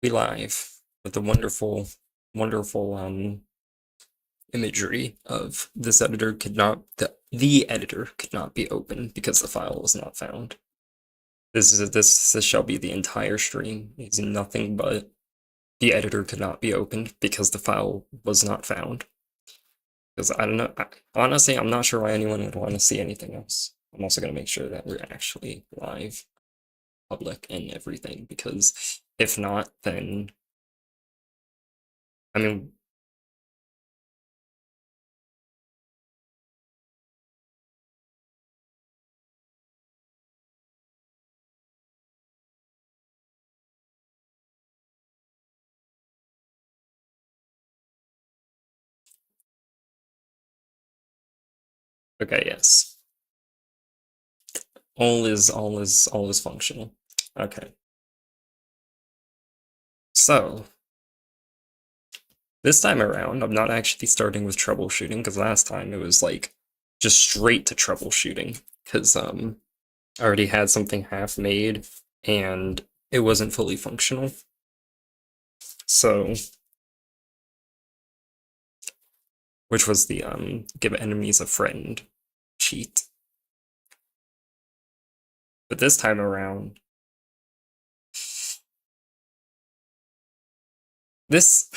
We live with the wonderful, wonderful imagery of this editor could not the editor could not be opened because the file was not found. This shall be the entire stream. It's nothing but the editor could not be opened because the file was not found. Because I don't know. Honestly, I'm not sure why anyone would want to see anything else. I'm also gonna make sure that we're actually live, public, and everything. Because if not, then I mean, okay, yes. All is functional. Okay. So this time around, I'm not actually starting with troubleshooting because last time it was like just straight to troubleshooting because I already had something half made and it wasn't fully functional. So which was the give enemies a friend cheat. But this time around, this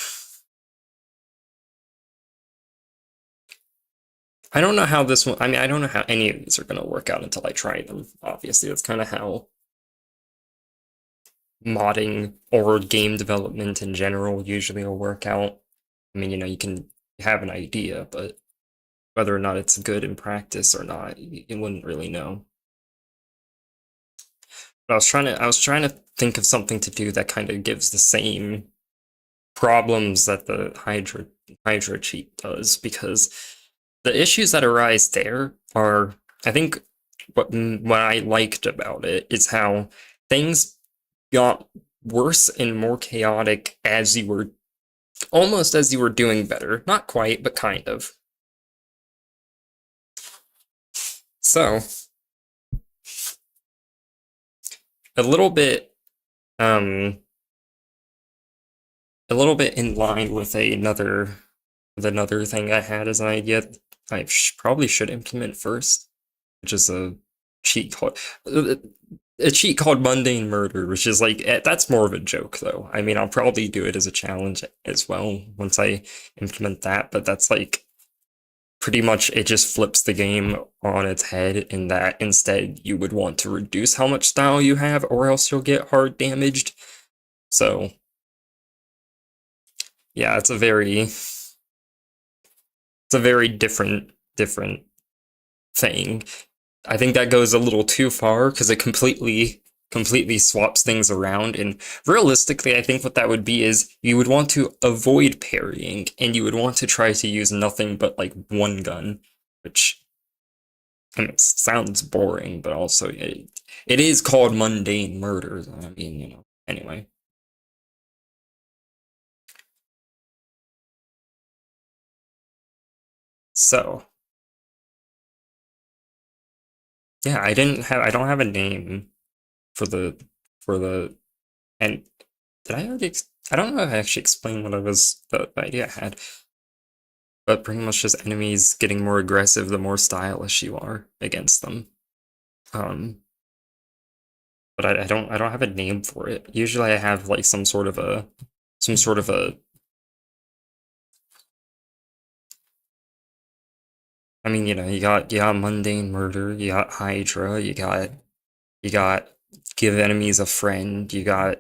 I don't know how this one. I mean, I don't know how any of these are going to work out until I try them. Obviously, that's kind of how modding or game development in general usually will work out. I mean, you can have an idea, but whether or not it's good in practice or not, you wouldn't really know. But I was trying to think of something to do that kind of gives the same problems that the Hydra cheat does, because the issues that arise there are, I think, what I liked about it is how things got worse and more chaotic as you were almost as you were doing better. Not quite, but kind of. So, a little bit um a little bit in line with another thing I had as an idea I probably should implement first, which is cheat called uh, a cheat called mundane murder, which is like that's more of a joke though. I mean, I'll probably do it as a challenge as well once I implement that, but that's like pretty much it just flips the game on its head in that instead you would want to reduce how much style you have or else you'll get hard damaged. So yeah, it's a very different thing. I think that goes a little too far because it completely swaps things around, and realistically I think what that would be is you would want to avoid parrying and you would want to try to use nothing but like one gun, which I mean, it sounds boring, but also it is called mundane murder. I mean, anyway. So yeah, I don't have a name for the and did I already I don't know if I actually explained what I was the idea I had, but pretty much just enemies getting more aggressive the more stylish you are against them. Um, but I don't have a name for it. Usually I have like some sort of a I mean, you got mundane murder, you got Hydra, you got give enemies a friend, you got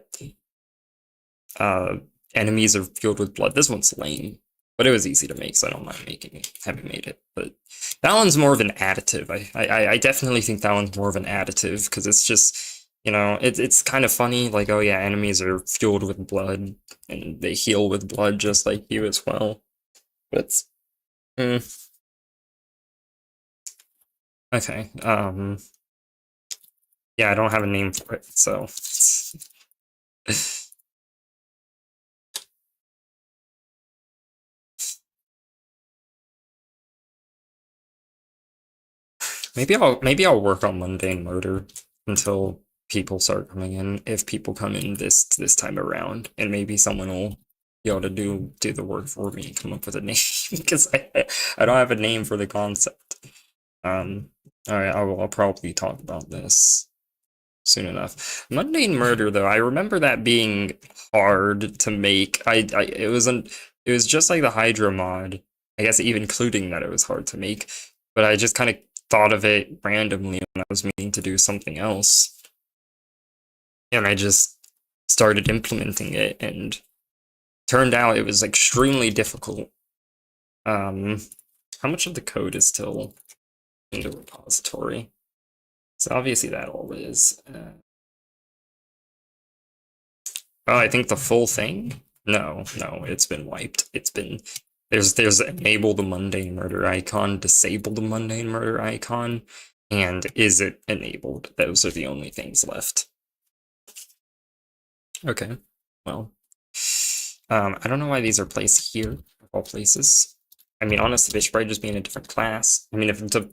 uh enemies are filled with blood. This one's lame, but it was easy to make, so I don't mind making it, having made it. But that one's more of an additive. I definitely think that one's more of an additive because it's just it's kind of funny. Like, oh yeah, enemies are fueled with blood and they heal with blood just like you as well. But mm, okay. Yeah, I don't have a name for it, so maybe I'll work on mundane murder until people start coming in, if people come in this time around, and maybe someone will be able to do the work for me and come up with a name because I don't have a name for the concept. All right, I'll probably talk about this soon enough. Mundane Murder, though, I remember that being hard to make. It was just like the Hydra mod. I guess even including that, it was hard to make. But I just kind of thought of it randomly when I was meaning to do something else, and I just started implementing it, and turned out it was extremely difficult. How much of the code is still in the repository? So obviously that all is. Oh, I think the full thing? No, it's been wiped. There's enable the mundane murder icon, disable the mundane murder icon, and is it enabled? Those are the only things left. Okay, well, I don't know why these are placed here, of all places. I mean, honestly, they should probably just be in a different class. I mean, if I'm to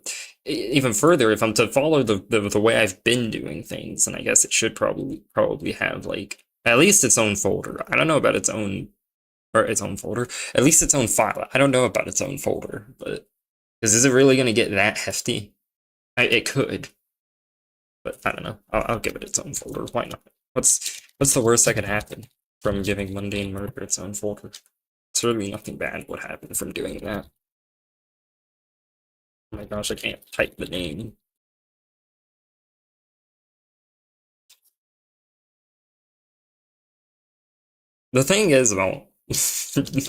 even further, if I'm to follow the way I've been doing things, then I guess it should probably have like at least its own folder. I don't know about its own or its own folder. At least its own file. I don't know about its own folder, but because is it really going to get that hefty? It could, but I don't know. I'll give it its own folder. Why not? What's the worst that could happen from giving Mundane Murder its own folder? Certainly nothing bad would happen from doing that. Oh my gosh, I can't type the name. The thing is about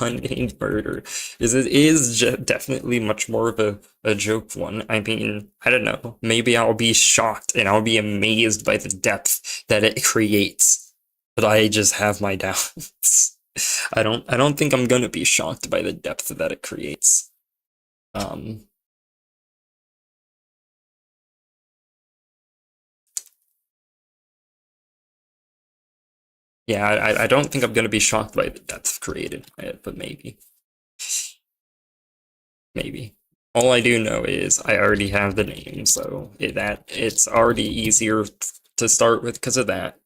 Mundane Murder is it is definitely much more of a joke one. I mean, I don't know. Maybe I'll be shocked and I'll be amazed by the depth that it creates. But I just have my doubts. I don't think I'm gonna be shocked by the depth that it creates. Um, yeah, I don't think I'm gonna be shocked by the depth created by it, but maybe. Maybe. All I do know is I already have the name, so it's already easier to start with because of that.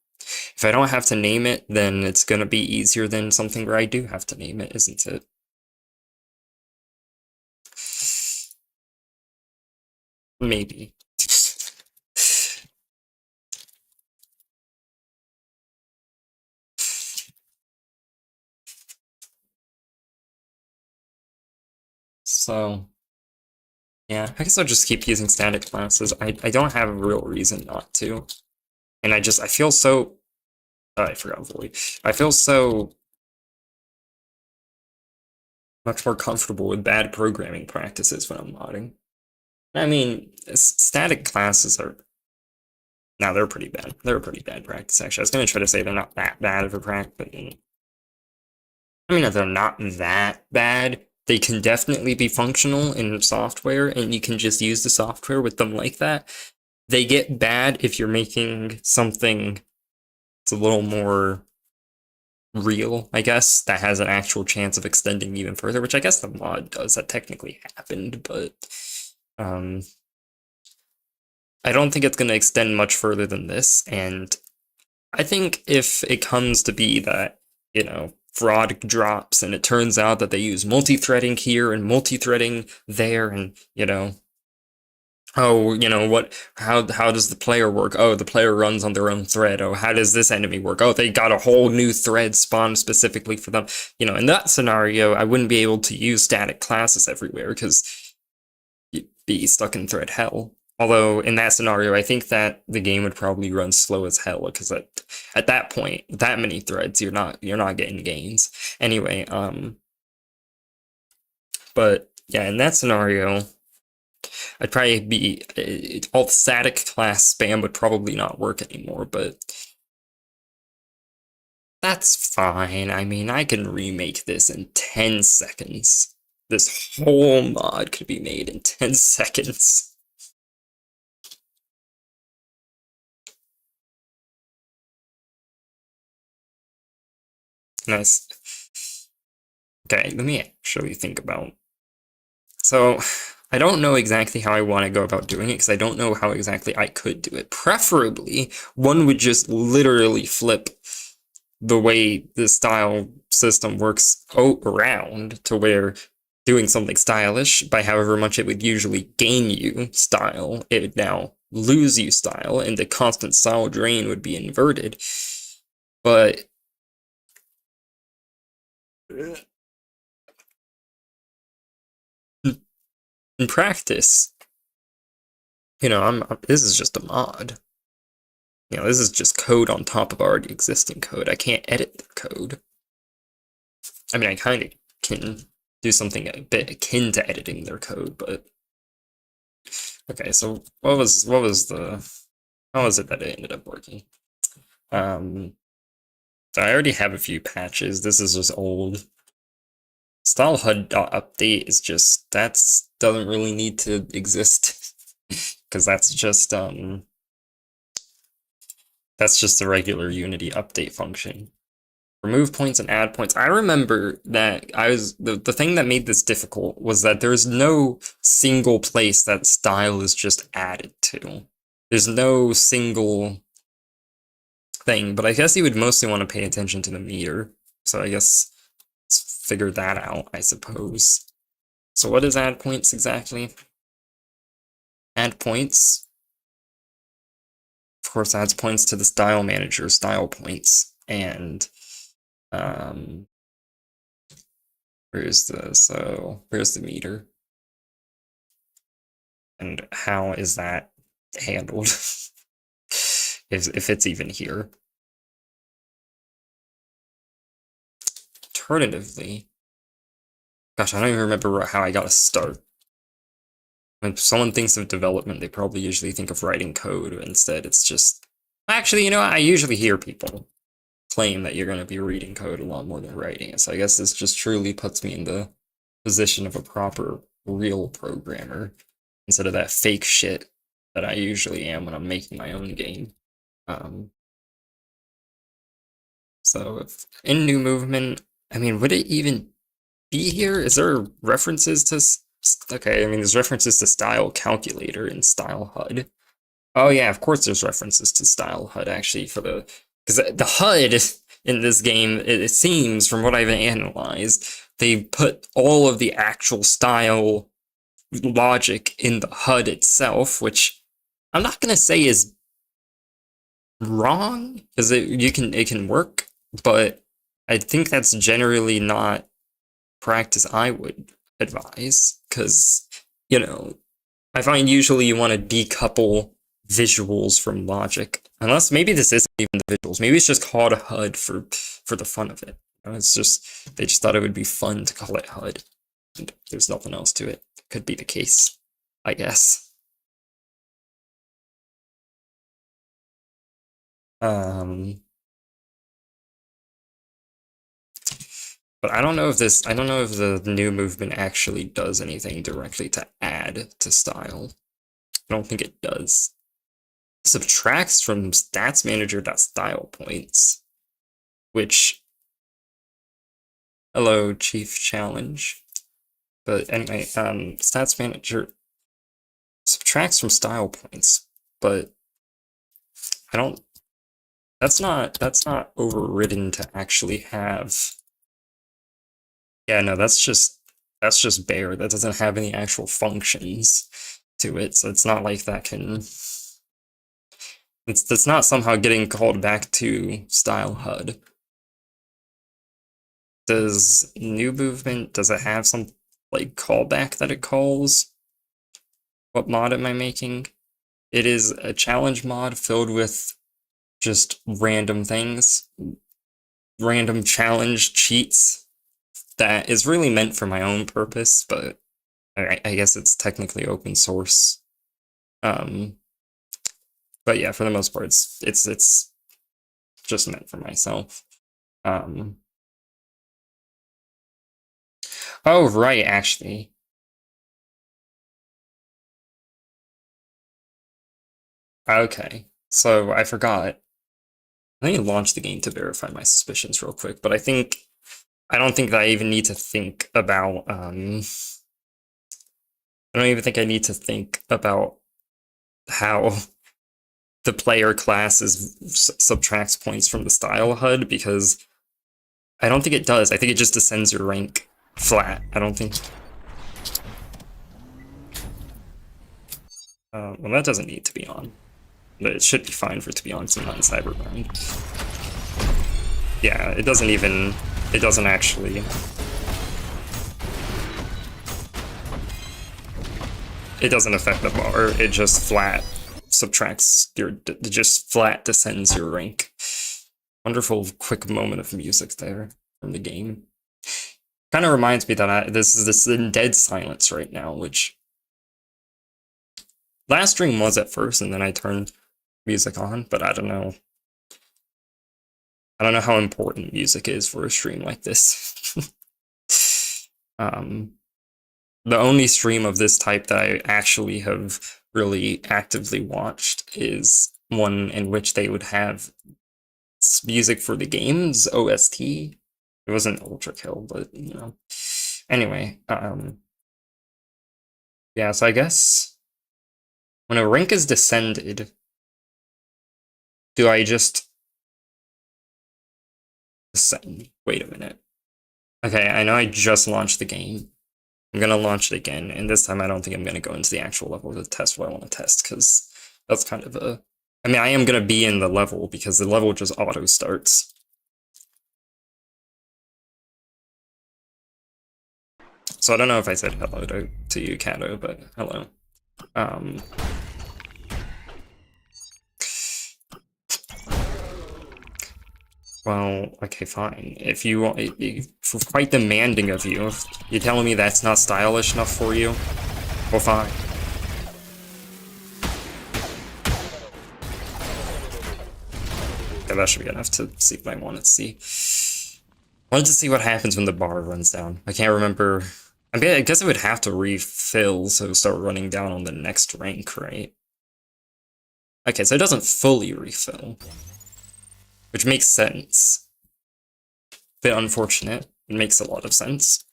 If I don't have to name it, then it's gonna be easier than something where I do have to name it, isn't it? Maybe. So, yeah, I guess I'll just keep using static classes. I don't have a real reason not to. And I feel so... Oh, I forgot Void. I feel so much more comfortable with bad programming practices when I'm modding. I mean, static classes are... No, they're pretty bad. They're a pretty bad practice, actually. I was going to try to say they're not that bad of a practice, but... I mean, they're not that bad. They can definitely be functional in software, and you can just use the software with them like that. They get bad if you're making something that's a little more real, I guess, that has an actual chance of extending even further, which I guess the mod does. That technically happened, but um, I don't think it's going to extend much further than this. And I think if it comes to be that, fraud drops and it turns out that they use multi-threading here and multi-threading there, and, oh, how does the player work? Oh, the player runs on their own thread. Oh, how does this enemy work? Oh, they got a whole new thread spawned specifically for them. In that scenario, I wouldn't be able to use static classes everywhere because you'd be stuck in thread hell. Although in that scenario, I think that the game would probably run slow as hell because at that point, that many threads, you're not getting gains. Anyway, but yeah, in that scenario, I'd probably be all static class spam would probably not work anymore, but that's fine. I mean, I can remake this in 10 seconds. This whole mod could be made in 10 seconds. Nice. Okay, let me actually think about. So, I don't know exactly how I want to go about doing it because I don't know how exactly I could do it. Preferably, one would just literally flip the way the style system works around to where doing something stylish by however much it would usually gain you style, it would now lose you style, and the constant style drain would be inverted. But in practice, this is just a mod. This is just code on top of already existing code. I can't edit the code. I mean, I kind of can do something a bit akin to editing their code, but okay. So how was it that it ended up working? So I already have a few patches. This is just old. Style HUD update is just doesn't really need to exist because that's just the regular Unity update function. Remove points and add points. I remember that the thing that made this difficult was that there's no single place that style is just added to. There's no single thing, but I guess you would mostly want to pay attention to the meter. So I guess let's figure that out, I suppose. So what is add points exactly? Add points, of course, adds points to the style manager, style points, and where's the meter? And how is that handled? if it's even here. Alternatively, gosh, I don't even remember how I got to start. When someone thinks of development, they probably usually think of writing code. Instead, it's just... Actually, I usually hear people claim that you're going to be reading code a lot more than writing it. So I guess this just truly puts me in the position of a proper, real programmer, instead of that fake shit that I usually am when I'm making my own game. So if in new movement, I mean, would it even be here? Is there references to... Okay, I mean, there's references to style calculator and style HUD. Oh yeah, of course there's references to style HUD actually because the HUD in this game, it seems from what I've analyzed, they put all of the actual style logic in the HUD itself, which I'm not gonna say is wrong because it can work, but I think that's generally not practice I would advise because I find usually you want to decouple visuals from logic, unless maybe this isn't even the visuals. Maybe it's just called a HUD for the fun of it. It's just they just thought it would be fun to call it HUD. And there's nothing else to it. Could be the case, I guess. But I don't know if the new movement actually does anything directly to add to style. I don't think it does. It subtracts from stats manager.style points, which, hello, Chief Challenge. But anyway, stats manager subtracts from style points, but I don't, that's not overridden to actually have. Yeah, no, that's just bare. That doesn't have any actual functions to it, so it's not like that can... That's not somehow getting called back to style HUD. Does new movement, does it have some like callback that it calls? What mod am I making? It is a challenge mod filled with just random things, random challenge cheats that is really meant for my own purpose, but I guess it's technically open source. But yeah, for the most part, it's just meant for myself. Oh, right, actually. Okay, so I forgot. Let me launch the game to verify my suspicions real quick, but I don't think that I even need to think about I don't even think I need to think about how the player class subtracts points from the style HUD, because I don't think it does. I think it just descends your rank flat. I don't think... well, that doesn't need to be on. But it should be fine for it to be on, so not in Cyberbound. Yeah, it doesn't even... It doesn't actually... It doesn't affect the bar, it just flat subtracts your... It just flat descends your rank. Wonderful quick moment of music there from the game. Kind of reminds me that this is in dead silence right now, which... Last stream was at first, and then I turned music on, but I don't know. I don't know how important music is for a stream like this. The only stream of this type that I actually have really actively watched is one in which they would have music for the game's OST. It wasn't ULTRAKILL, but, you know. Anyway, yeah, so I guess when a rank is descended, do I just descend? Wait a minute. Okay, I know I just launched the game. I'm gonna launch it again, and this time I don't think I'm gonna go into the actual level to test what I want to test, because that's kind of a... I mean, I am gonna be in the level, because the level just auto-starts. So I don't know if I said hello to you, Kato, but hello. Well, okay, fine. If you want, it's quite demanding of you. If you're telling me that's not stylish enough for you, well, fine. Okay, that should be enough to see what I wanted to see. I wanted to see what happens when the bar runs down. I can't remember. I mean, I guess it would have to refill, so start running down on the next rank, right? Okay, so it doesn't fully refill, which makes sense. Bit unfortunate. It makes a lot of sense.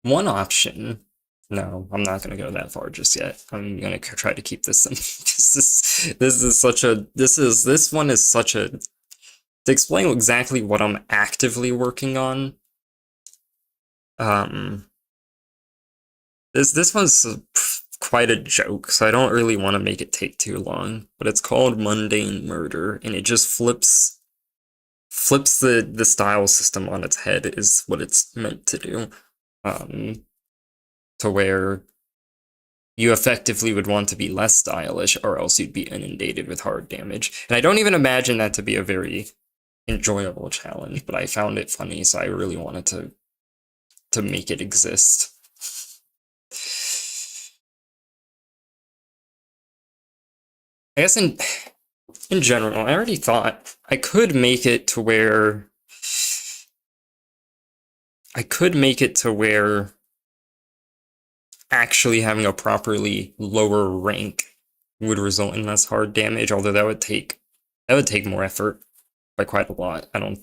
One option... No, I'm not gonna go that far just yet. I'm gonna try to keep this simple. This one is such a... To explain exactly what I'm actively working on, this one's quite a joke, so I don't really want to make it take too long. But it's called Mundane Murder, and it just flips the style system on its head, is what it's meant to do. To where you effectively would want to be less stylish, or else you'd be inundated with hard damage. And I don't even imagine that to be a very enjoyable challenge, but I found it funny, so I really wanted to make it exist. I guess in general, I already thought I could make it to where actually having a properly lower rank would result in less hard damage, although that would take more effort by quite a lot. I don't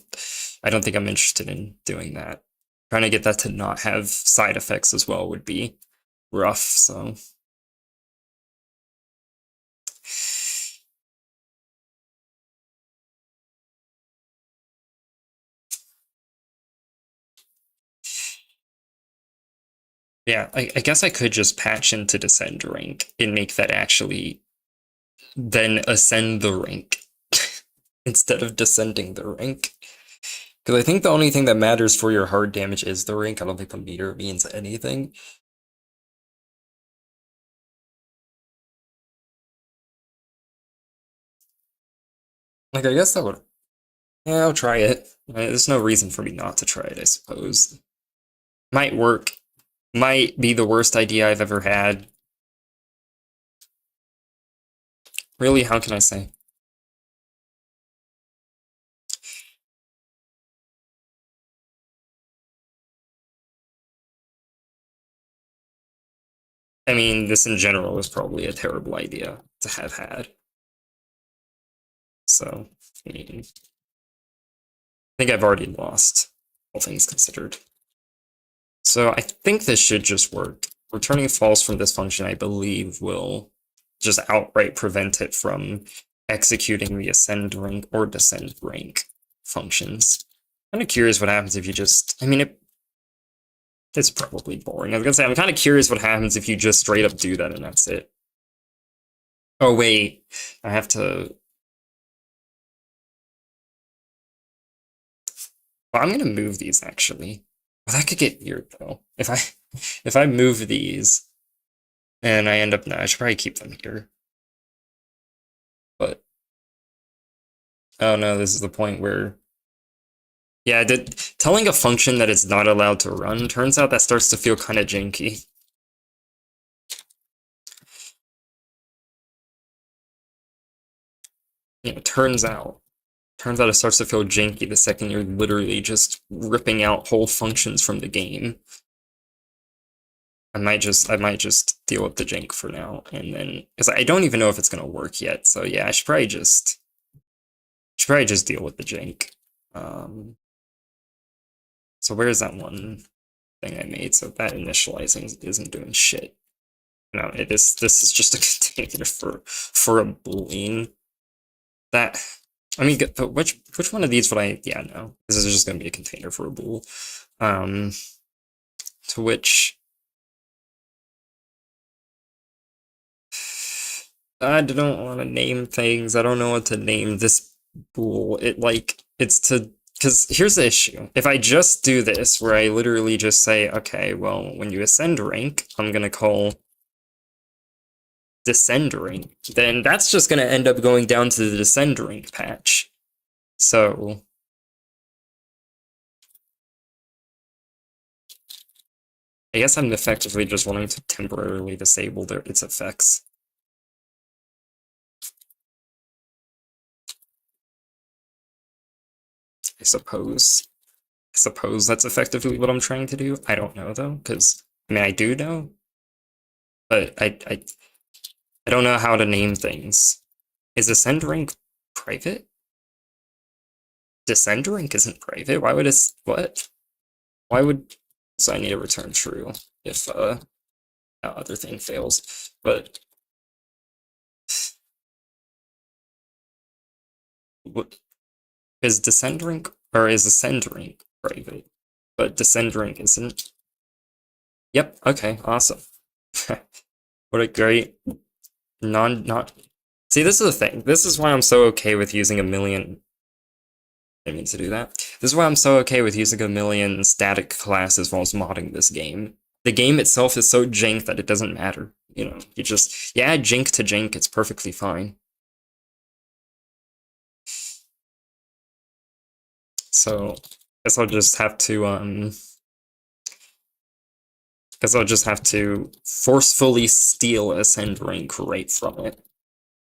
think I'm interested in doing that. Trying to get that to not have side effects as well would be rough, so... Yeah, I guess I could just patch into Descend rank and make that actually then ascend the rank instead of descending the rank. Because I think the only thing that matters for your hard damage is the rank. I don't think the meter means anything. Like, I guess that would... Yeah, I'll try it. There's no reason for me not to try it, I suppose. Might work. Might be the worst idea I've ever had. Really, how can I say? I mean, this in general is probably a terrible idea to have had. So, I mean... think I've already lost, all things considered. So I think this should just work. Returning false from this function, I believe, will just outright prevent it from executing the ascend rank or descend rank functions. I'm kind of curious what happens if you just, I mean, it's probably boring. I was gonna say, I'm kind of curious what happens if you just straight up do that and that's it. Oh, wait, I have to, well, I'm gonna move these actually. Well, that could get weird though. If I move these and I end up, no, I should probably keep them here. But, oh no, this is the point where, yeah, telling a function that it's not allowed to run, turns out that starts to feel kind of janky. You know, turns out it starts to feel janky the second you're literally just ripping out whole functions from the game. I might just deal with the jank for now, and then because I don't even know if it's gonna work yet. So yeah, I should probably just deal with the jank. So where's that one thing I made? So that initializing isn't doing shit. No, this is just a container for a boolean. That, I mean, which one of these would I? Yeah, no, this is just gonna be a container for a bool. To which I don't want to name things. I don't know what to name this bool. It's to, because here's the issue. If I just do this, where I literally just say, okay, well, when you ascend rank, I'm gonna call descend rank, then that's just gonna end up going down to the descend rank patch. So I guess I'm effectively just wanting to temporarily disable its effects. I suppose that's effectively what I'm trying to do. I don't know though, because I mean I do know, but I don't know how to name things. Is ascend rank private? Descend rank isn't private. Why would it? What? Why would? So I need to return true if that other thing fails. But what is descend rank or is ascend rank private? But descend rank isn't. Yep. Okay. Awesome. What a great not. See, this is the thing. This is why I'm so okay with using a million. I didn't mean to do that. This is why I'm so okay with using a million static classes whilst modding this game. The game itself is so jank that it doesn't matter. You know, you add jank to jank, it's perfectly fine. So, guess I'll just have to, guess I'll just have to forcefully steal ascend rank right from it.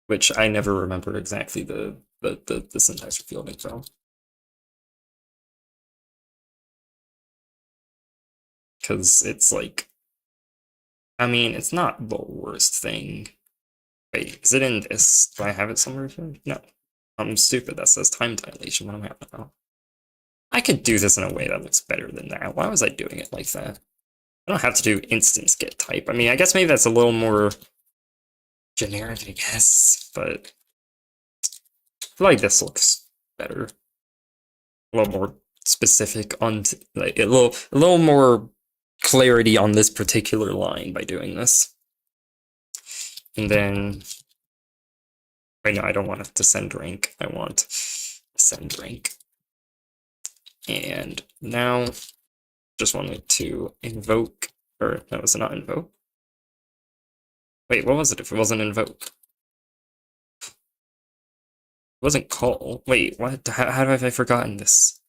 Which I never remember exactly the syntax for fielding from. Because it's like, I mean, it's not the worst thing. Wait, is it in this? Do I have it somewhere here? No. I'm stupid. That says time dilation. What am I at now? I could do this in a way that looks better than that. Why was I doing it like that? I don't have to do instance get type. I mean, I guess maybe that's a little more generic, I guess, but I feel like this looks better. A little more specific on, like, a little more clarity on this particular line by doing this. And then, right now I don't want to descend rank. I want ascend rank. And now, just wanted to invoke, or no, was it not invoke? Wait, what was it if it wasn't invoke? It wasn't call. Wait, what? How have I forgotten this?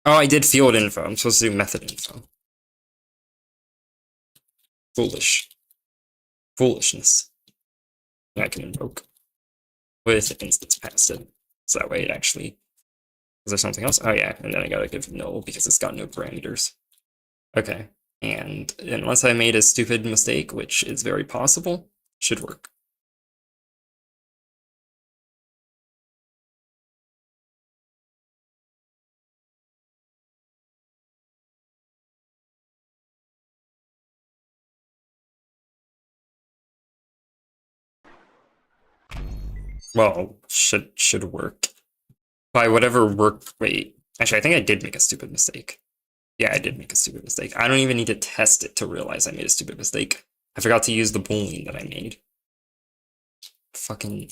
Oh, I did field info. I'm supposed to do method info. Foolish. Foolishness. I can invoke with instance passed in. So that way it actually. Is there something else? Oh yeah, and then I gotta give null because it's got no parameters. Okay, and unless I made a stupid mistake, which is very possible, should work. Well, should work. By whatever work. Wait. Actually, I think I did make a stupid mistake. Yeah, I did make a stupid mistake. I don't even need to test it to realize I made a stupid mistake. I forgot to use the boolean that I made. Fucking.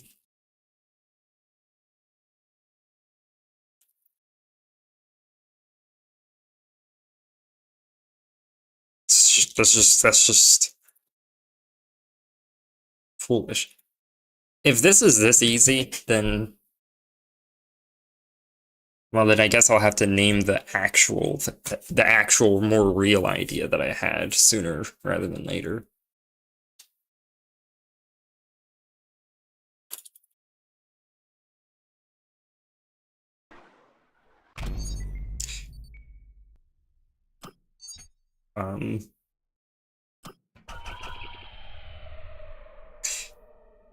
That's just foolish. If this is this easy, then well, then I guess I'll have to name the actual more real idea that I had sooner rather than later.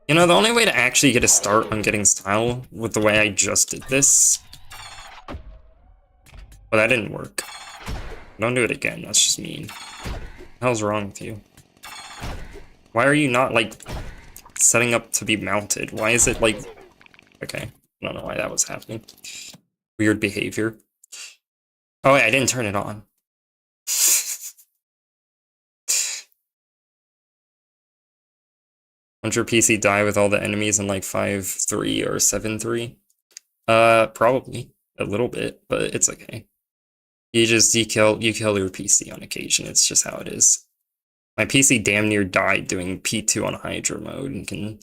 You know, the only way to actually get a start on getting style with the way I just did this. Well, that didn't work. Don't do it again, that's just mean. What the hell's wrong with you? Why are you not, like, setting up to be mounted? Why is it, like... Okay, I don't know why that was happening. Weird behavior. Oh wait, I didn't turn it on. Won't your PC die with all the enemies in like 5-3 or 7-3? Probably. A little bit, but it's okay. You kill your PC on occasion, it's just how it is. My PC damn near died doing P2 on Hydra mode and can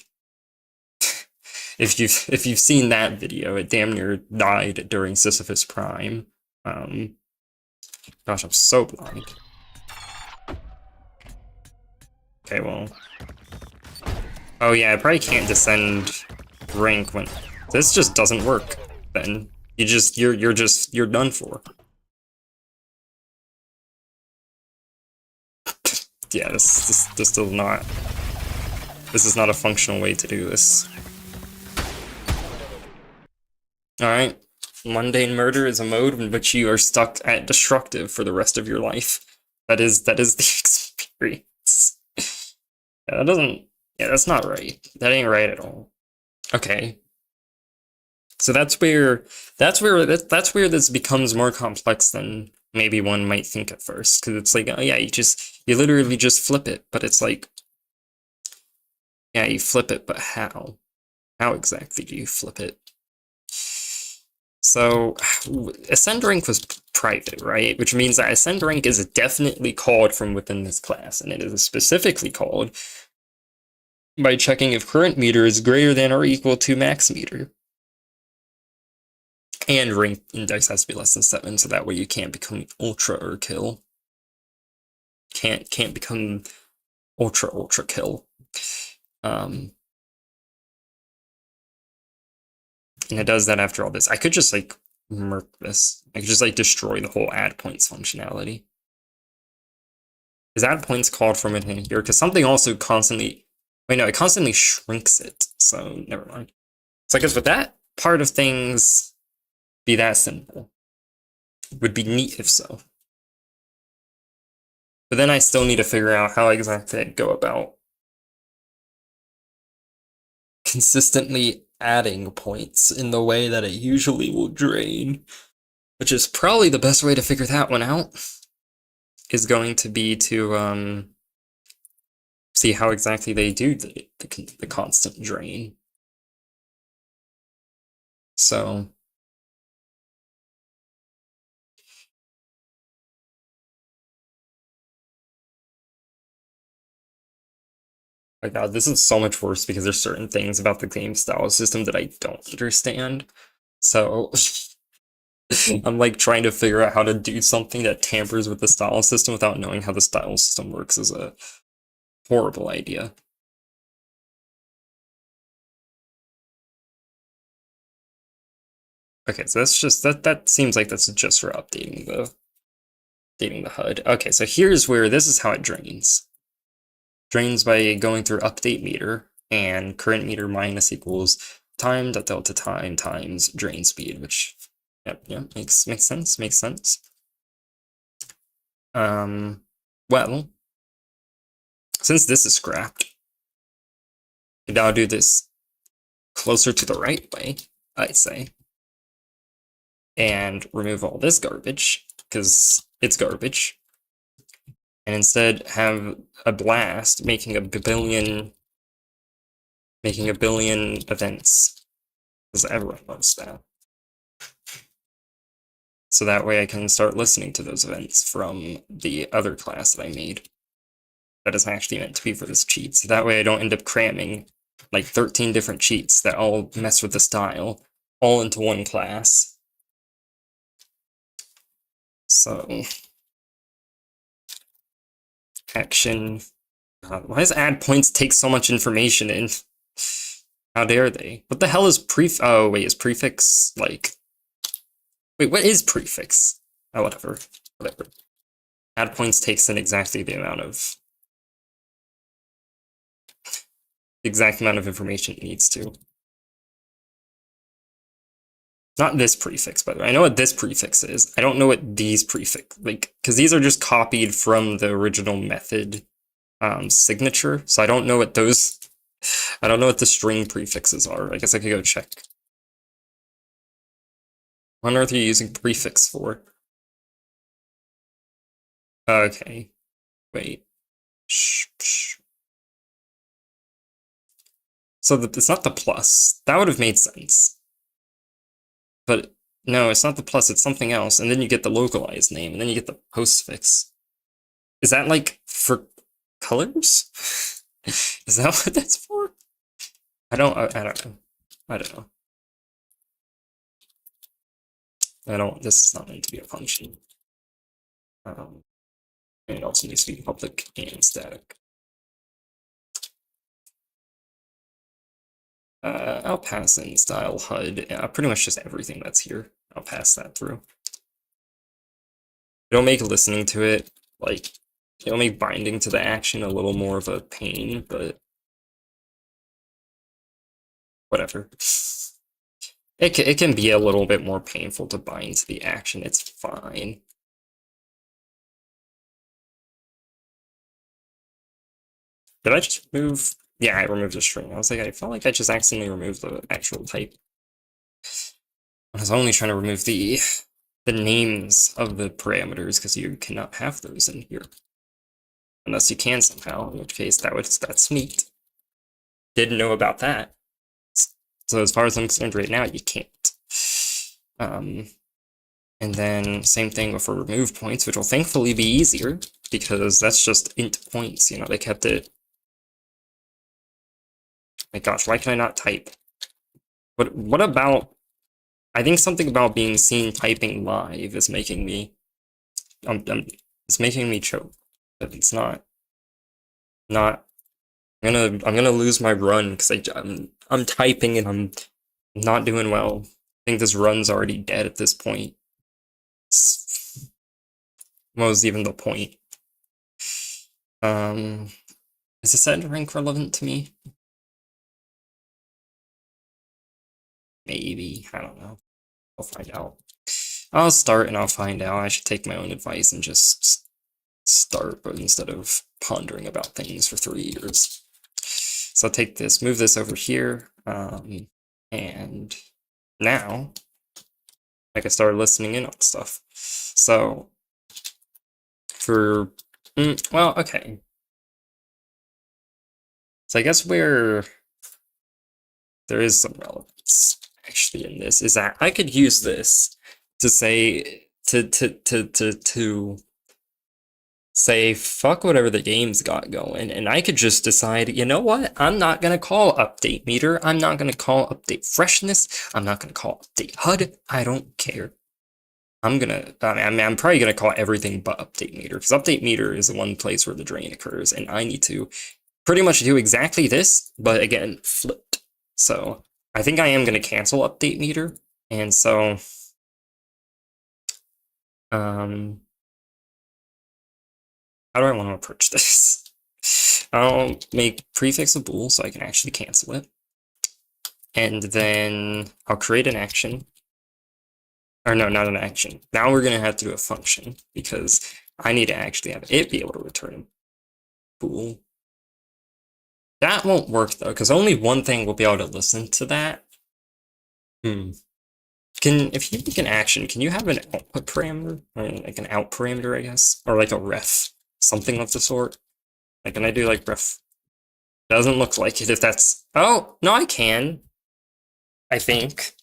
if you've seen that video, it damn near died during Sisyphus Prime. Gosh, I'm so blind. Okay, well. Oh yeah, I probably can't descend rank when this just doesn't work. Then you're done for. Yeah, this does not. This is not a functional way to do this. Alright. Mundane murder is a mode in which you are stuck at destructive for the rest of your life. That is the experience. Yeah, that doesn't... Yeah, that's not right. That ain't right at all. Okay. So that's where this becomes more complex than maybe one might think at first. Because it's like, oh yeah, you literally just flip it, but it's like... Yeah, you flip it, but how? How exactly do you flip it? So, ascend rank was private, right? Which means that ascend rank is definitely called from within this class, and it is specifically called by checking if current meter is greater than or equal to max meter. And rank index has to be less than 7, so that way you can't become ultra kill. Can't become ultra kill. And it does that after all this. I could just, like, murk this. I could just, like, destroy the whole add points functionality. Is add points called from it in here? Because something also constantly... Wait, no, it constantly shrinks it, so never mind. So I guess with that part of things be that simple. It would be neat if so. But then I still need to figure out how exactly I go about consistently adding points in the way that it usually will drain, which is probably the best way to figure that one out, is going to be to see how exactly they do the constant drain. So my god, this is so much worse because there's certain things about the game style system that I don't understand. So I'm like trying to figure out how to do something that tampers with the style system without knowing how the style system works is a horrible idea. Okay, so that's just that seems like that's just for updating the HUD. Okay, so here's where this is how it drains. Drains by going through update meter and current meter minus equals time dot delta time times drain speed, which yep, makes sense. Well, since this is scrapped, we now do this closer to the right way, I'd say. And remove all this garbage, because it's garbage. And instead have a blast making a billion events. Because everyone loves that. So that way I can start listening to those events from the other class that I made. That is actually meant to be for this cheat. So that way I don't end up cramming like 13 different cheats that all mess with the style, all into one class. So, action. Why does add points take so much information in? How dare they? What the hell is oh, wait, is prefix, like... Wait, what is prefix? Oh, whatever. Whatever. Add points takes in exactly the amount of... the exact amount of information it needs to. Not this prefix, by the way. I know what this prefix is. I don't know what these prefix... like, because these are just copied from the original method signature, so I don't know what those... I don't know what the string prefixes are. I guess I could go check. What on earth are you using prefix for? Okay. Wait. So it's not the plus. That would have made sense. But no, it's not the plus, it's something else. And then you get the localized name, and then you get the postfix. Is that like for colors? Is that what that's for? I don't know. I don't know. This is not meant to be a function. And it also needs to be public and static. I'll pass in style HUD. Pretty much just everything that's here. I'll pass that through. It'll make listening to it, like, it'll make binding to the action a little more of a pain, but whatever. It can be a little bit more painful to bind to the action. It's fine. Did I just remove? Yeah, I removed a string. I was like, I felt like I just accidentally removed the actual type. I was only trying to remove the names of the parameters, because you cannot have those in here. Unless you can somehow, in which case that's neat. Didn't know about that. So as far as I'm concerned right now, you can't. And then same thing for remove points, which will thankfully be easier, because that's just int points, you know, they kept it. My gosh, why can I not type? What about... I think something about being seen typing live is making me... it's making me choke. But it's not... I'm gonna lose my run, because I'm typing and I'm not doing well. I think this run's already dead at this point. What was even the point? Is this end rank relevant to me? Maybe, I don't know. I'll find out. I'll start and I'll find out. I should take my own advice and just start, but instead of pondering about things for 3 years. So I'll take this, move this over here, and now I can start listening in on stuff. So for, well, okay. So I guess where there is some relevance actually in this is that I could use this to say to say fuck whatever the game's got going, and I could just decide, you know what, I'm not gonna call update meter, I'm not gonna call update freshness, I'm not gonna call update HUD, I don't care. I'm probably gonna call everything but update meter, because update meter is the one place where the drain occurs, and I need to pretty much do exactly this, but again, flipped. So I think I am gonna cancel update meter, and so how do I want to approach this? I'll make prefix a bool so I can actually cancel it. And then I'll create an action. Or no, not an action. Now we're going to have to do a function, because I need to actually have it be able to return a bool. That won't work though, because only one thing will be able to listen to that. Hmm. If you make an action, can you have an output parameter? Or like an out parameter, I guess? Or like a ref? Something of the sort? Like, can I do like ref? Doesn't look like it if that's... Oh, no, I can. I think.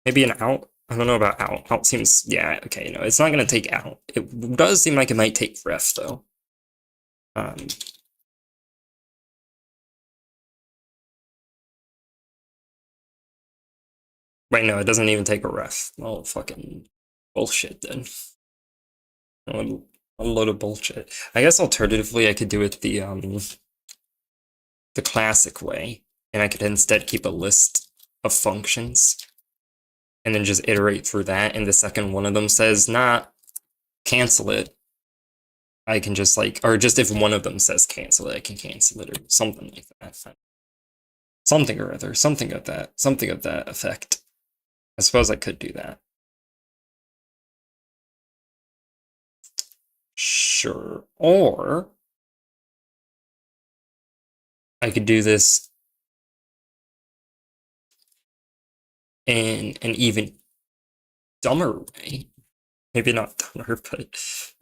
Maybe an out? I don't know about out. Out seems... Yeah, okay, no, it's not going to take out. It does seem like it might take ref, though. Um, Wait, no, it doesn't even take a ref. Oh, fucking bullshit, then. A load of bullshit. I guess alternatively, I could do it the classic way, and I could instead keep a list of functions, and then just iterate through that, and the second one of them says, nah, cancel it, I can just like, or just if one of them says cancel it, I can cancel it, or something like that. Something or other, something of that effect. I suppose I could do that. Sure. Or I could do this in an even dumber way. Maybe not dumber, but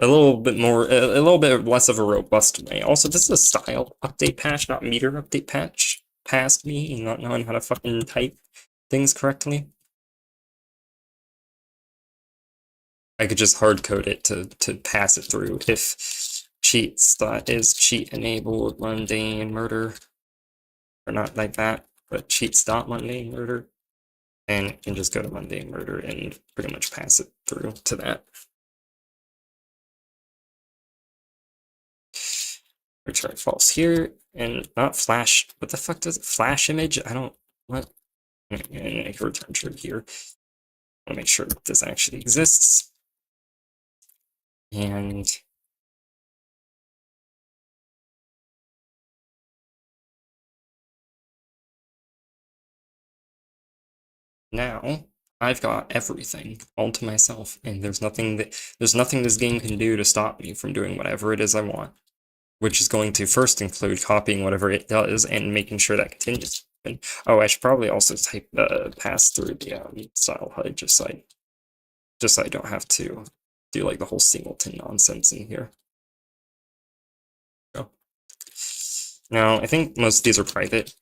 a little bit more, a little bit less of a robust way. Also, this is a style update patch, not meter update patch. Past me not knowing how to fucking type things correctly. I could just hard code it to pass it through. If cheats, that is cheat enabled mundane murder, or not like that, but cheats dot mundane murder, and it can just go to mundane murder and pretty much pass it through to that. Return false here, and not flash. What the fuck does it? Flash image? I don't. What? And I can return true here. I want to make sure that this actually exists. And now I've got everything all to myself, and there's nothing this game can do to stop me from doing whatever it is I want, which is going to first include copying whatever it does and making sure that continues. And, oh, I should probably also type pass through the style HUD just so I don't have to do like the whole singleton nonsense in here. So, now I think most of these are private.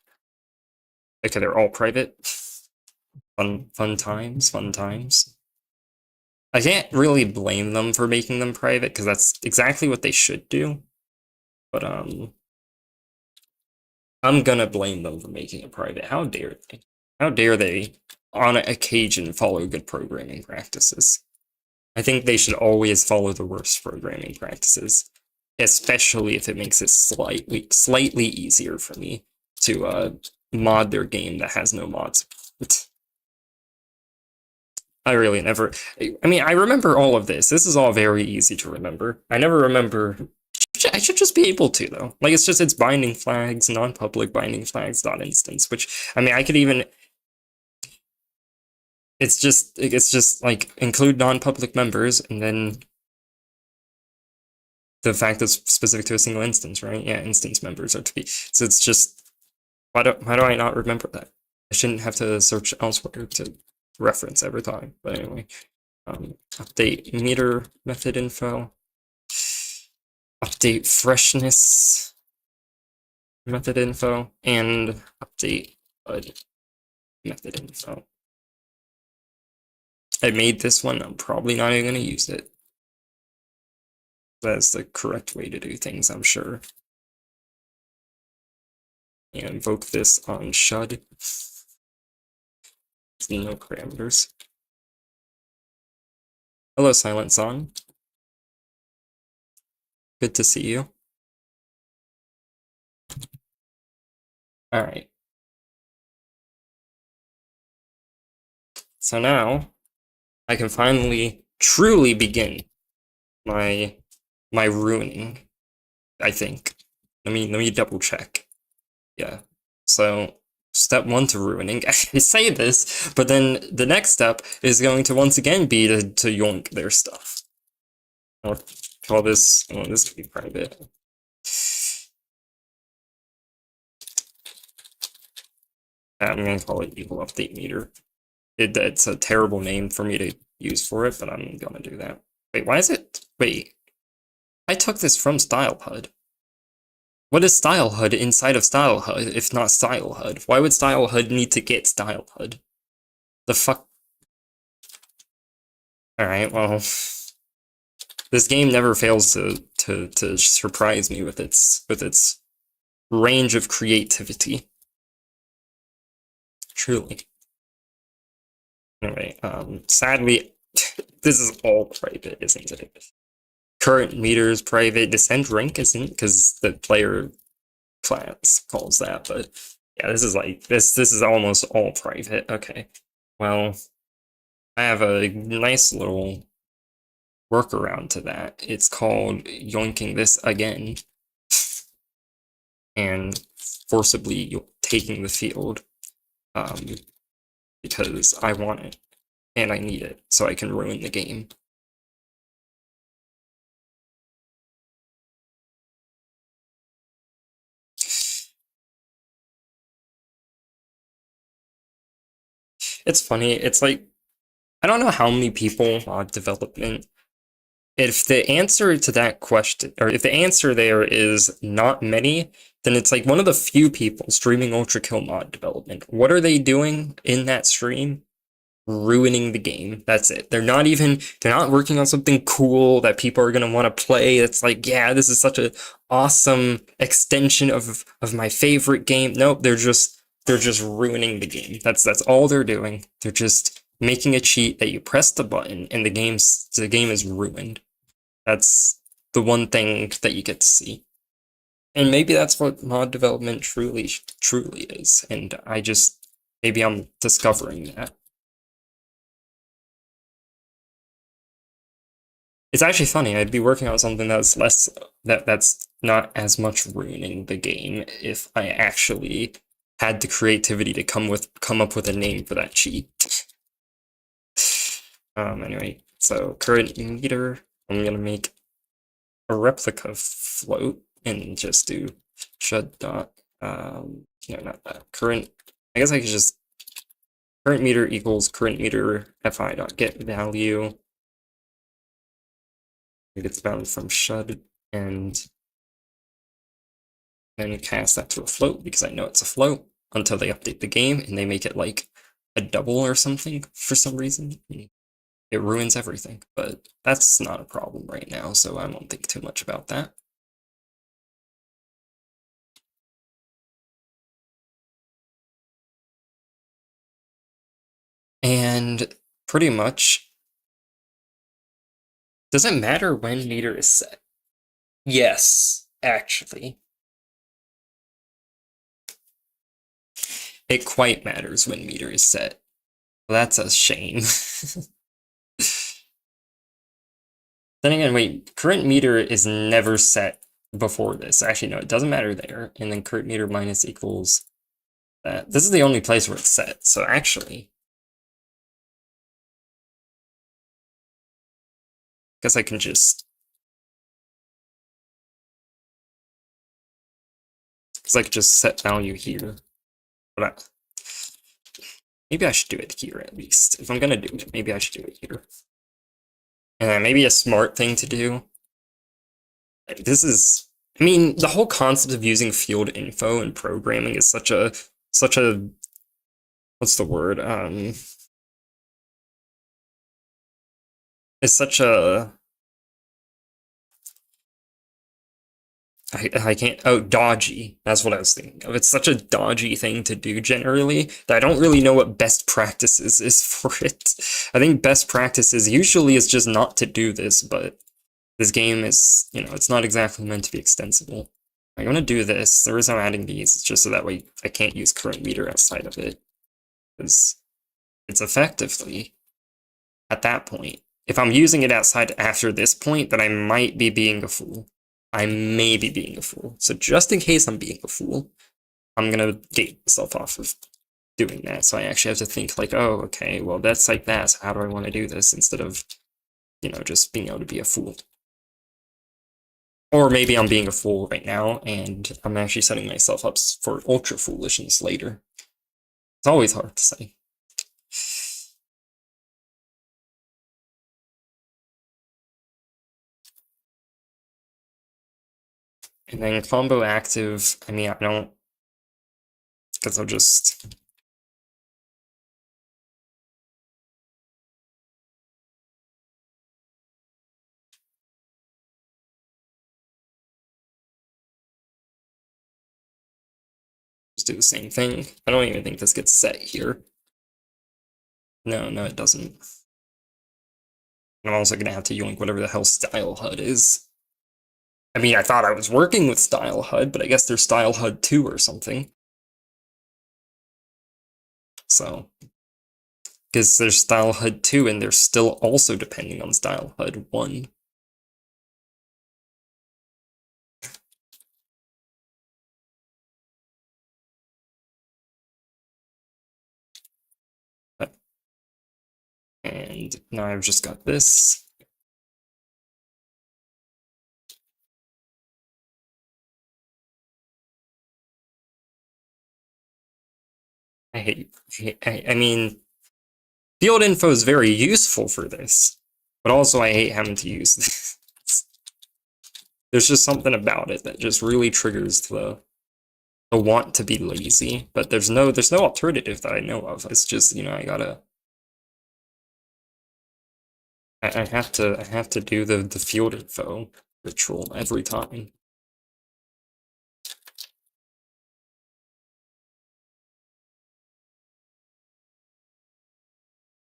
Okay, they're all private. Fun times. I can't really blame them for making them private because that's exactly what they should do. But I'm gonna blame them for making it private. How dare they? How dare they, on occasion, follow good programming practices? I think they should always follow the worst programming practices, especially if it makes it slightly easier for me to mod their game that has no mods. I really never. I mean, I remember all of this. This is all very easy to remember. I never remember. I should just be able to though. Like it's binding flags, non-public binding flags dot instance. Which I mean, I could even. It's just like include non-public members and then the fact that's specific to a single instance, right? Yeah, instance members are to be. So it's just why do I not remember that? I shouldn't have to search elsewhere to reference every time. But anyway, update meter method info, update freshness method info, and update method info. I made this one. I'm probably not even going to use it. That's the correct way to do things, I'm sure. And invoke this on shud. No parameters. Hello, Silent Song. Good to see you. Alright. So now, I can finally truly begin my ruining, I think. Let me double check. Yeah. So step 1 to ruining. I say this, but then the next step is going to once again be to yoink their stuff. I'll call this. I want this to be private. I'm gonna call it equal update meter. It's a terrible name for me to use for it, but I'm gonna do that. Wait, why is it? Wait, I took this from StyleHUD. What is StyleHUD inside of StyleHUD if not StyleHUD? Why would StyleHUD need to get StyleHUD? The fuck? Alright, well, this game never fails to surprise me with its range of creativity. Truly. Anyway, sadly, this is all private, isn't it? Current meter is private. Descent rank isn't, because the player class calls that, but yeah, this is like this is almost all private. Okay. Well, I have a nice little workaround to that. It's called yoinking this again and forcibly taking the field, because I want it and I need it so I can ruin the game. It's funny. It's like, I don't know how many people mod development. If the answer to that question, or if the answer there is not many, then it's like one of the few people streaming ULTRAKILL mod development. What are they doing in that stream? Ruining the game. That's it. They're not working on something cool that people are gonna want to play. It's like, yeah, this is such a awesome extension of my favorite game. Nope, they're just ruining the game. That's all they're doing. They're just making a cheat that you press the button and the game is ruined. That's the one thing that you get to see. And maybe that's what mod development truly is. And maybe I'm discovering that. It's actually funny. I'd be working on something that's that's not as much ruining the game if I actually had the creativity to come up with a name for that cheat. Anyway, so current meter, I'm gonna make a replica float and just do shud dot, no, not that. Current, I guess I could just, current meter equals current meter fi dot get value. It gets bound from shud, and then cast that to a float because I know it's a float until they update the game and they make it like a double or something for some reason. It ruins everything, but that's not a problem right now, so I won't think too much about that. And pretty much, does it matter when meter is set? Yes, actually. It quite matters when meter is set. Well, that's a shame. Then again, wait, current meter is never set before this. Actually, no, it doesn't matter there. And then current meter minus equals that. This is the only place where it's set, so actually, guess I can just, set value here. But maybe I should do it here at least. If I'm gonna do it, maybe I should do it here. And maybe a smart thing to do. This is, I mean, the whole concept of using field info in programming is such a, what's the word? It's such a, I can't, oh, dodgy. That's what I was thinking of. It's such a dodgy thing to do generally that I don't really know what best practices is for it. I think best practices usually is just not to do this, but this game is, it's not exactly meant to be extensible. I'm gonna do this. The reason I'm adding these is just so that way I can't use current meter outside of it. Because it's effectively, at that point, if I'm using it outside after this point, then I might be being a fool. I may be being a fool. So just in case I'm being a fool, I'm gonna gate myself off of doing that. So I actually have to think like, oh, okay, well, that's like that. So how do I want to do this instead of, just being able to be a fool? Or maybe I'm being a fool right now and I'm actually setting myself up for ultra foolishness later. It's always hard to say. And then combo active, I mean, I don't, because I'll just do the same thing. I don't even think this gets set here. No, no, it doesn't. I'm also gonna have to yoink whatever the hell style HUD is. I mean, I thought I was working with style HUD, but I guess there's style HUD 2 or something. So, because there's style HUD 2 and they're still also depending on style HUD 1. And now I've just got this. I mean, field info is very useful for this, but also I hate having to use this. There's just something about it that just really triggers the want to be lazy, but there's no alternative that I know of. It's just, you know, I gotta I have to do the field info ritual every time.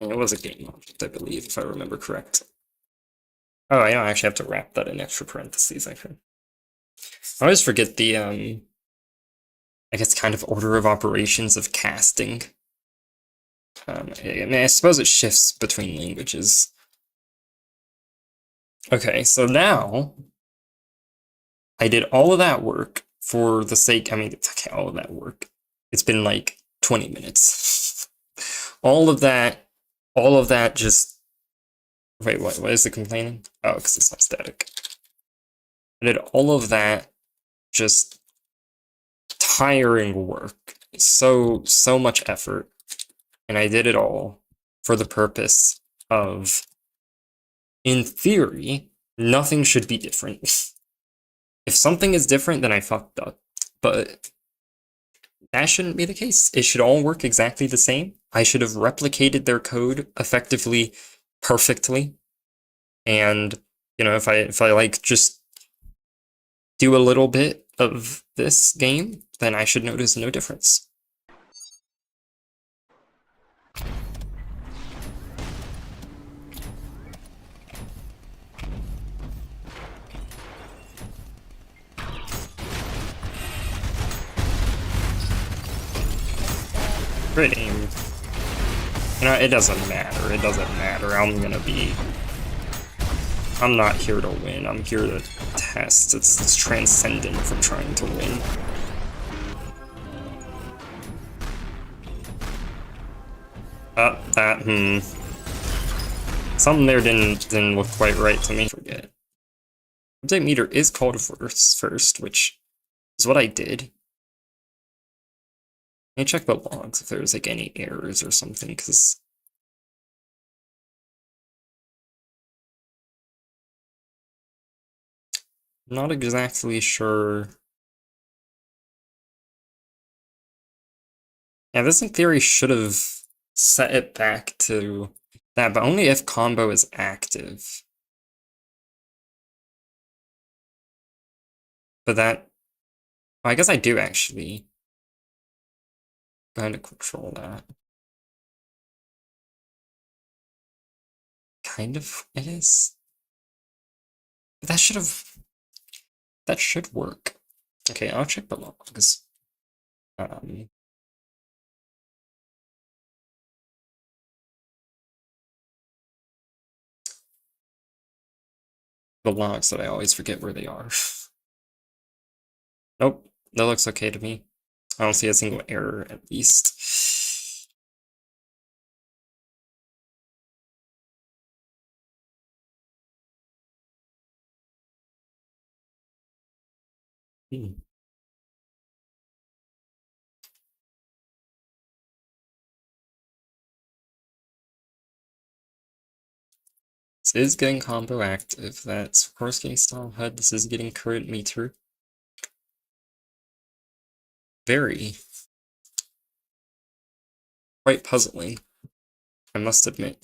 And it was a game object, I believe, if I remember correct. Oh, I actually have to wrap that in extra parentheses, I think. I always forget the I guess kind of order of operations of casting. I mean, I suppose it shifts between languages. Okay, so now I did all of that work for the sake, I mean, okay, all of that work. It's been like 20 minutes. all of that just, wait, what is it complaining? Oh, because it's not static. I did all of that just tiring work. So much effort. And I did it all for the purpose of, in theory, nothing should be different. If something is different, then I fucked up. But that shouldn't be the case. It should all work exactly the same. I should have replicated their code effectively, perfectly. And, you know, if I like just do a little bit of this game, then I should notice no difference. Great aim. You know, it doesn't matter. It doesn't matter. I'm not here to win. I'm here to test. It's transcendent from trying to win. Something there didn't look quite right to me. Forget. Update meter is called first, which is what I did. Let me check the logs if there's like any errors or something, because I'm not exactly sure. Yeah, this in theory should have set it back to that, but only if combo is active. But that, well, I guess I do actually kind of control that. Kind of, it is. But that should work. Okay, I'll check the logs. The logs that I always forget where they are. Nope, that looks okay to me. I don't see a single error, at least. Hmm. This is getting combo active. That's of course getting stall HUD. This is getting current meter. Very. Quite puzzling, I must admit.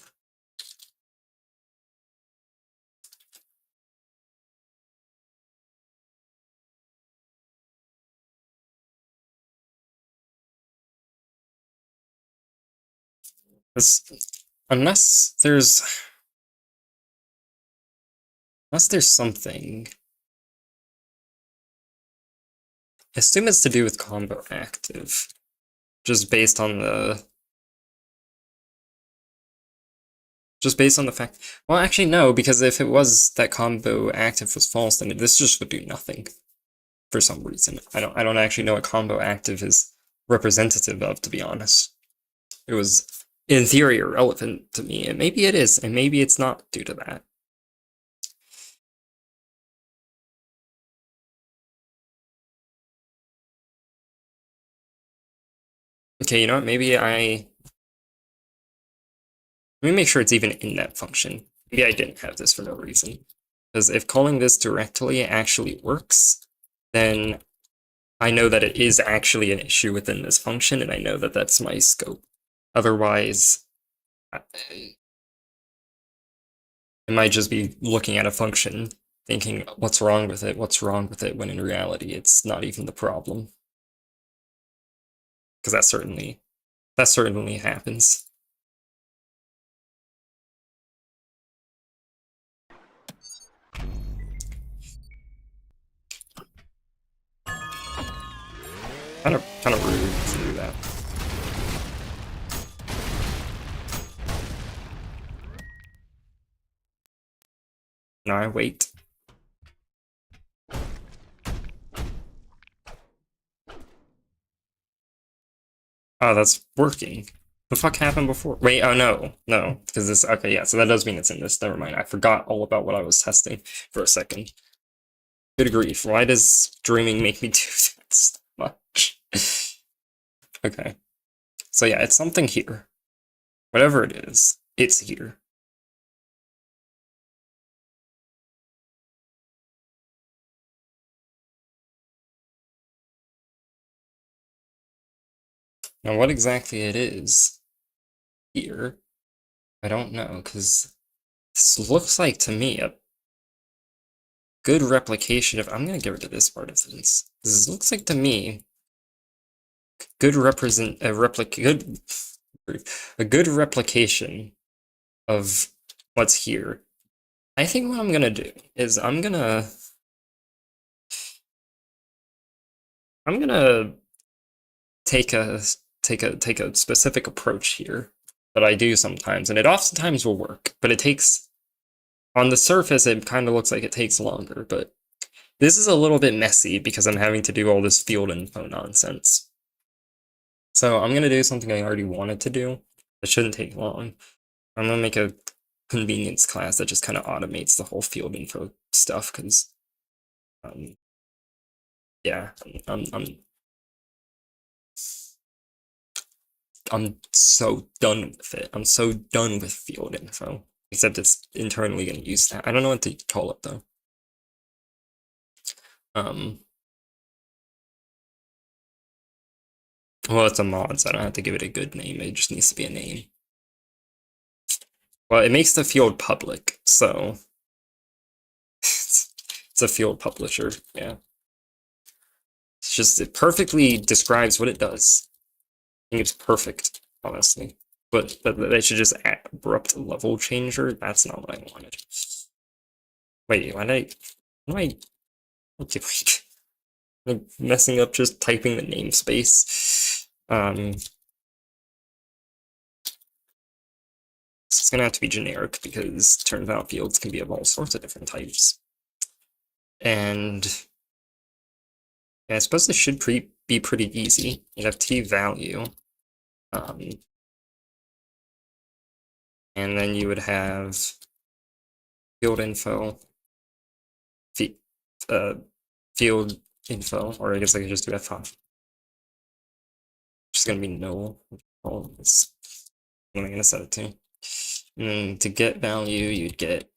Unless there's something. I assume it's to do with combo active. Just based on the fact. Well, actually no, because if it was that combo active was false, then this just would do nothing. For some reason. I don't actually know what combo active is representative of, to be honest. It was in theory irrelevant to me, and maybe it is, and maybe it's not due to that. Okay, you know what, let me make sure it's even in that function. Maybe I didn't have this for no reason. Because if calling this directly actually works, then I know that it is actually an issue within this function, and I know that that's my scope. Otherwise, I might just be looking at a function, thinking, what's wrong with it, when in reality, it's not even the problem. Because that certainly happens. Kind of rude to do that. No, I wait. Oh, that's working. The fuck happened before? Wait, oh no, because this, okay, yeah, so that does mean it's in this, never mind. I forgot all about what I was testing for a second. Good grief, why does dreaming make me do that so much? Okay. So yeah, it's something here. Whatever it is, it's here. Now what exactly it is here, I don't know, because this looks like to me a good replication of, I'm gonna get rid of this part of this. This looks like to me good replication of what's here. I think what I'm gonna do is I'm gonna take a specific approach here that I do sometimes, and it oftentimes will work, but it takes, on the surface it kind of looks like it takes longer, but this is a little bit messy because I'm having to do all this field info nonsense. So I'm gonna do something I already wanted to do. It shouldn't take long. I'm gonna make a convenience class that just kind of automates the whole field info stuff, because yeah, I'm so done with it. I'm so done with field info. Except it's internally gonna use that. I don't know what to call it though. Well, it's a mod, so I don't have to give it a good name. It just needs to be a name. Well, it makes the field public, so it's a field publisher, yeah. It's just, it perfectly describes what it does. I think it's perfect, honestly. But they should just add abrupt level changer. That's not what I wanted. Wait, what am I like messing up just typing the namespace? It's gonna have to be generic because turns out fields can be of all sorts of different types. And yeah, I suppose this should be pretty easy. You'd have t value. And then you would have field info, field info, or I guess I could just do f5. Which is gonna be null. What am I gonna set it to? And then to get value, you'd get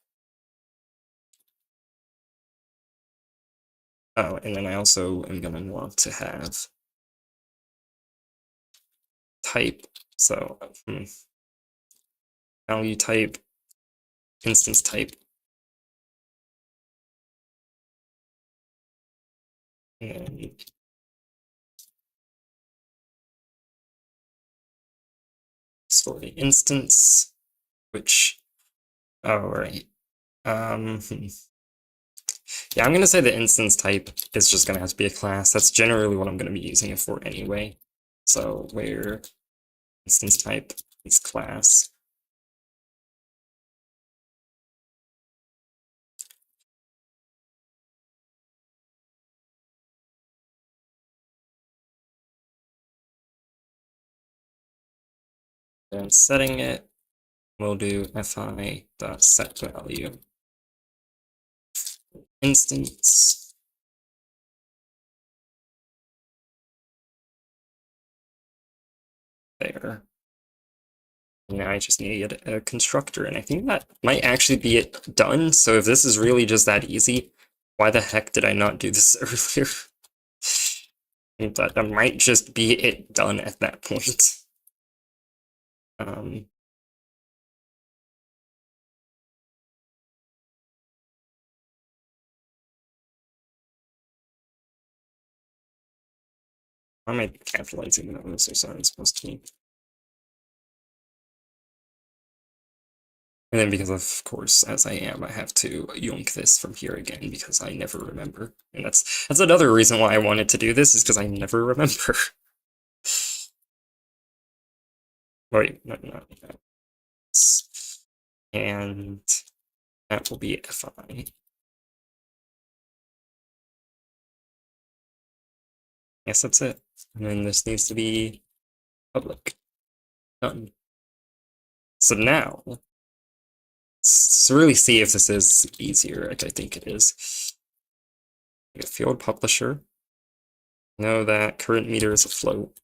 Oh, and then I also am gonna want to have type. So value type, instance type. And store the instance, which, oh, right. Yeah, I'm gonna say the instance type is just gonna have to be a class. That's generally what I'm gonna be using it for anyway. So where instance type is class. And setting it, we'll do fi.setValue. Instance. There. Now I just need a constructor, and I think that might actually be it done. So if this is really just that easy, why the heck did I not do this earlier? That might just be it done at that point. Why am I capitalizing those? Those aren't supposed to be. And then because of course, as I am, I have to yoink this from here again because I never remember. And that's another reason why I wanted to do this, is because I never remember. Wait, no. And that will be fi. Yes, that's it. And then this needs to be public. Done. So now, let's really see if this is easier, like I think it is. Like a field publisher. Know that current meter is afloat.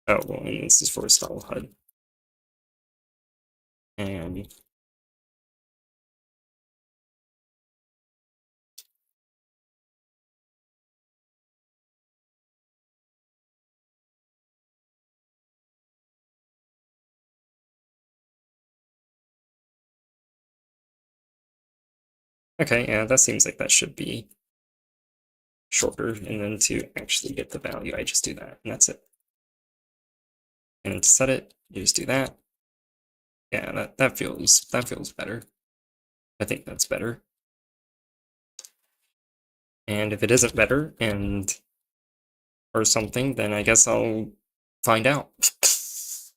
Oh, well, and this is for style HUD. And okay, yeah, that seems like that should be shorter. And then to actually get the value, I just do that, and that's it. And to set it, you just do that. Yeah, that feels better. I think that's better. And if it isn't better, or something, then I guess I'll find out. It's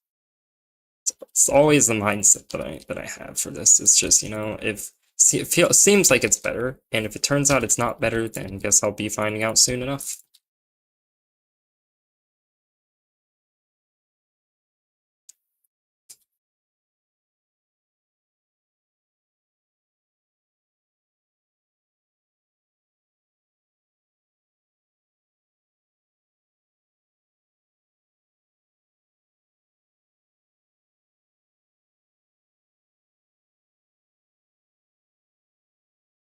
always the mindset that I have for this. It's just, you know, if it seems like it's better, and if it turns out it's not better, then I guess I'll be finding out soon enough.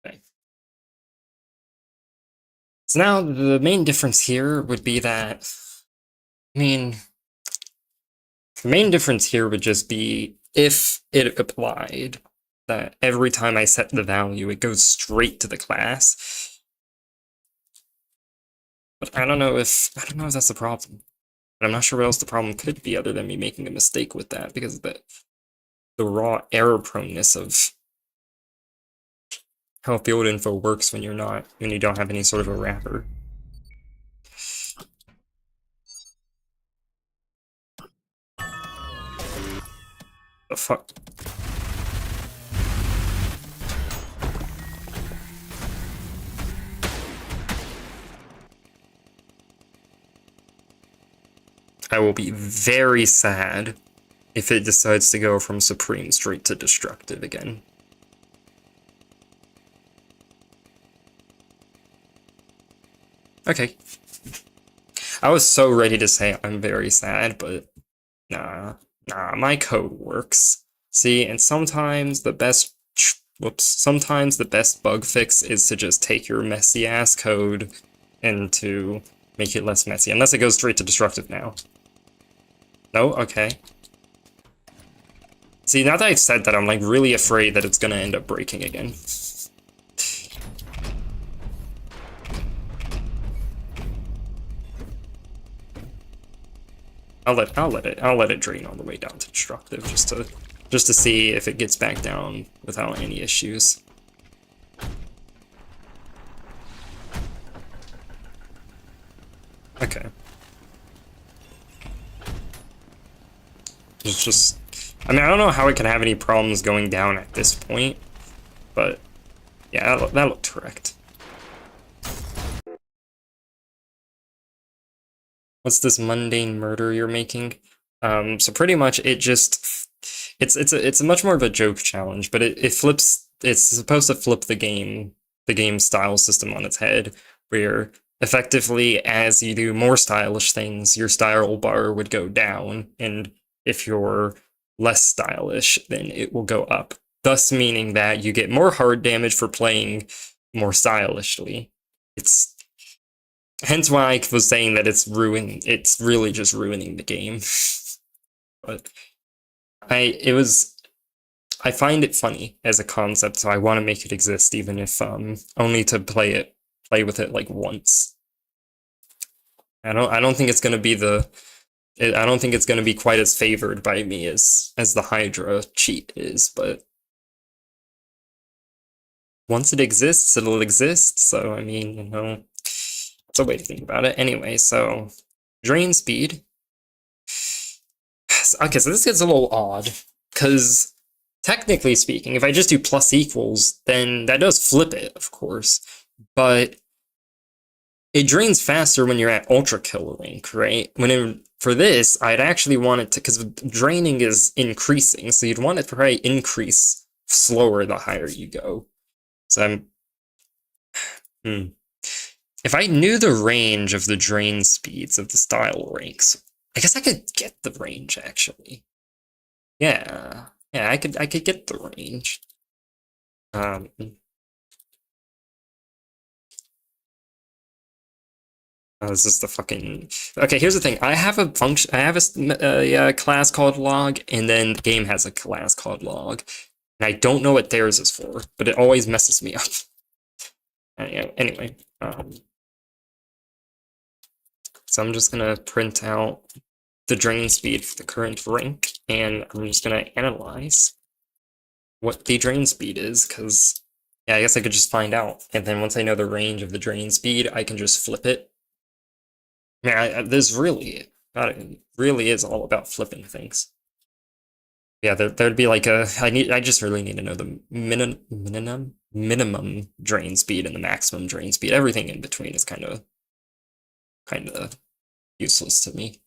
Okay. So now the main difference here would be that, I mean, the main difference here would just be if it applied that every time I set the value, it goes straight to the class. But I don't know if that's the problem. And I'm not sure what else the problem could be other than me making a mistake with that, because of the raw error proneness of how field info works when you don't have any sort of a wrapper. The fuck? I will be very sad if it decides to go from Supreme straight to Destructive again. Okay. I was so ready to say I'm very sad, but nah, my code works. See, and sometimes the best Whoops. Sometimes the best bug fix is to just take your messy ass code and to make it less messy. Unless it goes straight to destructive now. No? Okay. See, now that I've said that, I'm like really afraid that it's gonna end up breaking again. I'll let it drain all the way down to destructive just to see if it gets back down without any issues. Okay. It's just, I mean, I don't know how it can have any problems going down at this point, but yeah, that looked correct. What's this mundane murder you're making? So pretty much it just, it's a much more of a joke challenge, but it flips, it's supposed to flip the game style system on its head, where effectively as you do more stylish things, your style bar would go down, and if you're less stylish, then it will go up. Thus meaning that you get more hard damage for playing more stylishly. It's hence why I was saying that it's really just ruining the game. But I find it funny as a concept, so I want to make it exist, even if only to play with it like once. I don't think it's gonna be I don't think it's gonna be quite as favored by me as the Hydra cheat is, but once it exists, it'll exist. So I mean, you know, it's a way to think about it. Anyway, so drain speed. Okay, so this gets a little odd, because technically speaking, if I just do plus equals, then that does flip it, of course, but it drains faster when you're at ULTRAKILL rank, right? For this, I'd actually want it to, because draining is increasing, so you'd want it to probably increase slower the higher you go. So if I knew the range of the drain speeds of the style ranks, I guess I could get the range, actually. Yeah, I could get the range. This is the fucking... Okay, here's the thing. I have a function. I have a class called log, and then the game has a class called log, and I don't know what theirs is for, but it always messes me up. Anyway, so I'm just gonna print out the drain speed for the current rank, and I'm just gonna analyze what the drain speed is, because yeah, I guess I could just find out, and then once I know the range of the drain speed, I can just flip it. Yeah, this really is all about flipping things. Yeah, there'd be like I just really need to know the minimum drain speed and the maximum drain speed. Everything in between is kind of useless to me.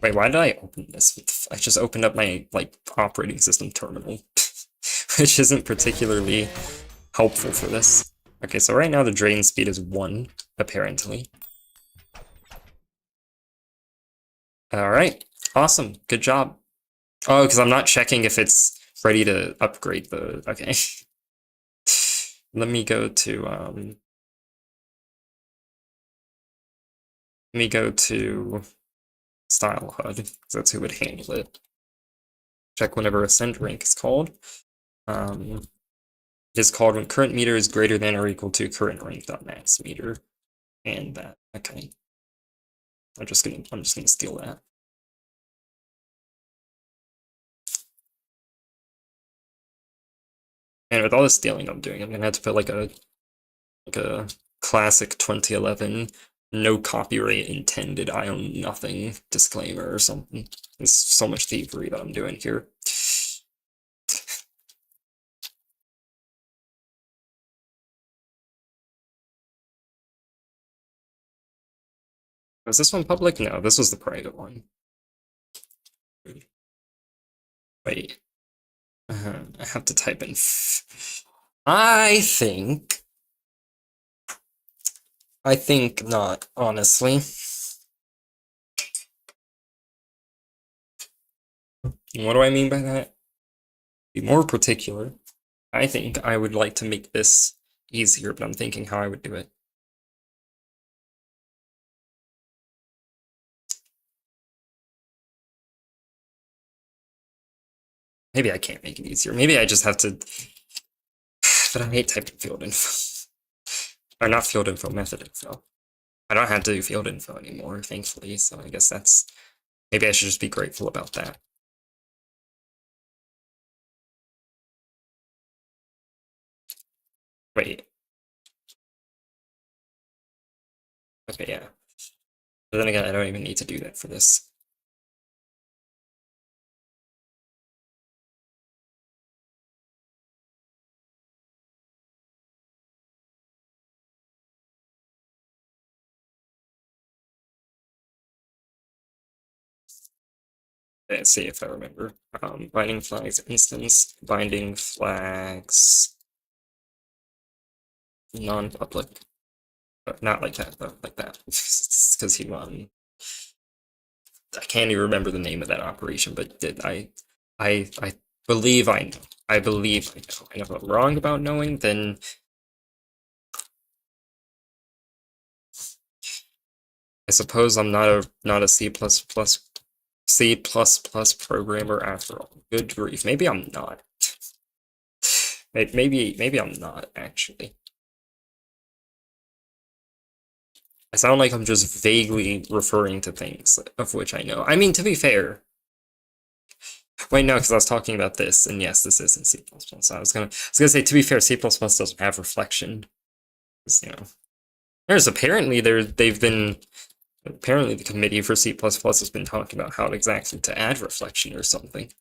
Wait, why did I open this? I just opened up my like operating system terminal, which isn't particularly helpful for this. Okay, so right now the drain speed is 1, apparently. Alright, awesome, good job. Oh, because I'm not checking if it's ready to upgrade the... Okay. Let me go to, Style HUD, because that's who would handle it. Check whenever Ascend rank is called. It is called when current meter is greater than or equal to current rank.max meter. And that, okay. I'm just gonna steal that. And with all the stealing I'm doing, I'm gonna have to put like a classic 2011 no copyright intended, I own nothing disclaimer or something. There's so much thievery that I'm doing here. Was this one public? No, this was the private one. Wait. I have to type in. I think not, honestly. What do I mean by that? be more particular, I think I would like to make this easier, but I'm thinking how I would do it. Maybe I can't make it easier. Maybe I just have to. But I hate typing field info. Or not field info, method info. I don't have to do field info anymore, thankfully, so I guess that's. Maybe I should just be grateful about that. Wait. Okay, yeah. But then again, I don't even need to do that for this. Let's see if I remember. Binding flags instance, binding flags non-public. Not like that, though, like that. Because he won. I can't even remember the name of that operation, but I believe I know. I believe I know. And if I'm wrong about knowing, then I suppose I'm not a C++ programmer after all. Good grief. Maybe I'm not. Maybe I'm not actually. I sound like I'm just vaguely referring to things of which I know. I mean, to be fair. Wait, no, because I was talking about this, and yes, this is in C++. So I was gonna say, to be fair, C++ doesn't have reflection. You know, there's apparently they've been apparently the committee for C++ has been talking about how exactly to add reflection or something,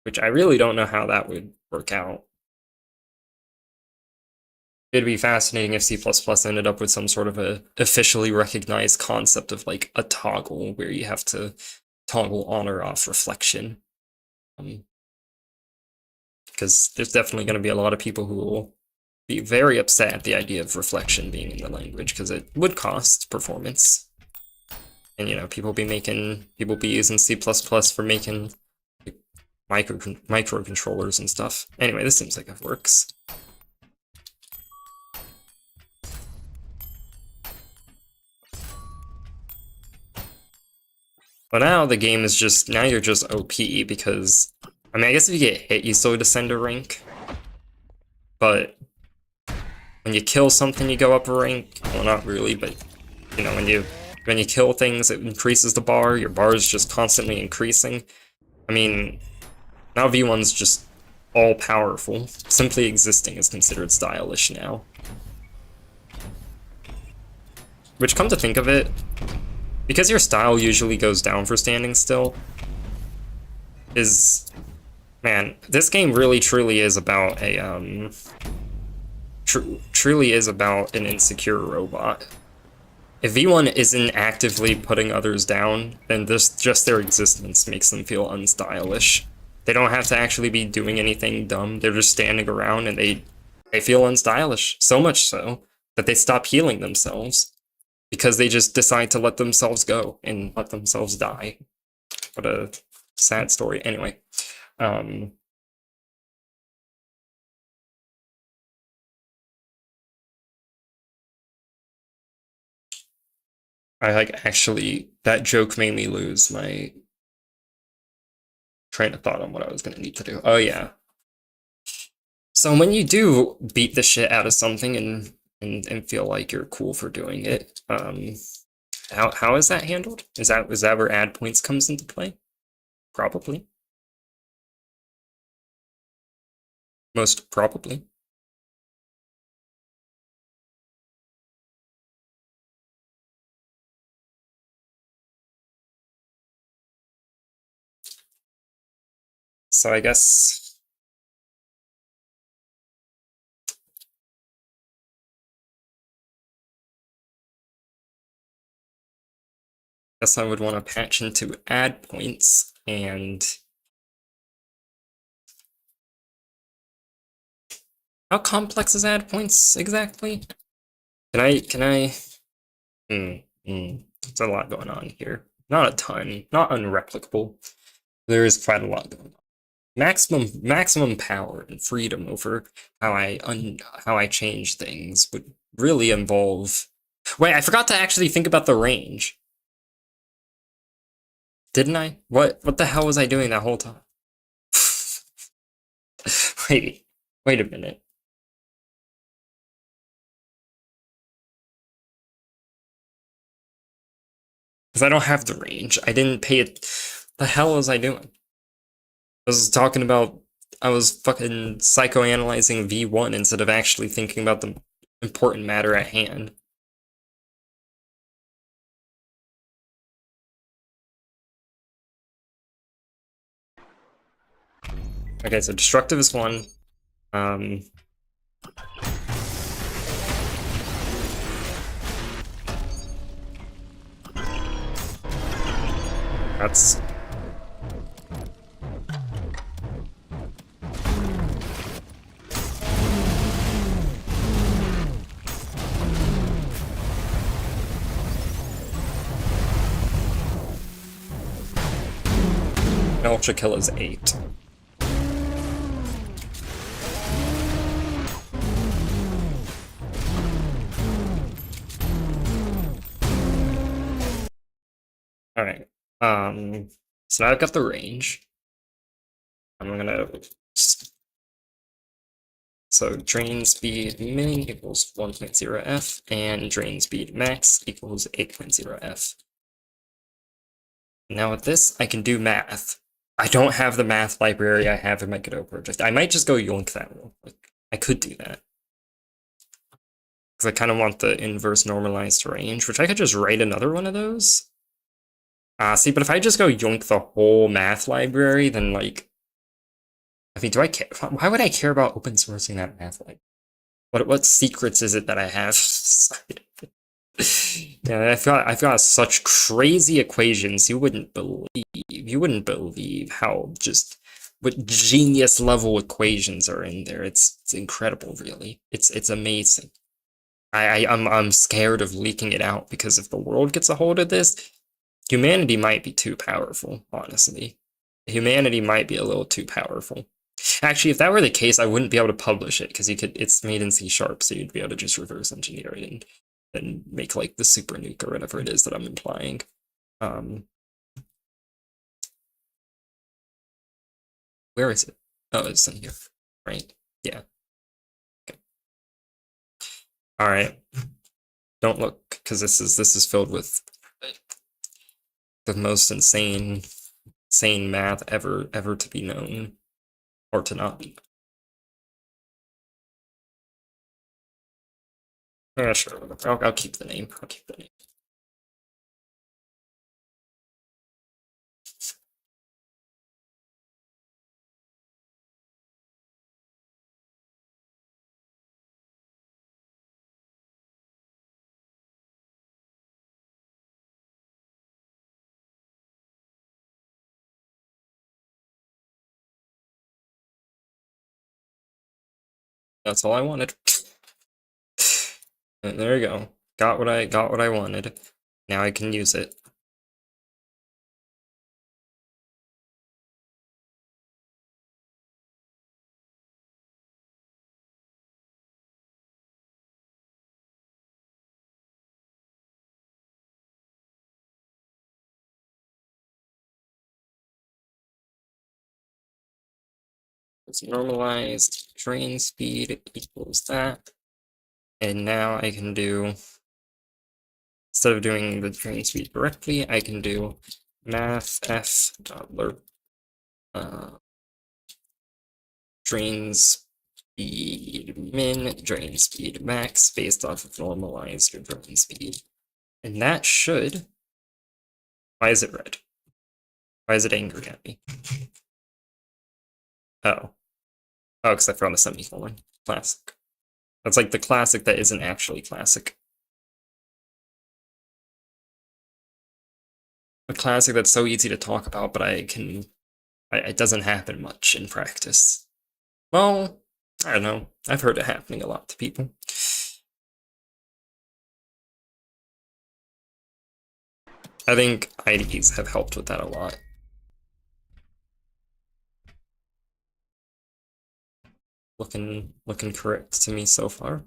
which I really don't know how that would work out. It'd be fascinating if C++ ended up with some sort of a officially recognized concept of like a toggle where you have to toggle on or off reflection. Because there's definitely going to be a lot of people who will be very upset at the idea of reflection being in the language because it would cost performance. And you know, people be using C++ for making microcontrollers and stuff. Anyway, this seems like it works. But now the game is just, now you're just OP because, I mean, I guess if you get hit, you still descend a rank. But when you kill something, you go up a rank. Well, not really, but, you know, when you kill things, it increases the bar. Your bar is just constantly increasing. I mean, now V1's just all-powerful. Simply existing is considered stylish now. Which, come to think of it, because your style usually goes down for standing still, is... Man, this game really truly is about a, truly is about an insecure robot. If V1 isn't actively putting others down, then just their existence makes them feel unstylish. They don't have to actually be doing anything dumb, they're just standing around and they feel unstylish. So much so that they stop healing themselves. Because they just decide to let themselves go and let themselves die. What a sad story. Anyway. I like actually, that joke made me lose my train of thought on what I was going to need to do. Oh yeah. So when you do beat the shit out of something and feel like you're cool for doing it, how is that handled? Is that where add points comes into play? Probably. Most probably. So I guess I would want to patch into add points and how complex is add points exactly? Can I there's a lot going on here. Not a ton, not unreplicable. There is quite a lot going on. maximum power and freedom over how I change things would really involve. Wait, I forgot to actually think about the range. Didn't I? What the hell was I doing that whole time? Wait a minute. Because I don't have the range. I didn't pay it. The hell was I doing? I was talking about. I was fucking psychoanalyzing V1 instead of actually thinking about the important matter at hand. Okay, so destructive is one. That's ULTRAKILL is 8. Alright. So now I've got the range. I'm gonna. So drain speed min equals 1.0f, and drain speed max equals 8.0f. Now with this, I can do math. I don't have the math library I have in my Godot project. I might just go yoink that real quick. I could do that. Because I kind of want the inverse normalized range, which I could just write another one of those. See, but if I just go yoink the whole math library, then, like... I mean, do I care? Why would I care about open sourcing that math library? What secrets is it that I have? Yeah, I've got such crazy equations, you wouldn't believe how just what genius level equations are in there. It's incredible, really. It's amazing. I'm scared of leaking it out because if the world gets a hold of this, humanity might be too powerful, honestly. Humanity might be a little too powerful. Actually, if that were the case, I wouldn't be able to publish it because it's made in C#, so you'd be able to just reverse engineer it and then make like the super nuke or whatever it is that I'm implying. Where is it? Oh, it's in here, right? Yeah. Okay. All right. Don't look, because this is filled with the most insane math ever to be known, or to not be. Yeah, sure. I'll keep the name. I'll keep the name. That's all I wanted. And there you go. Got what I wanted. Now I can use it. It's normalized train speed equals that. And now I can do, instead of doing the train speed directly, I can do math f dot train speed min, train speed max based off of normalized train speed. And that should, why is it red? Why is it angry at me? Oh. Oh, because I found a semicolon. Classic. That's like the classic that isn't actually classic. A classic that's so easy to talk about, but it doesn't happen much in practice. Well, I don't know. I've heard it happening a lot to people. I think IDEs have helped with that a lot. looking correct to me so far.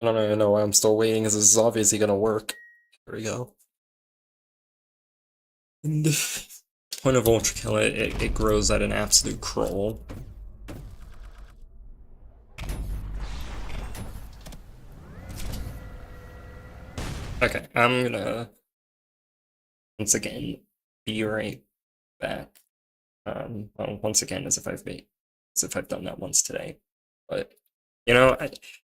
I don't even know why I'm still waiting, as this is obviously gonna work. There we go. And point of Ultra Kill, it grows at an absolute crawl. Okay, I'm gonna once again be right back. Well, once again, as if I've done that once today. But you know,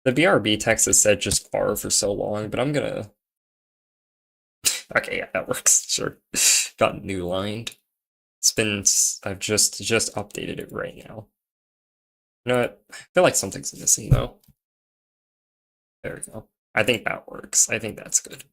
the BRB text has said just bar for so long, but I'm gonna. Okay, yeah, that works. Sure, got new lined. It's been. I've just updated it right now. You know what? I feel like something's missing though. There we go. I think that works. I think that's good.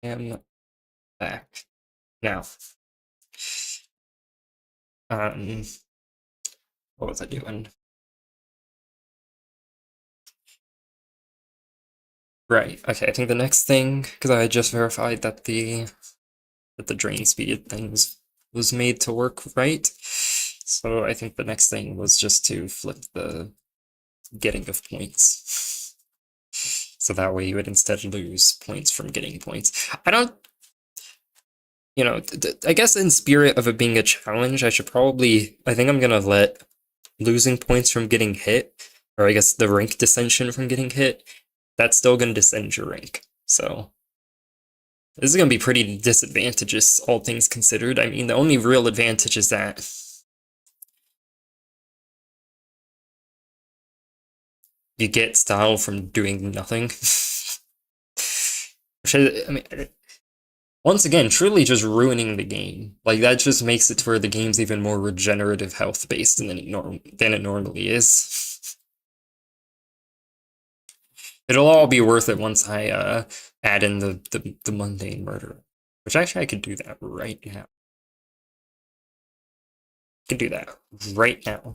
Am back now. Um, what was I doing? Right. Okay. I think the next thing, because I just verified that the drain speed things was made to work right. So I think the next thing was just to flip the getting of points. So that way you would instead lose points from getting points. I don't, I guess in spirit of it being a challenge, I think I'm gonna let losing points from getting hit, or I guess the rank descension from getting hit, that's still gonna descend your rank. So This is going to be pretty disadvantageous, all things considered. I mean, the only real advantage is that you get style from doing nothing. Which I mean, once again, truly just ruining the game. Like, that just makes it to where the game's even more regenerative health-based than it normally is. It'll all be worth it once I add in the mundane murder. Which actually I could do that right now. I could do that right now.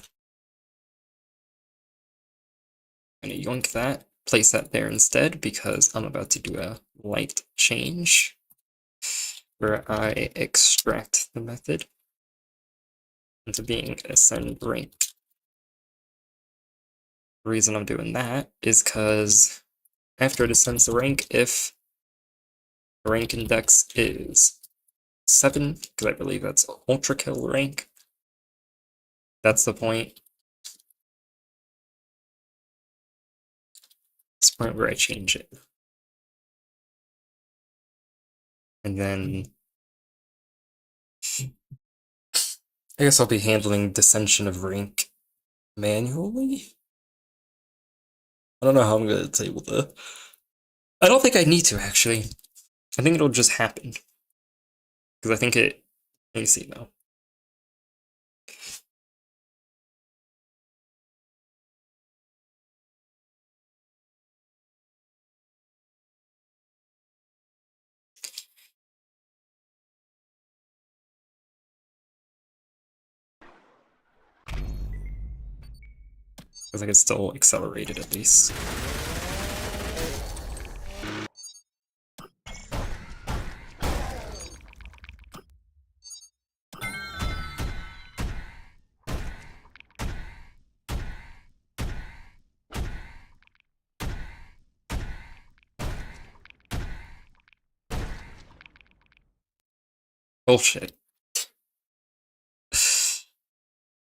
I'm gonna yoink that, place that there instead, because I'm about to do a light change where I extract the method into being ascend rank. The reason I'm doing that is because after it ascends the rank, if the rank index is 7, because I believe that's ULTRAKILL rank, that's the point. It's the point where I change it. And then I guess I'll be handling dissension of rank manually. I don't know how I'm gonna disable the. I don't think I need to actually. I think it'll just happen because I think it. Let me see now. I think it's still accelerated at least. Bullshit.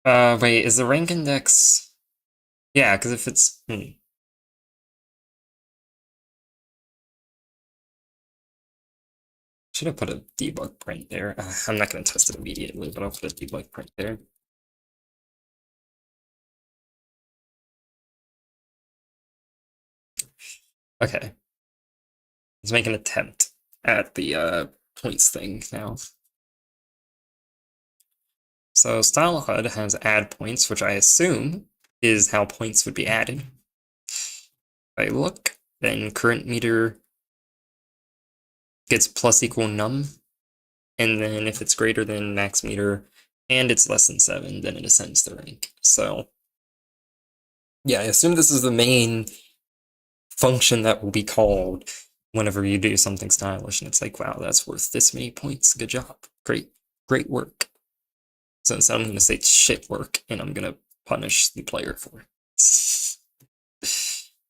Wait, is the rank index? Yeah, because if it's. Should have put a debug print there. I'm not going to test it immediately, but I'll put a debug print there. Okay. Let's make an attempt at the points thing now. So style HUD has add points, which I assume is how points would be added. If I look, then current meter gets plus equal num, and then if it's greater than max meter and it's less than 7, then it ascends the rank. So yeah, I assume this is the main function that will be called whenever you do something stylish, and it's like, wow, that's worth this many points. Good job. Great work. So instead I'm going to say shit work, and I'm going to punish the player for it.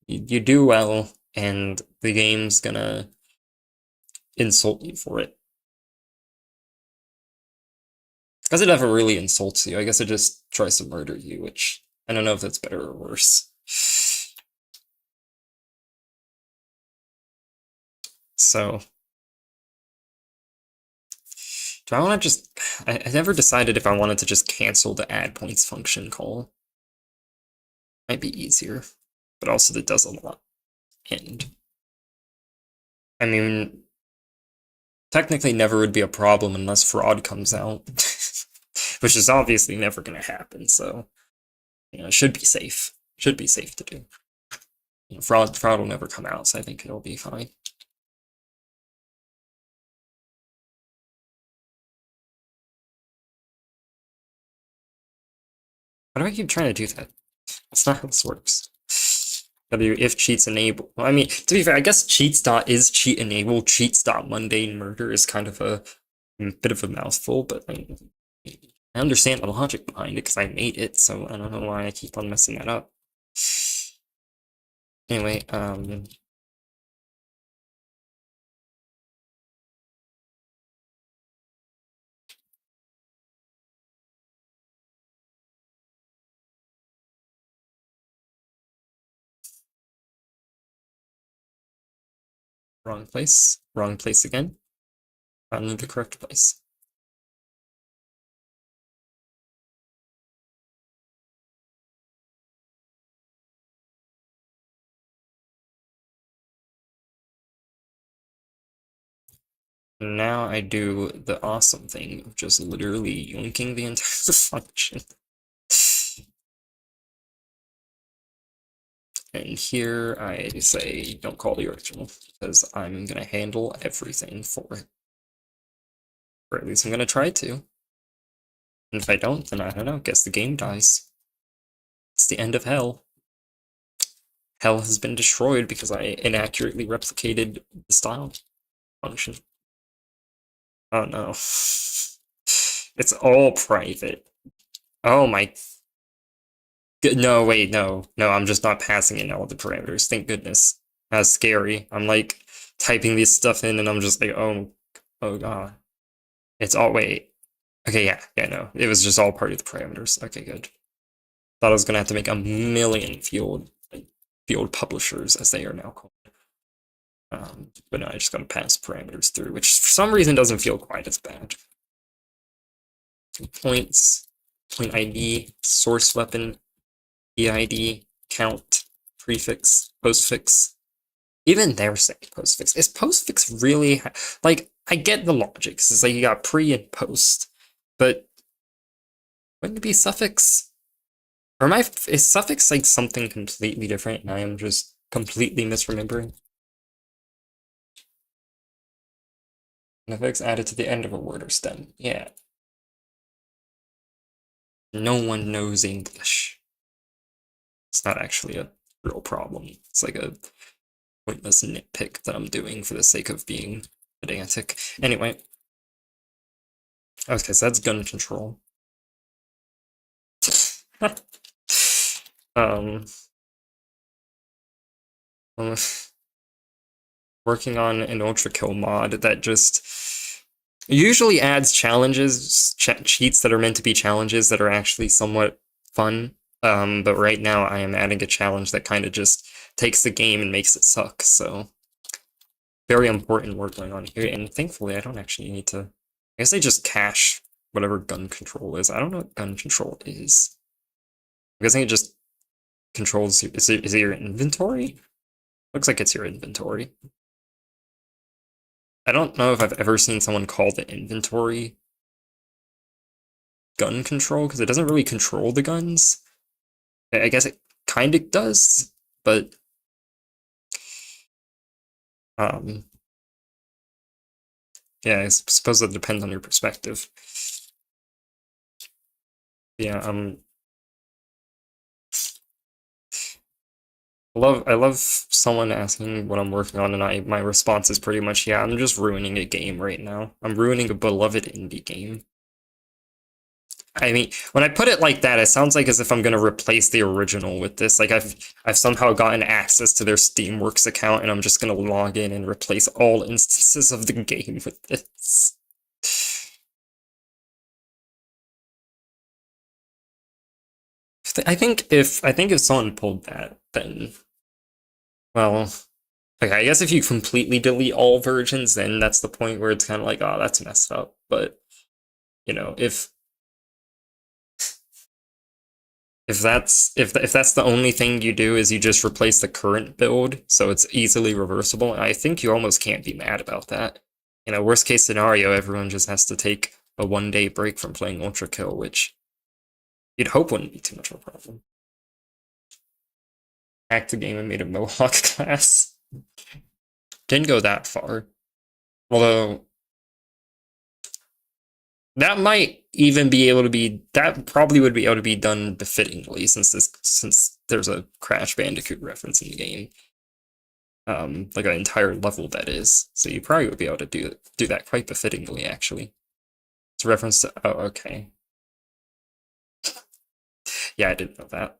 You do well, and the game's gonna insult you for it. Because it never really insults you. I guess it just tries to murder you, which I don't know if that's better or worse. So, do I want to just... I never decided if I wanted to just cancel the add points function call. Might be easier, but also that does a lot. And, I mean, technically never would be a problem unless fraud comes out. Which is obviously never going to happen, so, you know, it should be safe. Should be safe to do. You know, fraud will never come out, so I think it'll be fine. Why do I keep trying to do that? That's not how this works. W if cheats enable. Well, I mean, to be fair, I guess cheats dot is cheat enable. Cheats dot mundane murder is kind of a bit of a mouthful, but I understand the logic behind it because I made it, so I don't know why I keep on messing that up. Anyway, wrong place again. Found in the correct place. Now I do the awesome thing of just literally yoinking the entire function. And here I say, don't call the original, because I'm gonna handle everything for it. Or at least I'm gonna try to. And if I don't, then I don't know, guess the game dies. It's the end of hell. Hell has been destroyed because I inaccurately replicated the style function. Oh no. It's all private. Oh my. No, wait, no. No, I'm just not passing in all the parameters. Thank goodness. That's scary. I'm like typing this stuff in and I'm just like, oh god. It's all, wait. Okay, yeah, no. It was just all part of the parameters. Okay, good. Thought I was gonna have to make a million field publishers, as they are now called. But no, I just gotta pass parameters through, which for some reason doesn't feel quite as bad. Points, point ID, source weapon, PID, count, prefix, postfix. Even they're saying postfix. Is postfix really like? I get the logic. It's like you got pre and post, but wouldn't it be suffix? Or is suffix like something completely different and I am just completely misremembering? An affix added to the end of a word or stem. Yeah. No one knows English. It's not actually a real problem. It's like a pointless nitpick that I'm doing for the sake of being pedantic. Anyway. Okay, so that's gun control. um, working on an ULTRAKILL mod that just usually adds challenges, cheats that are meant to be challenges that are actually somewhat fun. But right now I am adding a challenge that kind of just takes the game and makes it suck, so very important work going on here, and thankfully I don't actually need to, I guess I just cache whatever gun control is. I don't know what gun control is. I'm guessing it just controls, is it your inventory? Looks like it's your inventory. I don't know if I've ever seen someone call the inventory gun control, because it doesn't really control the guns. I guess it kind of does, but yeah, I suppose it depends on your perspective. Yeah, I love someone asking what I'm working on, and my response is pretty much, yeah, I'm just ruining a game right now. I'm ruining a beloved indie game. I mean, when I put it like that, it sounds like as if I'm gonna replace the original with this. Like I've somehow gotten access to their Steamworks account, and I'm just gonna log in and replace all instances of the game with this. I think if someone pulled that, then well, like I guess if you completely delete all versions, then that's the point where it's kind of like, oh, that's messed up. But you know, if that's the only thing you do is you just replace the current build, so it's easily reversible, I think you almost can't be mad about that. You know, worst case scenario, everyone just has to take a 1 day break from playing ULTRAKILL, which you'd hope wouldn't be too much of a problem. Hacked the game and made a Mohawk class. Didn't go that far. Although that might even be able to be, that probably would be able to be done befittingly, since there's a Crash Bandicoot reference in the game. Like an entire level, that is. So you probably would be able to do that quite befittingly, actually. It's a reference to, oh, okay. Yeah, I didn't know that.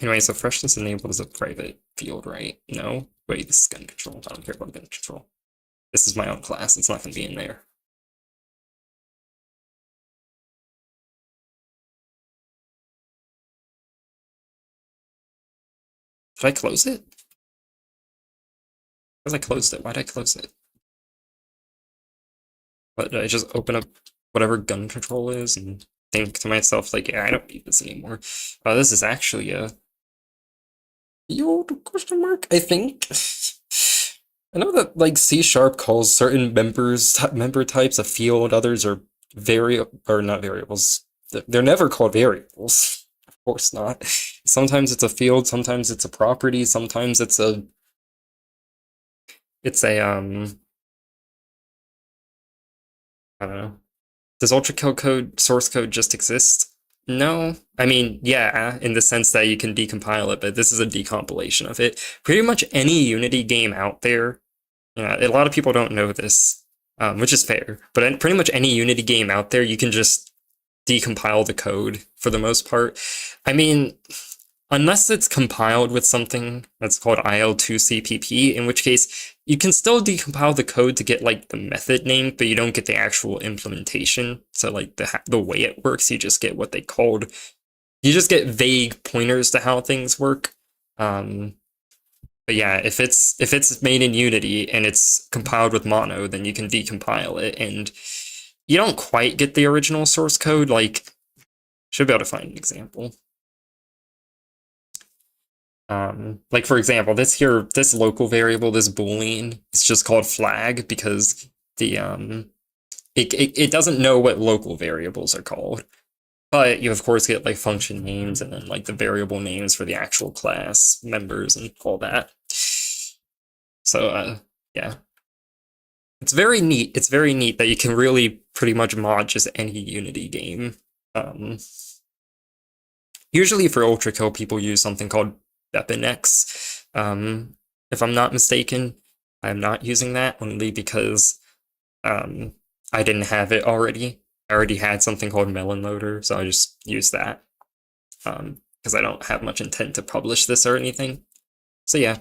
Anyway, so freshness enabled is a private field, right? No? Wait, this is gun control. I don't care about gun control. This is my own class. It's not going to be in there. Did I close it? Because I closed it. Why'd I close it? But I just open up whatever gun control is and think to myself, like, yeah, I don't need this anymore. This is actually a field question mark, I think. I know that like C sharp calls certain member types a field, others are or not variables. They're never called variables. Of course not. Sometimes it's a field, sometimes it's a property, sometimes it's a I don't know. Does ULTRAKILL code source code just exist? No. I mean, yeah, in the sense that you can decompile it, but this is a decompilation of it. Pretty much any Unity game out there, a lot of people don't know this, which is fair, but pretty much any Unity game out there, you can just decompile the code for the most part. I mean, unless it's compiled with something that's called IL2CPP, in which case you can still decompile the code to get like the method name, but you don't get the actual implementation. So like the way it works, you just get what they called. You just get vague pointers to how things work. But yeah, if it's made in Unity and it's compiled with Mono, then you can decompile it, and you don't quite get the original source code. Like, should be able to find an example. Like for example, this local variable, this boolean, it's just called flag because it doesn't know what local variables are called. But you of course get like function names and then like the variable names for the actual class members and all that. So yeah. It's very neat. It's very neat that you can really pretty much mod just any Unity game. Usually for ULTRAKILL, people use something called Bepinex. If I'm not mistaken, I'm not using that only because I didn't have it already. I already had something called Melon Loader, so I just used that. Because I don't have much intent to publish this or anything. So yeah.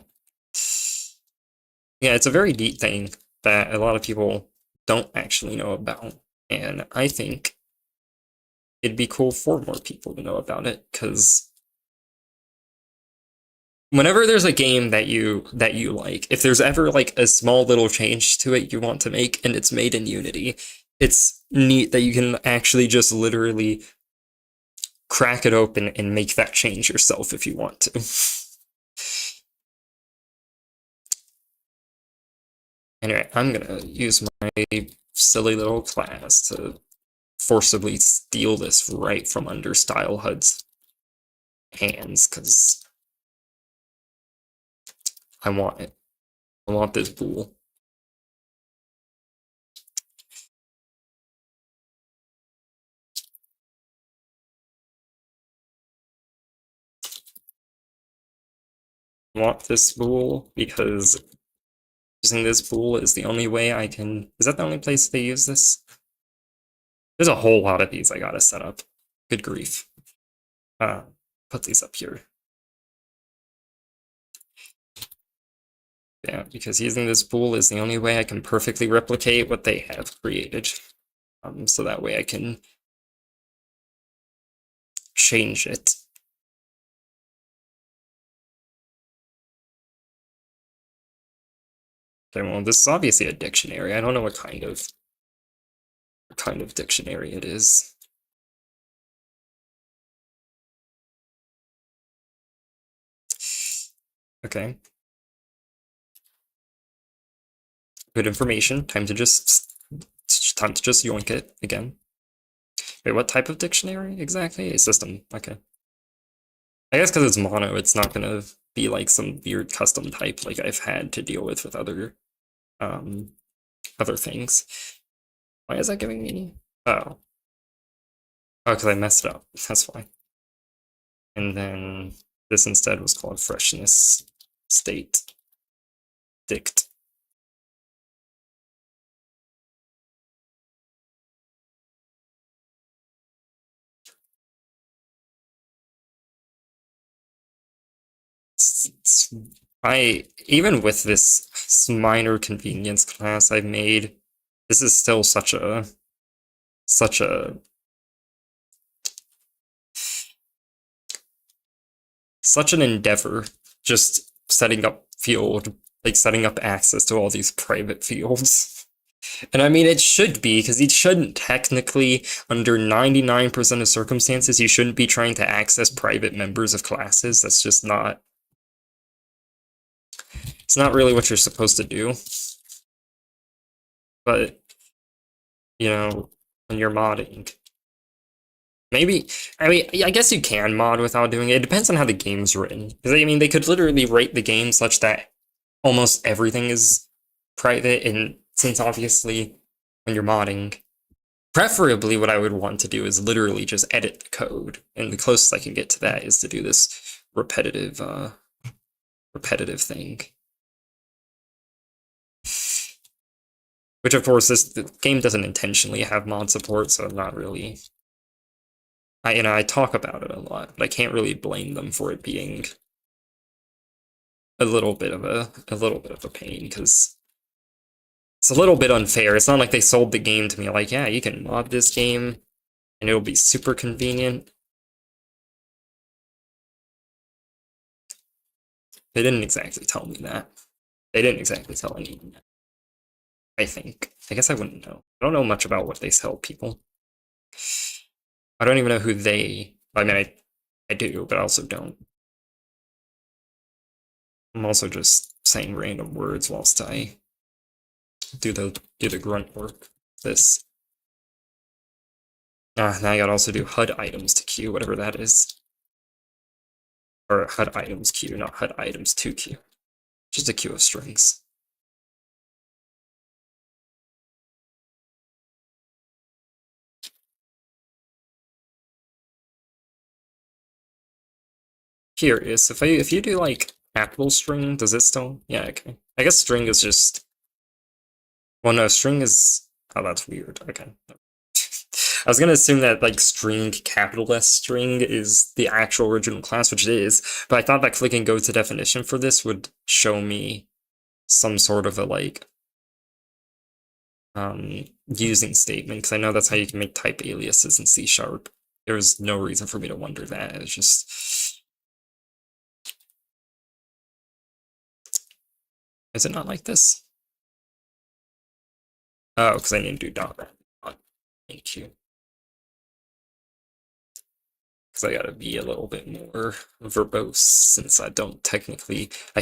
Yeah, it's a very neat thing that a lot of people don't actually know about. And I think it'd be cool for more people to know about it, because whenever there's a game that you like, if there's ever like a small little change to it you want to make and it's made in Unity, it's neat that you can actually just literally crack it open and make that change yourself if you want to. Anyway, I'm gonna use my silly little class to forcibly steal this right from under StyleHUD's hands, because I want it. I want this bool. I want this bool because using this bool is the only way I can... Is that the only place they use this? There's a whole lot of these I gotta set up. Good grief. Put these up here. Yeah, because using this bool is the only way I can perfectly replicate what they have created. So that way I can change it. Okay, well, this is obviously a dictionary. I don't know what kind of dictionary it is. Okay. Good information. Time to just yoink it again. Wait, what type of dictionary exactly? A system. Okay. I guess because it's mono, it's not gonna be like some weird custom type like I've had to deal with other things. Why is that giving me? Oh. Oh, because I messed it up. That's why. And then this instead was called freshness state dict. Even with this minor convenience class I've made, this is still such a such an endeavor, just setting up setting up access to all these private fields. And I mean, it should be, because you shouldn't technically, under 99% of circumstances, you shouldn't be trying to access private members of classes. That's just not, it's not really what you're supposed to do. But, you know, when you're modding, maybe, I mean, I guess you can mod without doing it. It depends on how the game's written. Because, I mean, they could literally write the game such that almost everything is private, and since obviously when you're modding, preferably what I would want to do is literally just edit the code, and the closest I can get to that is to do this repetitive thing. Which of course the game doesn't intentionally have mod support, so I'm not really, I talk about it a lot, but I can't really blame them for it being a little bit of a pain, because it's a little bit unfair. It's not like they sold the game to me like, yeah, you can mod this game and it'll be super convenient. They didn't exactly tell me that. They didn't exactly tell anyone that. I think. I guess I wouldn't know. I don't know much about what they sell people. I don't even know who they. I mean, I do, but I also don't. I'm also just saying random words whilst I do the grunt work. This. Now I gotta also do HUD items to queue, whatever that is. Or HUD items queue, not HUD items to queue. Just a queue of strings. Curious, if you do like capital string, does it still? Yeah, okay. I guess string is just. Well, no, string is. Oh, that's weird. Okay. I was gonna assume that like string, capital S string is the actual original class, which it is, but I thought that clicking go to definition for this would show me some sort of a like using statement, because I know that's how you can make type aliases in C#. There was no reason for me to wonder that. It's just. Is it not like this? Oh, because I need to do dot. Thank you. Because I gotta be a little bit more verbose, since I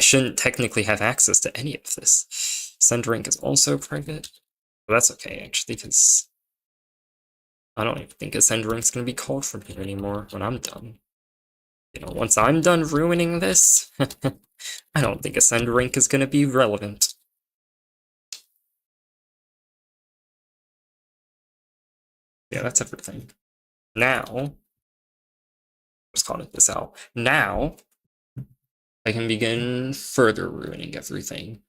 shouldn't technically have access to any of this. Send rank is also private. But that's okay, actually, because I don't even think a send rank's gonna be called from here anymore when I'm done. You know, once I'm done ruining this, I don't think a send rank is gonna be relevant. Yeah, that's everything. Now, just calling this out. Now, I can begin further ruining everything.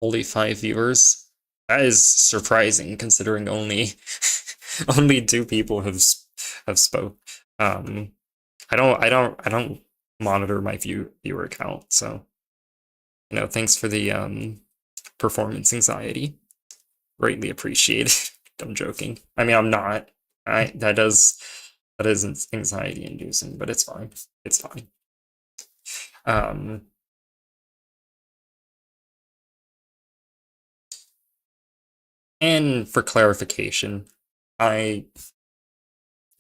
Only 5 viewers. That is surprising, considering only only 2 people have spoke. I don't monitor my viewer count, so thanks for the performance anxiety. Greatly appreciated. I'm joking. I mean, I'm not. That is anxiety inducing, but it's fine. It's fine. And for clarification, I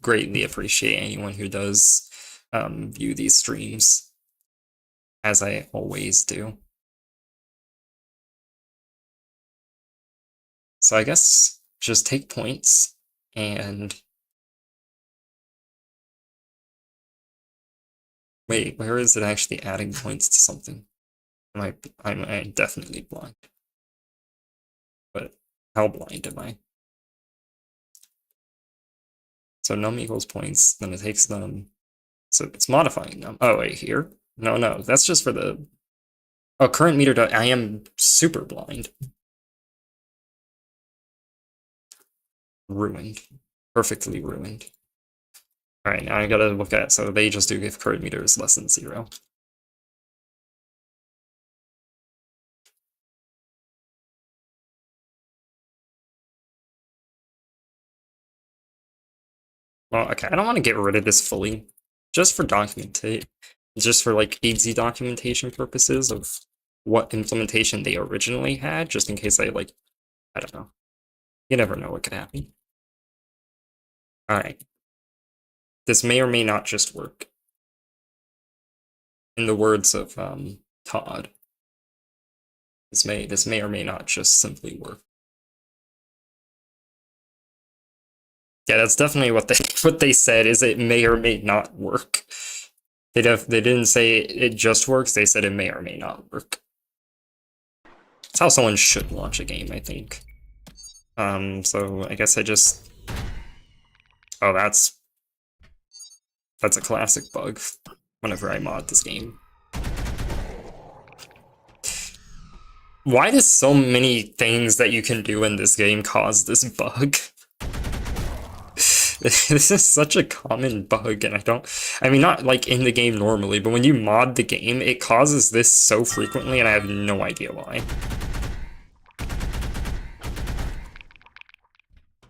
greatly appreciate anyone who does view these streams, as I always do. So I guess just take points and wait, where is it actually adding points to something? I'm definitely blind. But how blind am I? So num equals points, then it takes them. So it's modifying them. Oh, wait, here? No, that's just for the. Oh, current meter. I am super blind. Ruined. Perfectly ruined. Alright, now I gotta look at. So they just do if current meter is less than 0. Well, okay, I don't want to get rid of this fully. Just for like easy documentation purposes of what implementation they originally had, just in case I don't know. You never know what could happen. Alright. This may or may not just work. In the words of Todd. This may or may not just simply work. Yeah, that's definitely what they said, is it may or may not work. They didn't say it just works, they said it may or may not work. That's how someone should launch a game, I think. So I guess I just... Oh, that's a classic bug whenever I mod this game. Why does so many things that you can do in this game cause this bug? This is such a common bug, and I mean, not like in the game normally, but when you mod the game, it causes this so frequently, and I have no idea why.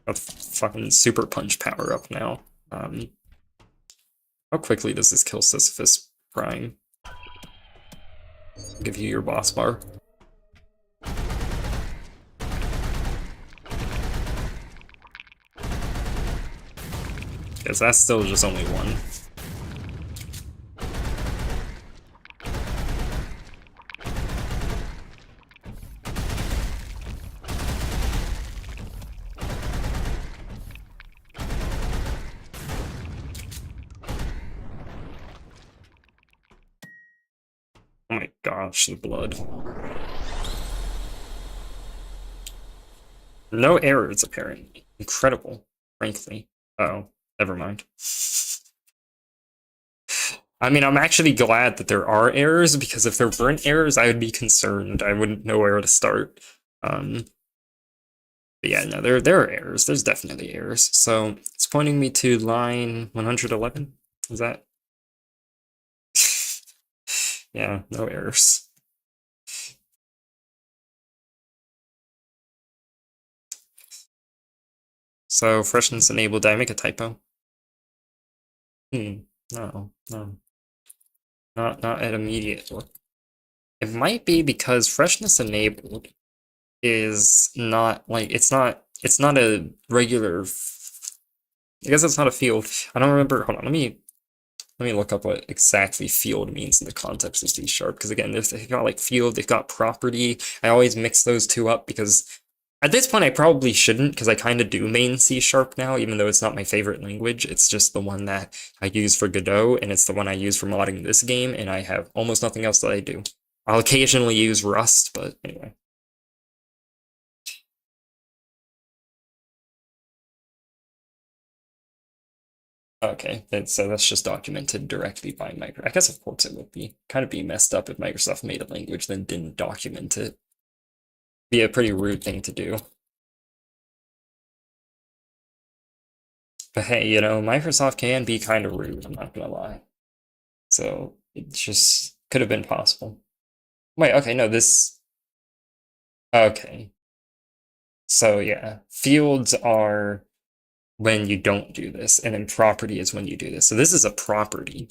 A fucking super punch power up now. How quickly does this kill Sisyphus Prime? I'll give you your boss bar. Because that's still just only one. Oh my gosh, the blood. No errors, apparently. Incredible, frankly. Uh-oh, never mind. I mean, I'm actually glad that there are errors, because if there weren't errors, I would be concerned. I wouldn't know where to start. But yeah, no, there are errors. There's definitely errors. So it's pointing me to line 111. Is that? Yeah, no errors. So freshness enabled. Did I make a typo? No. Not at immediate look. It might be because freshness enabled is not like it's not a regular. I guess it's not a field. I don't remember. Hold on, let me look up what exactly field means in the context of C#, because again, they've got like field, they've got property. I always mix those two up because at this point I probably shouldn't, because I kind of do main C# now, even though it's not my favorite language. It's just the one that I use for Godot, and it's the one I use for modding this game, and I have almost nothing else that I do. I'll occasionally use Rust, but anyway. Okay, so that's just documented directly by Microsoft. I guess of course it would be. Kind of be messed up if Microsoft made a language then didn't document it. Be a pretty rude thing to do. But hey, you know, Microsoft can be kind of rude, I'm not gonna lie. So it just could have been possible. Wait, okay, no, this... Okay. So yeah, fields are when you don't do this, and then property is when you do this. So this is a property.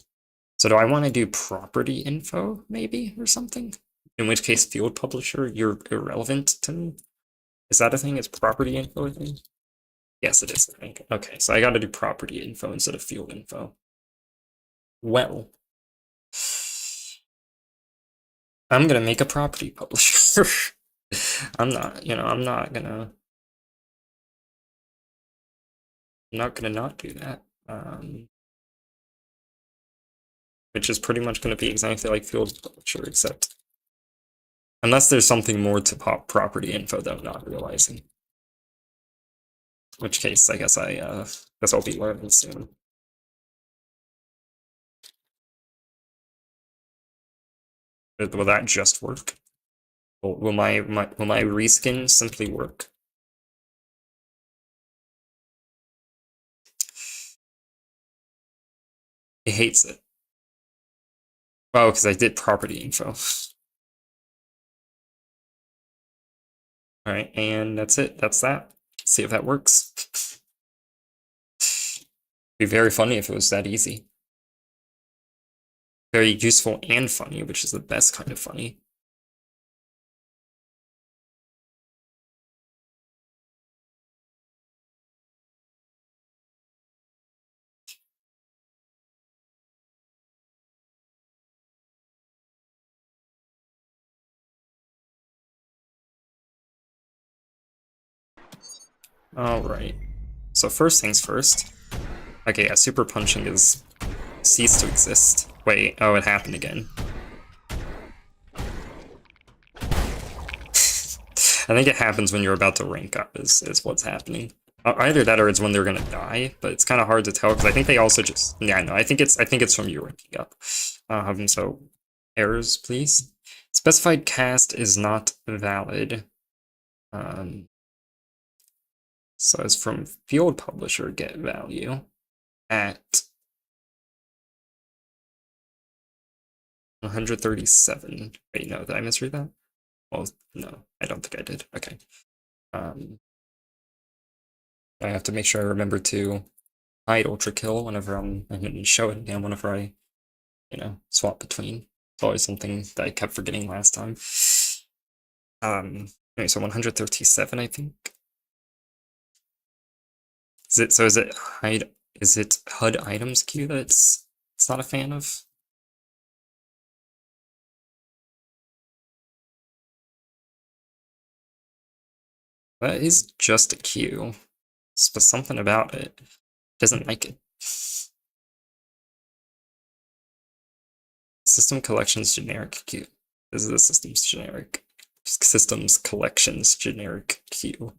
So do I want to do property info, maybe, or something? In which case, field publisher, you're irrelevant to me? Is that a thing? Is property info a thing? Yes, it is, I think. Okay, so I gotta do property info instead of field info. Well, I'm gonna make a property publisher. I'm not, you know, I'm not gonna not do that. Which is pretty much gonna be exactly like field publisher, except unless there's something more to property info that I'm not realizing. In which case, I guess I'll be learning soon. Will that just work? Will my reskin simply work? It hates it. Oh, because I did property info. Alright, and that's it. That's that. See if that works. Be very funny if it was that easy. Very useful and funny, which is the best kind of funny. Alright. So first things first. Okay, yeah, super punching is ceased to exist. Wait, oh, it happened again. I think it happens when you're about to rank up is what's happening. Either that or it's when they're gonna die, but it's kind of hard to tell because I think they also just no, I think it's from you ranking up. So errors, please. Specified cast is not valid. So it's from field publisher get value at 137. Wait, no, did I misread that? Well, no, I don't think I did. Okay. I have to make sure I remember to hide ULTRAKILL whenever I'm and show it again whenever I, swap between. It's always something that I kept forgetting last time. Anyway, so 137, I think. Is it HUD items queue that it's not a fan of? That is just a queue. But something about it doesn't like it. System collections generic queue. This is the systems collections generic queue.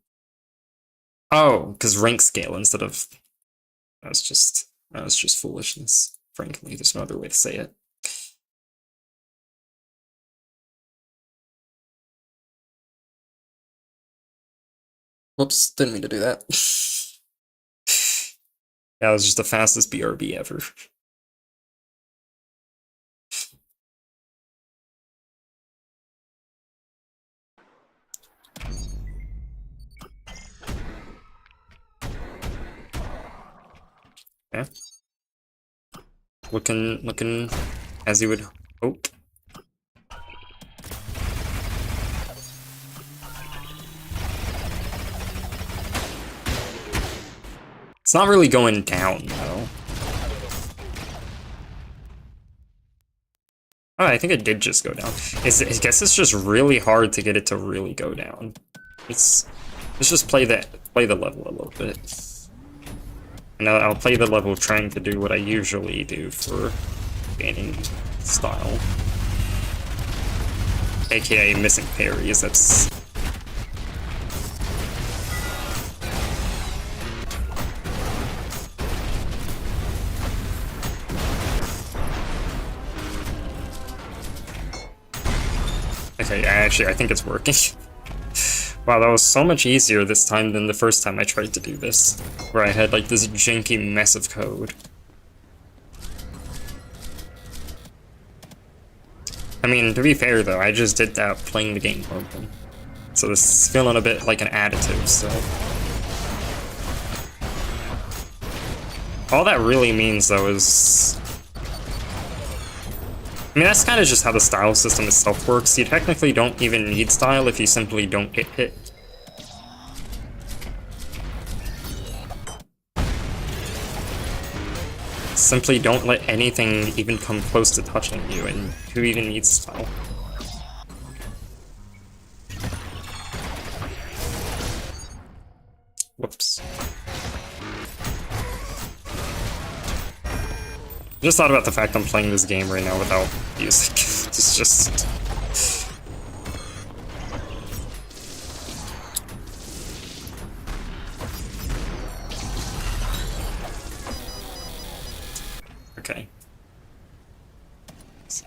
Oh, because rank scale instead of that's just foolishness. Frankly, there's no other way to say it. Whoops, didn't mean to do that. That was just the fastest BRB ever. Okay. Looking as you would hope. It's not really going down though. Oh, I think it did just go down. I guess it's just really hard to get it to really go down. Let's just play the level a little bit. And I'll play the level trying to do what I usually do for gaining style. AKA missing parries, that's... Okay, actually, I think it's working. Wow, that was so much easier this time than the first time I tried to do this, where I had like this janky mess of code. I mean, to be fair though, I just did that playing the game normally. So this is feeling a bit like an additive still. All that really means though is... I mean, that's kind of just how the style system itself works. You technically don't even need style if you simply don't get hit. Simply don't let anything even come close to touching you, and who even needs style? Whoops. Just thought about the fact I'm playing this game right now without music. It's just... Okay.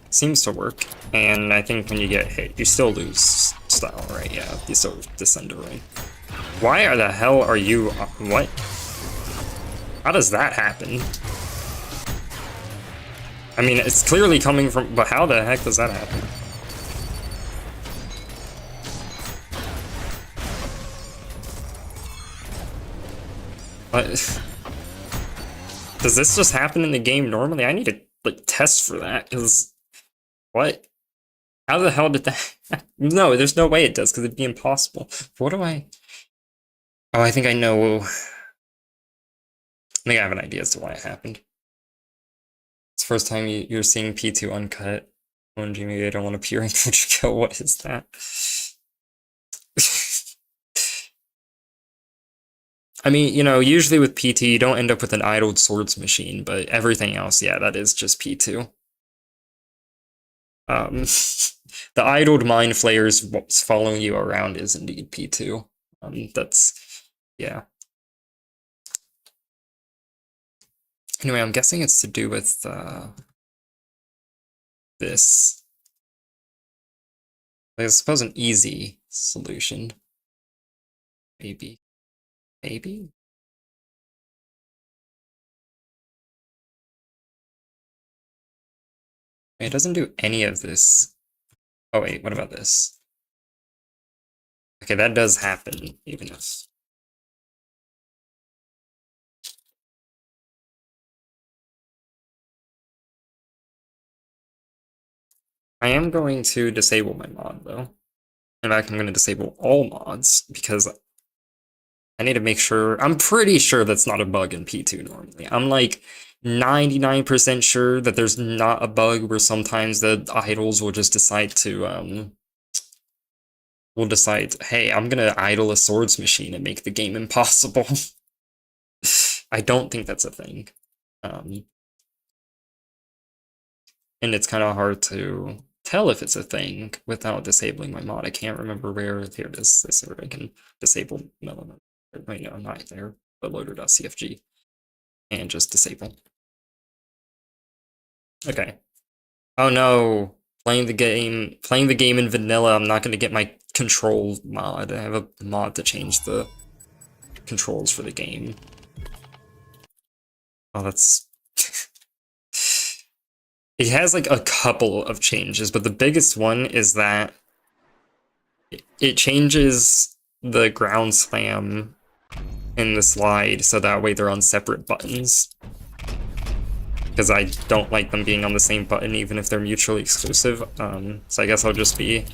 Seems to work, and I think when you get hit, you still lose style, right? Yeah, you still descend away. Why the hell are you... what? How does that happen? I mean, it's clearly coming from... but how the heck does that happen? What? Does this just happen in the game normally? I need to, like, test for that, because... what? How the hell did that... no, there's no way it does, because it'd be impossible. What do I... oh, I think I know... I think I have an idea as to why it happened. It's the first time you're seeing P2 uncut. Oh, Jimmy, I don't want to peer in ULTRAKILL. What is that? I mean, you know, usually with PT, you don't end up with an idled swords machine, but everything else, yeah, that is just P2. The idled mind flayers following you around is indeed P2. Yeah. Anyway, I'm guessing it's to do with this. I suppose an easy solution. Maybe. Maybe? It doesn't do any of this. Oh wait, what about this? Okay, that does happen, even if... I am going to disable my mod, though. In fact, I'm going to disable all mods, because I need to make sure... I'm pretty sure that's not a bug in P2 normally. I'm like 99% sure that there's not a bug where sometimes the idles will just decide to, will decide, hey, I'm gonna idle a swords machine and make the game impossible. I don't think that's a thing. And it's kind of hard to tell if it's a thing without disabling my mod. I can't remember where. Here it is. This where I can disable no, wait, no, not there, but loader.cfg and just disable. Okay. Oh no, playing the game in vanilla. I'm not going to get my control mod. I have a mod to change the controls for the game. Oh, that's... It has like a couple of changes, but the biggest one is that it changes the ground slam in the slide so that way they're on separate buttons. Because I don't like them being on the same button even if they're mutually exclusive. So I guess I'll just be...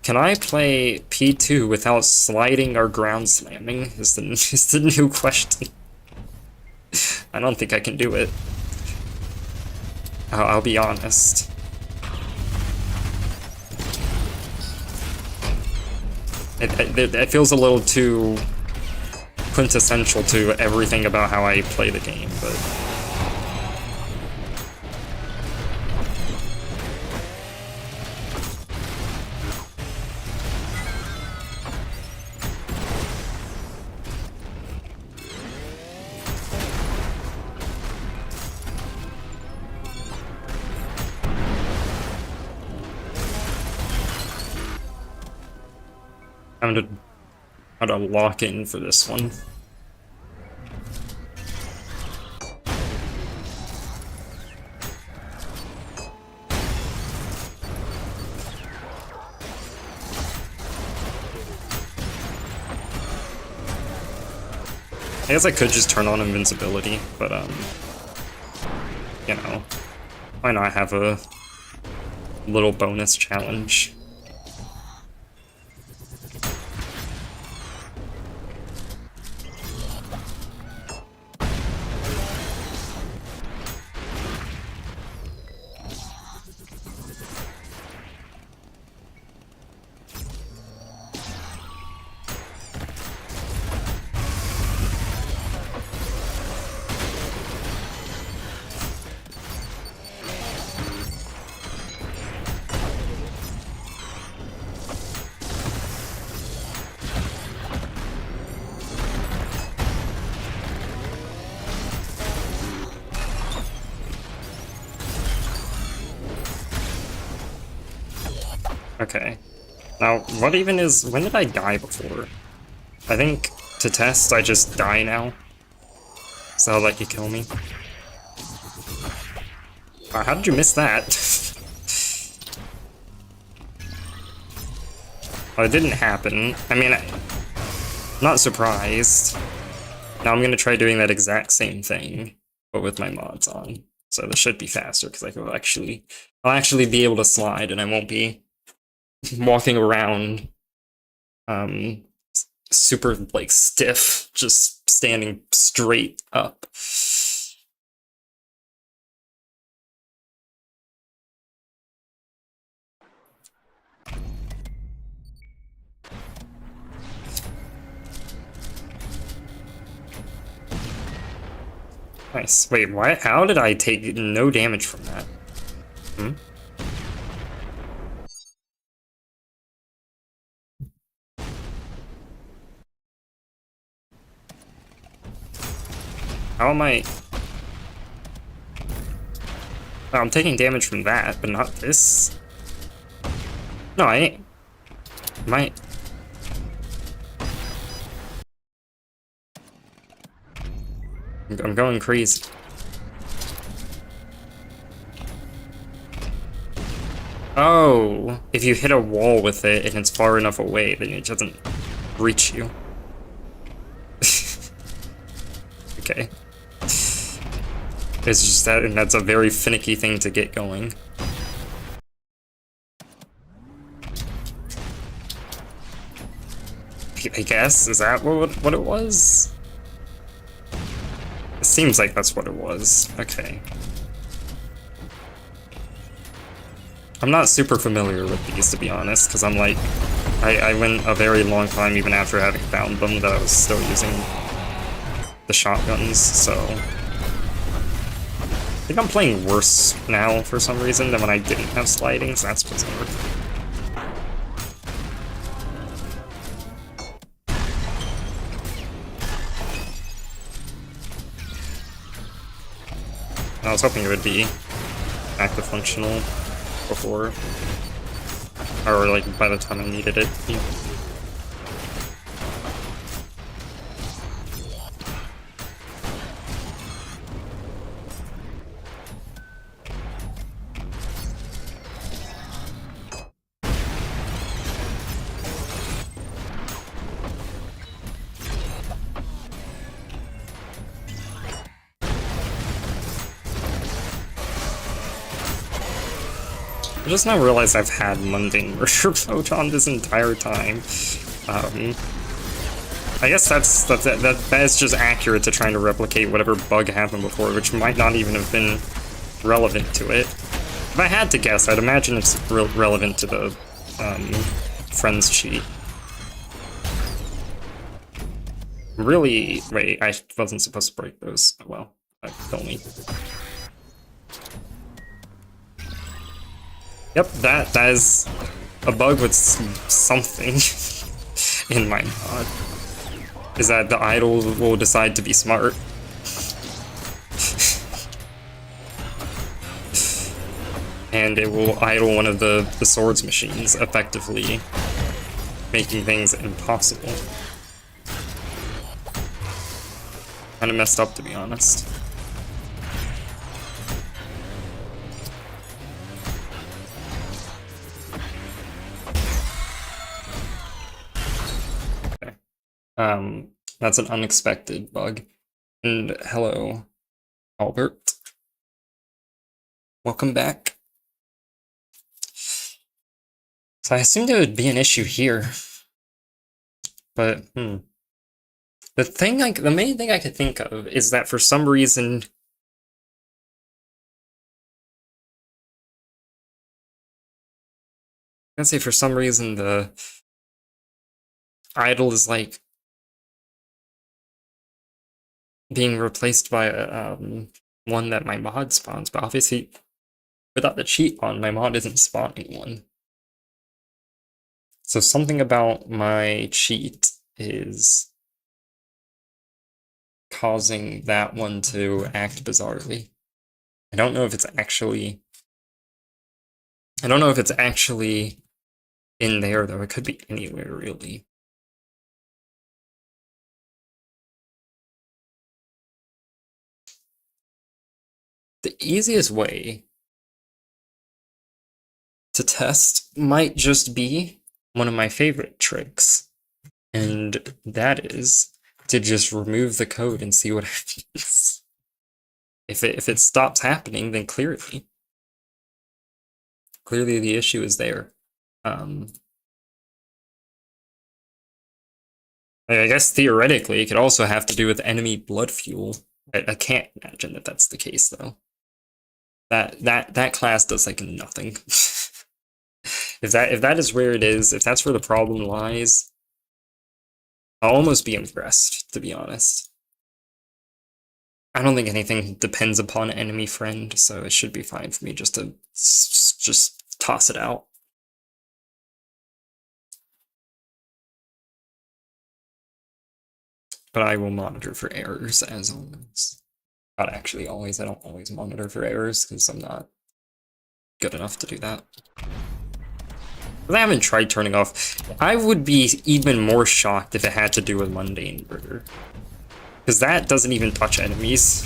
Can I play P2 without sliding or ground slamming is the new question. I don't think I can do it. I'll be honest. It feels a little too quintessential to everything about how I play the game, but... how to lock in for this one. I guess I could just turn on invincibility, but you know, why not have a little bonus challenge? Okay. Now, what even is... When did I die before? I think, to test, I just die now. So I'll let you kill me. How did you miss that? Well, it didn't happen. I mean, not surprised. Now I'm gonna try doing that exact same thing, but with my mods on. So this should be faster, because I'll actually be able to slide, and I won't be walking around super like stiff, just standing straight up. Nice. Wait, what? How did I take no damage from that? Hmm? How am I... Oh, I'm taking damage from that, but not this. No, I ain't. Am I... I'm going crazy. Oh, if you hit a wall with it and it's far enough away, then it doesn't reach you. Okay. It's just that, and that's a very finicky thing to get going. I guess, is that what it was? It seems like that's what it was. Okay. I'm not super familiar with these, to be honest, because I'm like, I went a very long time even after having found them that I was still using the shotguns, so... I think I'm playing worse now for some reason than when I didn't have sliding, so that's bizarre. I was hoping it would be active functional before, or like by the time I needed it. Yeah. I just now realized I've had mundane murder photon this entire time. I guess that is just accurate to trying to replicate whatever bug happened before, which might not even have been relevant to it. If I had to guess, I'd imagine it's relevant to the friends cheat. Really, wait, I wasn't supposed to break those. Well, I only. Yep, that is a bug with something in my mod. Is that the idol will decide to be smart. And it will idle one of the swords machines, effectively making things impossible. Kinda messed up, to be honest. That's an unexpected bug. And hello, Albert. Welcome back. So I assumed there would be an issue here. But, the main thing I could think of is that for some reason... I'm gonna say for some reason the idol is like being replaced by one that my mod spawns, but obviously without the cheat on, my mod isn't spawning one. So something about my cheat is causing that one to act bizarrely. I don't know if it's actually in there, though. It could be anywhere, really. The easiest way to test might just be one of my favorite tricks, and that is to just remove the code and see what happens. If it stops happening, then clearly the issue is there. I guess theoretically, it could also have to do with enemy blood fuel. I can't imagine that that's the case, though. That class does like nothing. If that is where it is, if that's where the problem lies, I'll almost be impressed, to be honest. I don't think anything depends upon enemy friend, so it should be fine for me just to just toss it out. But I will monitor for errors as always. Not actually always, I don't always monitor for errors because I'm not good enough to do that. But I haven't tried turning off. I would be even more shocked if it had to do with mundane murder. Because that doesn't even touch enemies.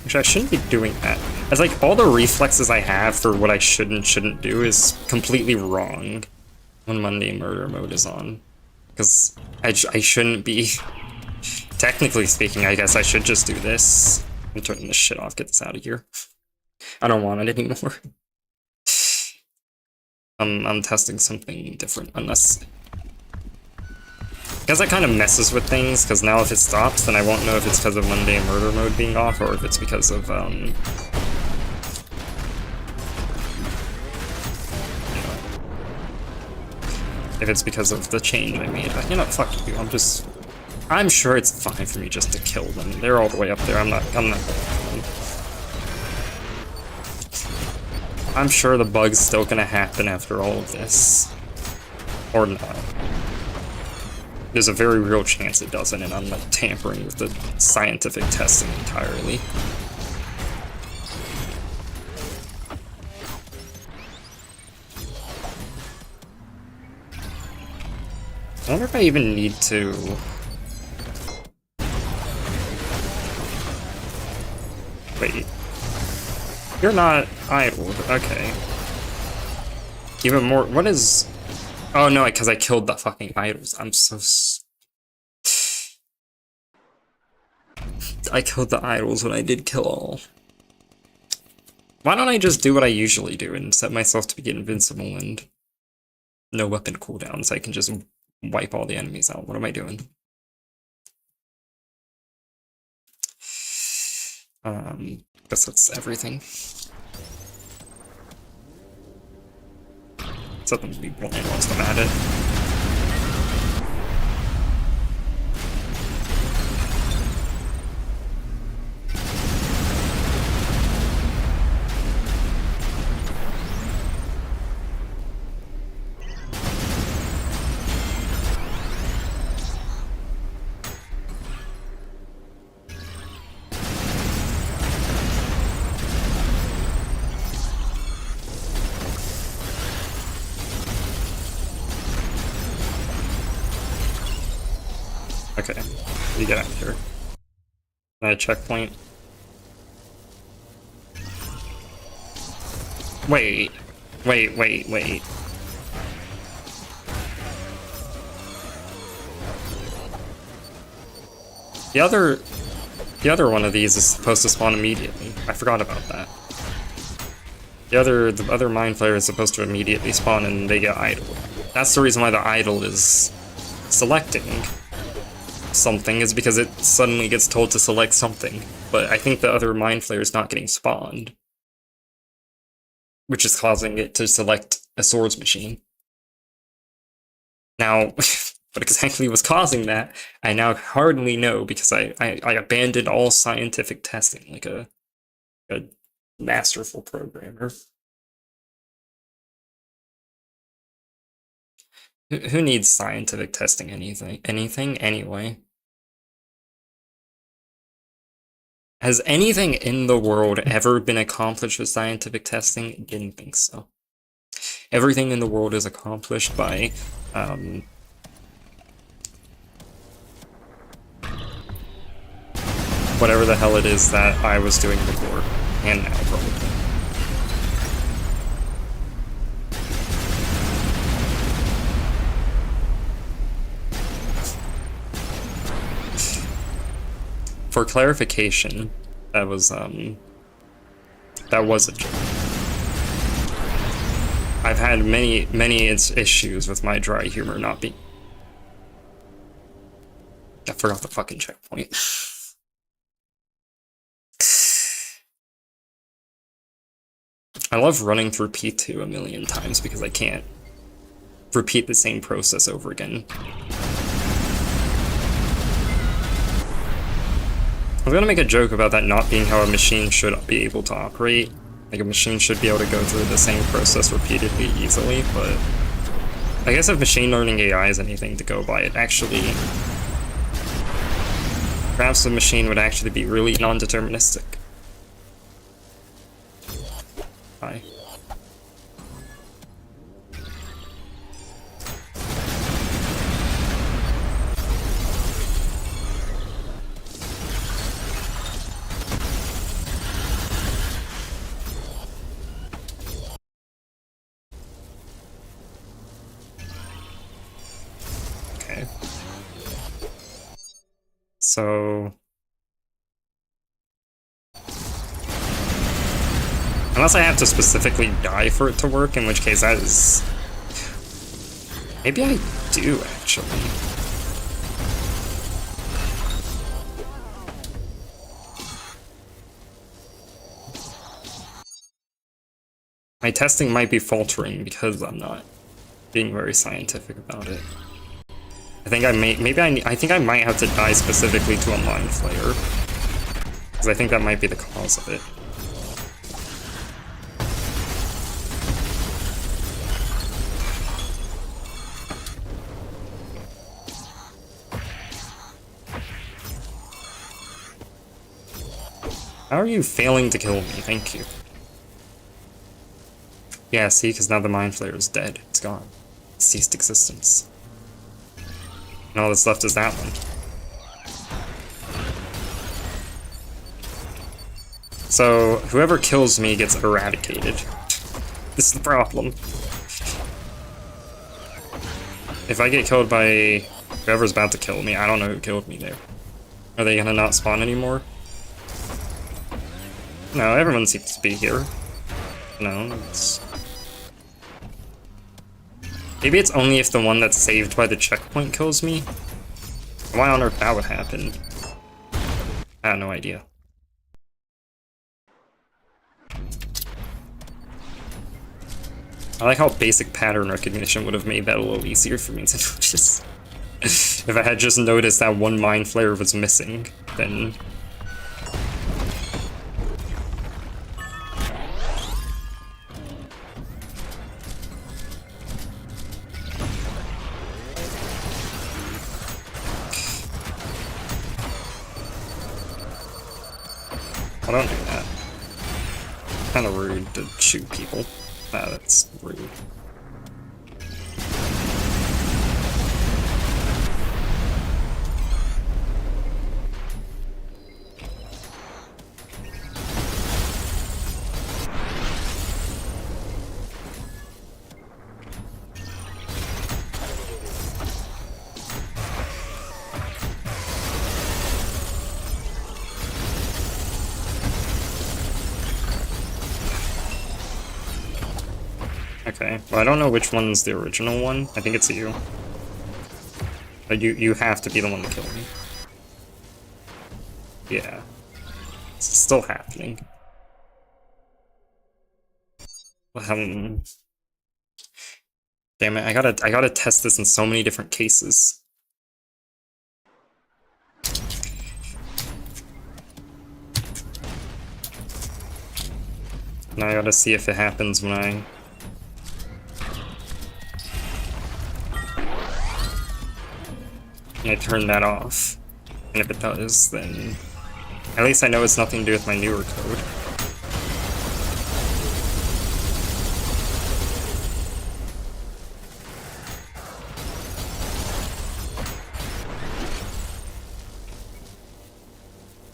Which I shouldn't be doing that. It's like all the reflexes I have for what I should and shouldn't do is completely wrong when mundane murder mode is on. Because I shouldn't be... Technically speaking, I guess I should just do this. I'm turning this shit off, get this out of here. I don't want it anymore. I'm testing something different, unless... Because that kind of messes with things, because now if it stops, then I won't know if it's because of mundane murder mode being off, or if it's because of, if it's because of the change I made. You know, fuck you, I'm sure it's fine for me just to kill them. They're all the way up there, I'm not I'm sure the bug's still gonna happen after all of this. Or not. There's a very real chance it doesn't, and I'm like tampering with the scientific testing entirely. I wonder if I even need to... Wait. You're not idle, okay. Even more, what is... Oh no, because I killed the fucking idols. I'm so... I killed the idols when I did kill all. Why don't I just do what I usually do and set myself to be invincible and no weapon cooldown so I can just wipe all the enemies out? What am I doing? Guess that's everything. Set them to be blind once I'm at it. Okay, you get out of here. A checkpoint. Wait. The other one of these is supposed to spawn immediately. I forgot about that. The other Mind Flayer is supposed to immediately spawn and they get idle. That's the reason why the idle is selecting something, is because it suddenly gets told to select something. But I think the other Mind Flayer is not getting spawned, which is causing it to select a swords machine. Now, what exactly was causing that, I now hardly know, because I abandoned all scientific testing like a masterful programmer. Who needs scientific testing anything anyway? Has anything in the world ever been accomplished with scientific testing? Didn't think so. Everything in the world is accomplished by, whatever the hell it is that I was doing before, and now probably. For clarification, that was a joke. I've had many issues with my dry humor not being... I forgot the fucking checkpoint. I love running through P2 a million times because I can't repeat the same process over again. I was gonna make a joke about that not being how a machine should be able to operate. Like, a machine should be able to go through the same process repeatedly easily, but I guess if machine learning AI is anything to go by, it actually... perhaps the machine would actually be really non-deterministic. Hi. Okay. So... unless I have to specifically die for it to work, in which case that is... maybe I do, actually. My testing might be faltering because I'm not being very scientific about it. I think I may... I think I might have to die specifically to a Mind Flayer. Because I think that might be the cause of it. How are you failing to kill me? Thank you. Yeah, see, because now the Mind Flayer is dead. It's gone. It ceased existence. And all that's left is that one. So, whoever kills me gets eradicated. This is the problem. If I get killed by whoever's about to kill me, I don't know who killed me there. Are they gonna not spawn anymore? No, everyone seems to be here. No, it's... maybe it's only if the one that's saved by the checkpoint kills me? Why on earth that would happen? I have no idea. I like how basic pattern recognition would have made that a little easier for me to notice. If I had just noticed that one Mind Flayer was missing, then... I don't do that. Kinda rude to shoot people. That's rude. Okay, well I don't know which one's the original one. I think it's you. But you have to be the one to kill me. Yeah. It's still happening. Damn it, I gotta test this in so many different cases. Now I gotta see if it happens when I turn that off. And if it does, then at least I know it's nothing to do with my newer code.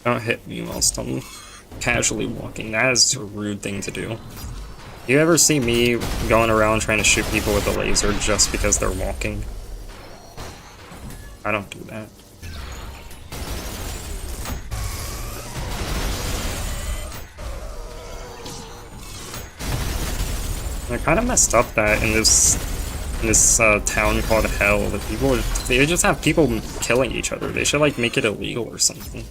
Don't hit me whilst I'm casually walking. That is a rude thing to do. You ever see me going around trying to shoot people with a laser just because they're walking? I don't do that. I kind of messed up that in this town called Hell, that they just have people killing each other. They should like make it illegal or something.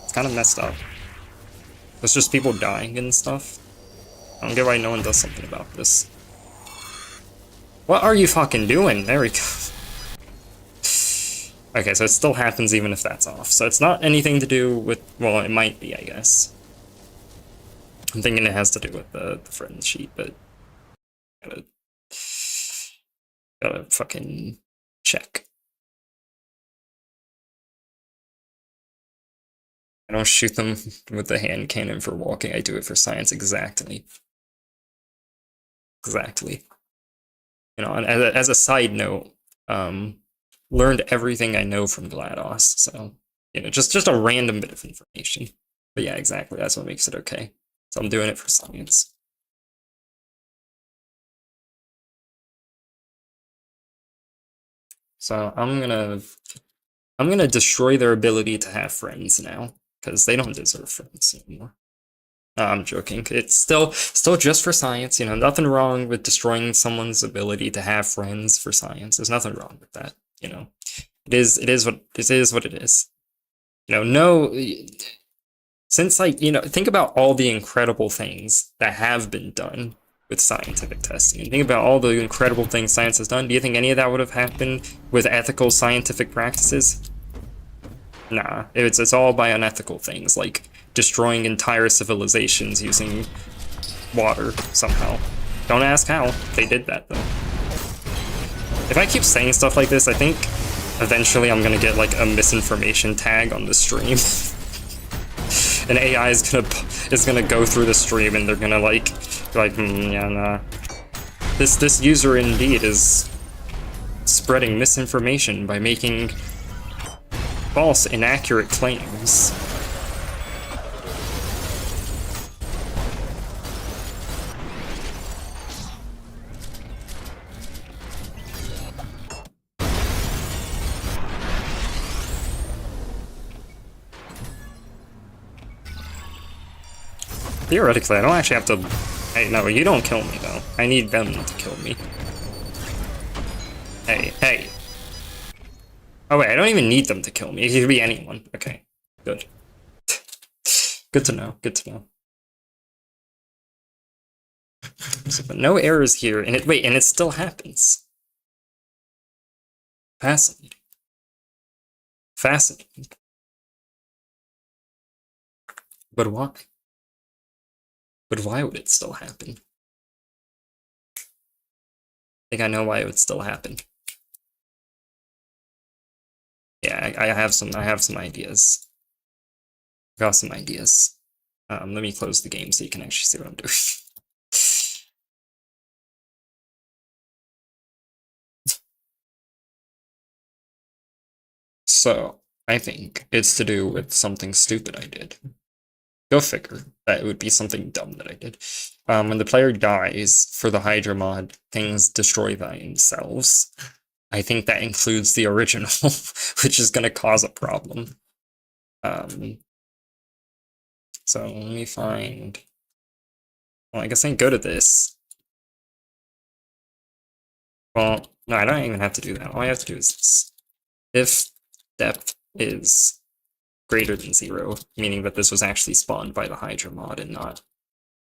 It's kind of messed up. It's just people dying and stuff. I don't get why no one does something about this. What are you fucking doing? There we go. Okay, so it still happens even if that's off. So it's not anything to do with... Well, it might be, I guess. I'm thinking it has to do with the friend sheet, but... Gotta fucking check. I don't shoot them with the hand cannon for walking, I do it for science, exactly. Exactly. You know, and as a side note, learned everything I know from GLaDOS, so, you know, just a random bit of information. But yeah, exactly, that's what makes it okay. So I'm doing it for science. So I'm gonna destroy their ability to have friends now, because they don't deserve friends anymore. No, I'm joking. It's still just for science, you know, nothing wrong with destroying someone's ability to have friends for science. There's nothing wrong with that, you know. It is what it is. You know, since, like, you know, think about all the incredible things that have been done with scientific testing. And think about all the incredible things science has done. Do you think any of that would have happened with ethical scientific practices? Nah, it's all by unethical things, like destroying entire civilizations using water somehow. Don't ask how. They did that, though. If I keep saying stuff like this, I think eventually I'm gonna get, like, a misinformation tag on the stream. And AI is gonna go through the stream and they're gonna, like, yeah, nah. This user indeed is spreading misinformation by making false, inaccurate claims. Theoretically, I don't actually have to... Hey, no, you don't kill me, though. I need them to kill me. Hey. Oh, wait, I don't even need them to kill me. It could be anyone. Okay, good. Good to know, good to know. But no errors here, and it still happens. Fascinating. Fascinating. But why? But why would it still happen? I think I know why it would still happen. Yeah, I have some ideas. I've got some ideas. Let me close the game so you can actually see what I'm doing. So, I think it's to do with something stupid I did. Go figure. That would be something dumb that I did. When the player dies for the Hydra mod, things destroy themselves. I think that includes the original, which is going to cause a problem. So let me find... Well, I guess I can go to this. Well, no, I don't even have to do that. All I have to do is this. If depth is greater than 0, meaning that this was actually spawned by the Hydra mod and not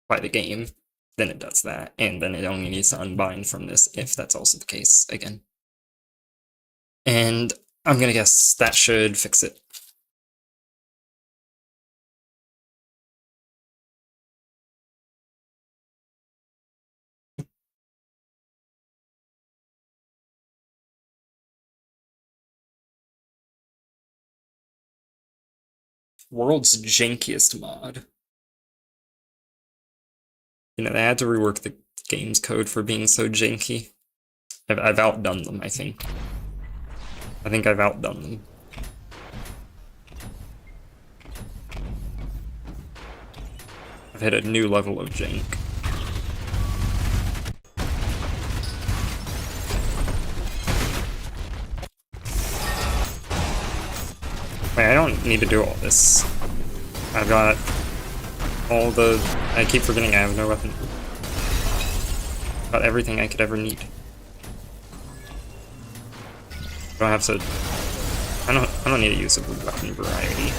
by the game, then it does that, and then it only needs to unbind from this if that's also the case again. And I'm gonna guess that should fix it. World's jankiest mod. You know, they had to rework the game's code for being so janky. I've outdone them, I think. I think I've outdone them. I've hit a new level of jank. Wait, I don't need to do all this. I've got all the... I keep forgetting I have no weapon. Got everything I could ever need. I don't have to... I don't need to use a weapon variety.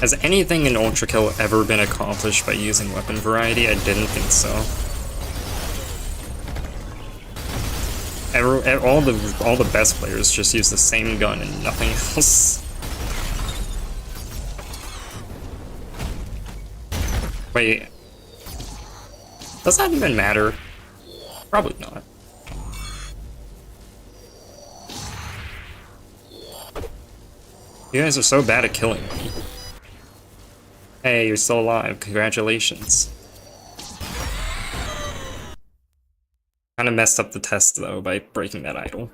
Has anything in Ultra Kill ever been accomplished by using weapon variety? I didn't think so. All the best players just use the same gun and nothing else. Wait, does that even matter? Probably not. You guys are so bad at killing me. Hey, you're still alive. Congratulations. Kinda messed up the test, though, by breaking that idol.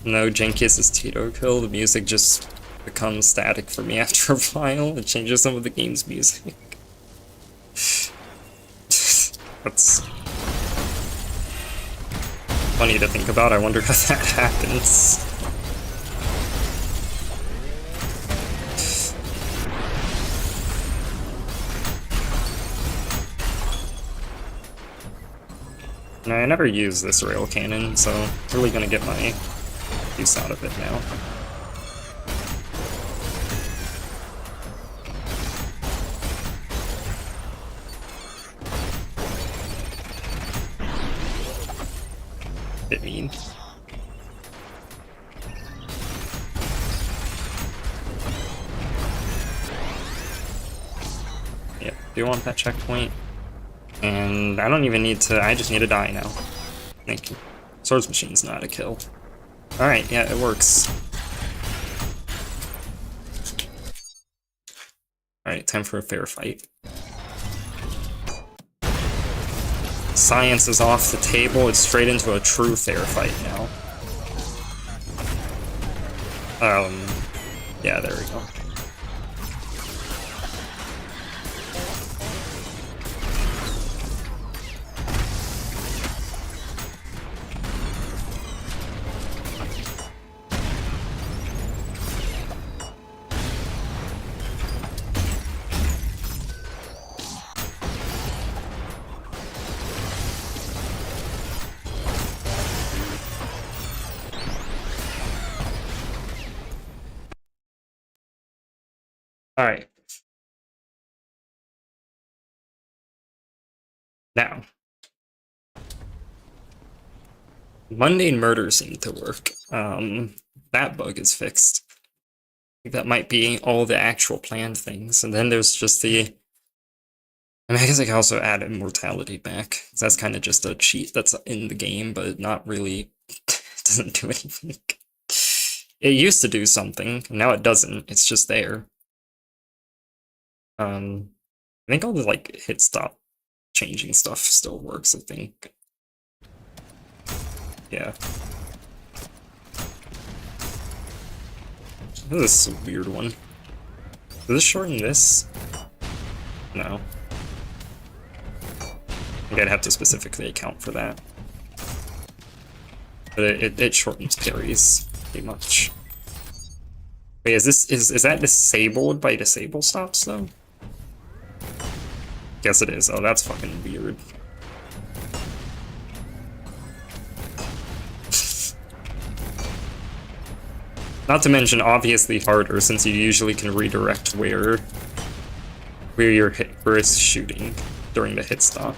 No, Jenkins is Tito kill. The music just becomes static for me after a while. It changes some of the game's music. That's funny to think about. I wonder how that happens. No, I never use this rail cannon, so I'm really gonna get my use out of it now. Bit mean. Yep, do want that checkpoint. And I don't even need to, I just need to die now. Thank you. Swords Machine's not a kill. Alright, yeah, it works. Alright, time for a fair fight. Science is off the table, it's straight into a true fair fight now. Yeah, there we go. Alright. Now. Mundane murder seemed to work. That bug is fixed. I think that might be all the actual planned things. And then there's just the... I mean, I guess I can also add immortality back. That's kind of just a cheat that's in the game, but not really... doesn't do anything. It used to do something, now it doesn't. It's just there. I think all the, like, hit stop changing stuff still works, I think. Yeah. This is a weird one. Does this shorten this? No. I think I'd have to specifically account for that. But it shortens parries, pretty much. Wait, is that disabled by disable stops, though? Guess it is. Oh, that's fucking weird. Not to mention, obviously harder, since you usually can redirect where it's shooting during the hit stop.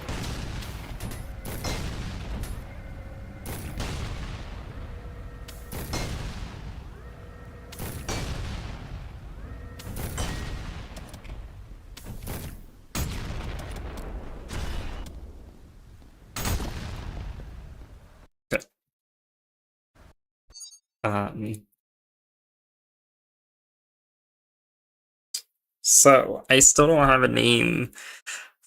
Okay. So, I still don't have a name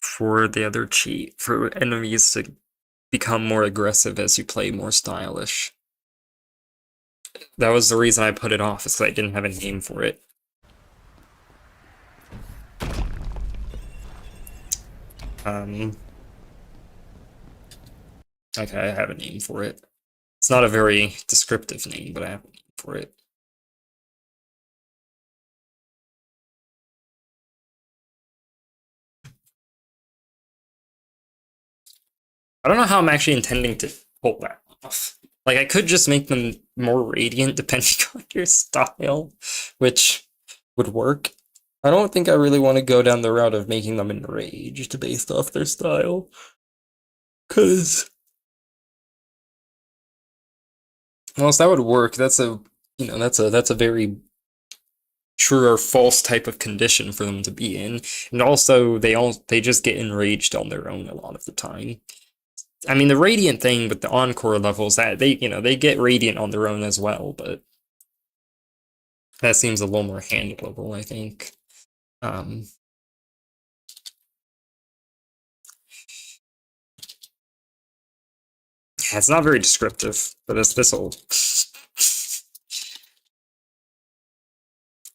for the other cheat, for enemies to become more aggressive as you play more stylish. That was the reason I put it off, is because I didn't have a name for it. Okay, I have a name for it. It's not a very descriptive name, but I have a name for it. I don't know how I'm actually intending to pull that off. Like, I could just make them more radiant depending on your style, which would work. I don't think I really want to go down the route of making them enraged based off their style. Cause well, that would work. That's a that's a very true or false type of condition for them to be in. And also they just get enraged on their own a lot of the time. I mean, the radiant thing with the encore levels, that they get radiant on their own as well, but that seems a little more handleable, I think. Um, yeah, it's not very descriptive, but it's this old.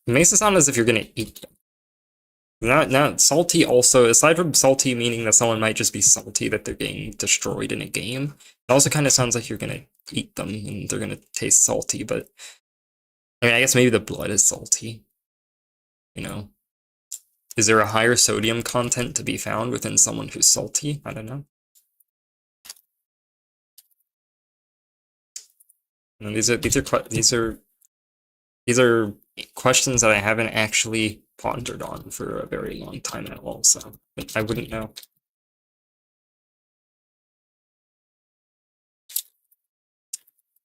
It makes it sound as if you're gonna eat them. Not salty. Also, aside from salty meaning that someone might just be salty that they're getting destroyed in a game, it also kind of sounds like you're gonna eat them and they're gonna taste salty. But I mean, I guess maybe the blood is salty. You know, is there a higher sodium content to be found within someone who's salty? I don't know. And these are questions that I haven't actually pondered on for a very long time at all. So I wouldn't know.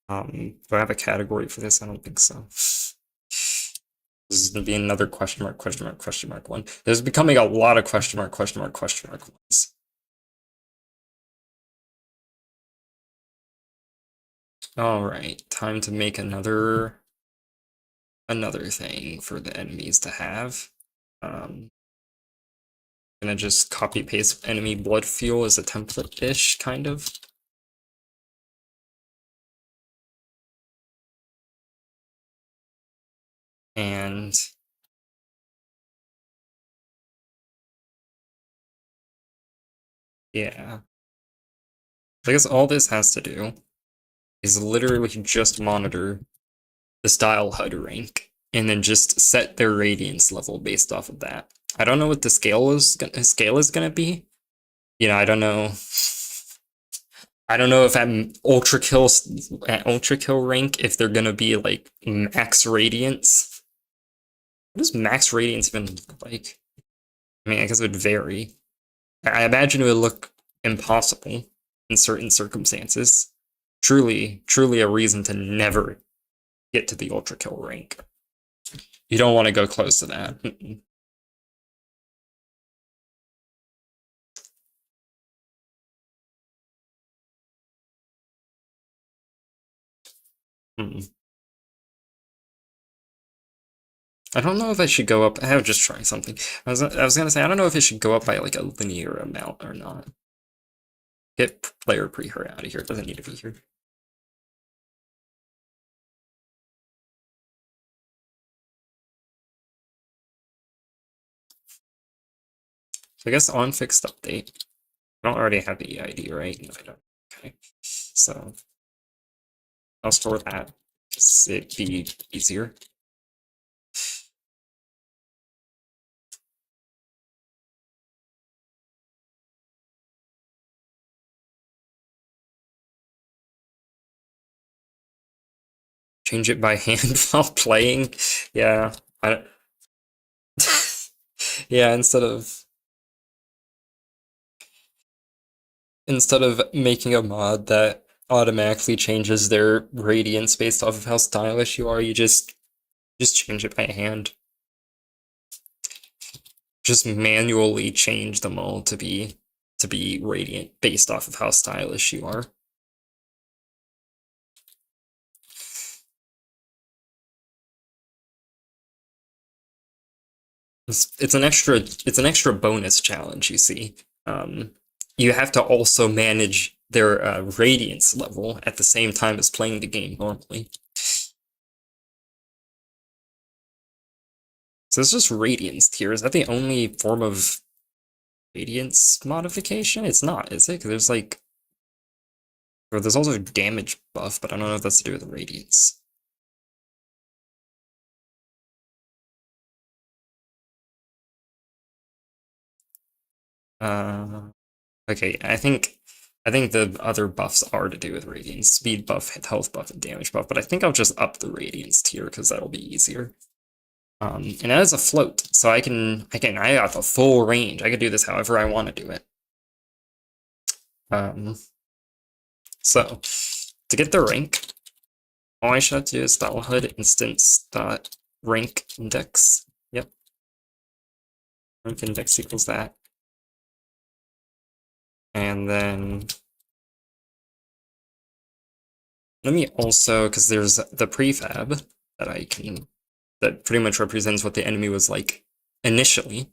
Do I have a category for this? I don't think so. This is gonna be another question mark, question mark, question mark one. There's becoming a lot of question mark, question mark, question mark ones. All right, time to make another thing for the enemies to have. Gonna just copy paste enemy blood fuel as a template-ish, kind of. And yeah, I guess all this has to do is literally just monitor the style HUD rank and then just set their radiance level based off of that. I don't know what the scale is gonna be. I don't know. I don't know if at ultra kill rank if they're gonna be like max radiance. What does max radiance even look like? I mean, I guess it would vary. I imagine it would look impossible in certain circumstances. Truly a reason to never get to the ultra kill rank. You don't want to go close to that. I don't know if I should go up. I would just try something. I was gonna say I don't know if it should go up by like a linear amount or not. Get player pre-hurt out of here. It doesn't need to be here. So I guess on fixed update. I don't already have the EID, right? No, I don't. Okay. So I'll store that. Just it'd be easier. Change it by hand while playing. Yeah. Yeah, instead of making a mod that automatically changes their radiance based off of how stylish you are, you just change it by hand. Just manually change them all to be radiant based off of how stylish you are. It's an extra bonus challenge, you see. You have to also manage their radiance level at the same time as playing the game normally. So it's just radiance tier. Is that the only form of radiance modification? It's not, is it? 'Cause there's like, or there's also damage buff, but I don't know if that's to do with radiance. Okay, I think I think the other buffs are to do with Radiance. Speed buff, health buff, and damage buff, but I think I'll just up the Radiance tier because that'll be easier. And that is a float, so I got the full range. I could do this however I want to do it. So, to get the rank, all I should have to do is .hood instance .rank index. Yep. Rank index equals that. And then let me also, because there's the prefab that pretty much represents what the enemy was like initially.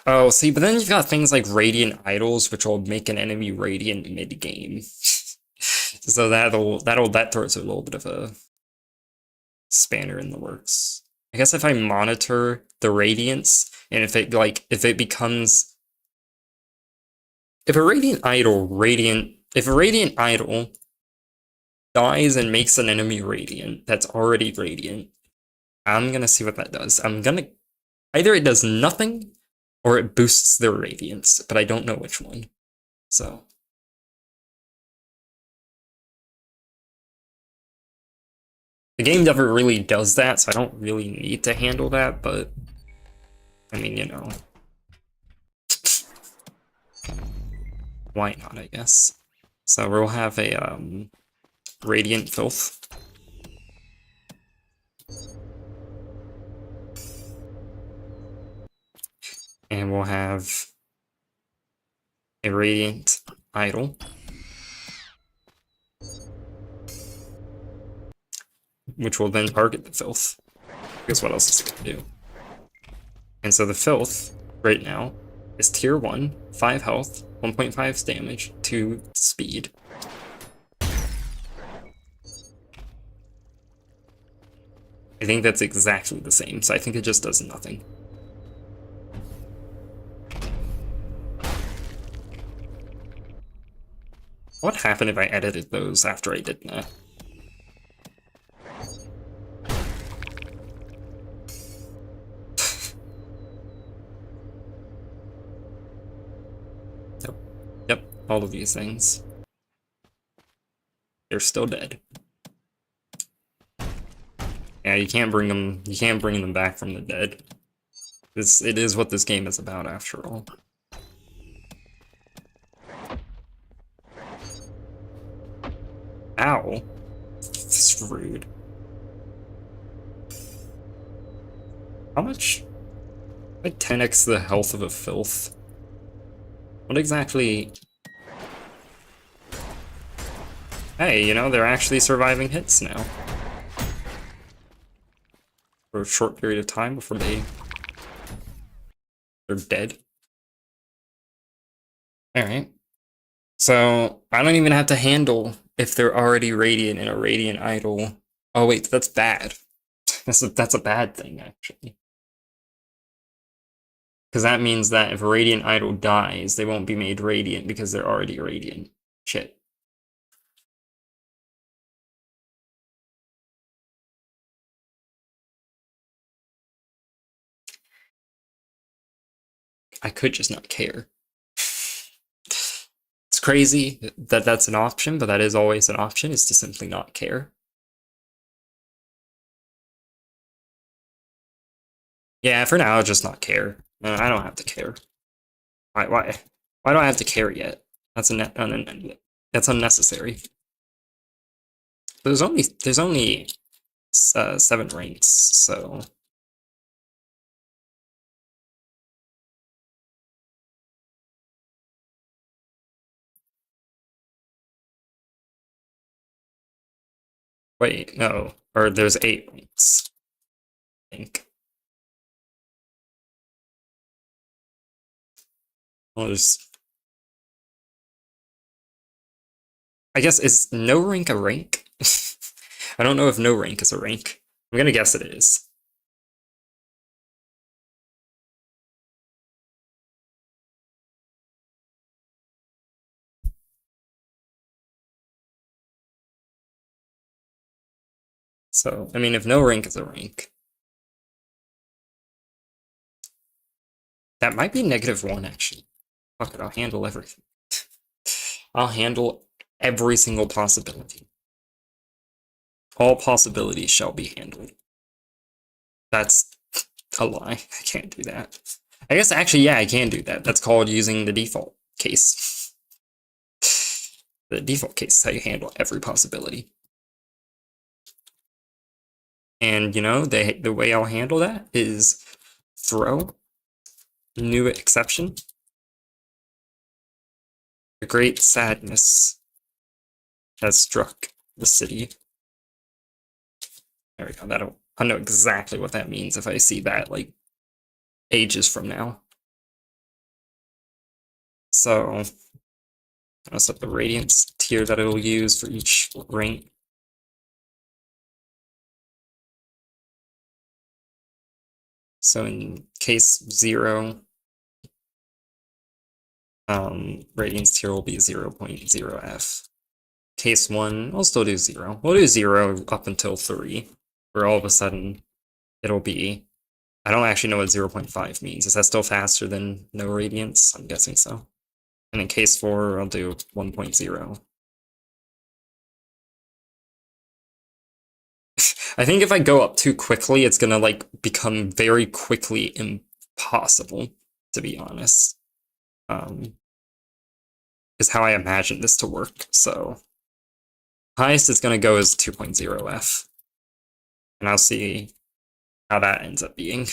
Oh, see, but then you've got things like Radiant Idols, which will make an enemy Radiant mid-game. So that throws a little bit of a spanner in the works. I guess if I monitor the Radiance, and if a Radiant Idol dies and makes an enemy Radiant that's already Radiant, I'm gonna see what that does. Either it does nothing, or it boosts their Radiance, but I don't know which one. So. The game never really does that, so I don't really need to handle that, but I mean, you know. Why not, I guess. So we'll have a Radiant Filth. And we'll have a Radiant Idol. Which will then target the Filth. Because what else is it going to do? And so the Filth, right now, is tier 1, 5 health, 1.5 damage, 2 speed. I think that's exactly the same, so I think it just does nothing. What happened if I edited those after I did that? Yep, all of these things. They're still dead. Yeah, you can't bring them back from the dead. It is what this game is about, after all. Ow. This is rude. How much? Like 10x the health of a Filth. What exactly? Hey, you know, they're actually surviving hits now. For a short period of time before they're dead. Alright. So, I don't even have to handle if they're already Radiant in a Radiant Idol. Oh wait, that's bad. That's a bad thing, actually. Because that means that if a Radiant Idol dies, they won't be made Radiant because they're already Radiant. Shit. I could just not care. It's crazy that that's an option, but that is always an option, is to simply not care. Yeah, for now, I'll just not care. I don't have to care. Why do I have to care yet? That's unnecessary. There's only 7 ranks, so wait, no, or there's 8 ranks, I think. Well, I guess, is no rank a rank? I don't know if no rank is a rank. I'm gonna guess it is. So, I mean, if no rank is a rank, that might be -1, actually. Fuck it, I'll handle everything. I'll handle every single possibility. All possibilities shall be handled. That's a lie. I can't do that. I guess actually, yeah, I can do that. That's called using the default case. The default case is how you handle every possibility. And, you know, the way I'll handle that is throw new exception. A great sadness has struck the city. There we go. I know exactly what that means if I see that, like, ages from now. So, I'll set the radiance tier that it'll use for each rank. So in case 0, radiance tier will be 0.0f. Case 1, we'll still do 0. We'll do 0 up until 3, where all of a sudden it'll be... I don't actually know what 0.5 means. Is that still faster than no radiance? I'm guessing so. And in case 4, I'll do 1.0. I think if I go up too quickly, it's gonna, like, become very quickly impossible, to be honest. Is how I imagine this to work, so... highest it's gonna go is 2.0f. And I'll see how that ends up being.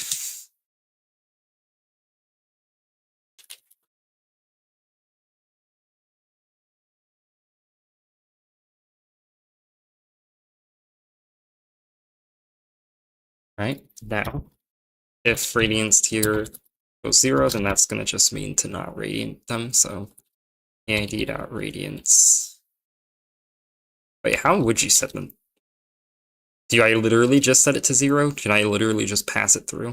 Right, now, if radiance tier goes 0, then that's gonna just mean to not radiant them, so AID.radiance. Wait, how would you set them? Do I literally just set it to 0? Can I literally just pass it through?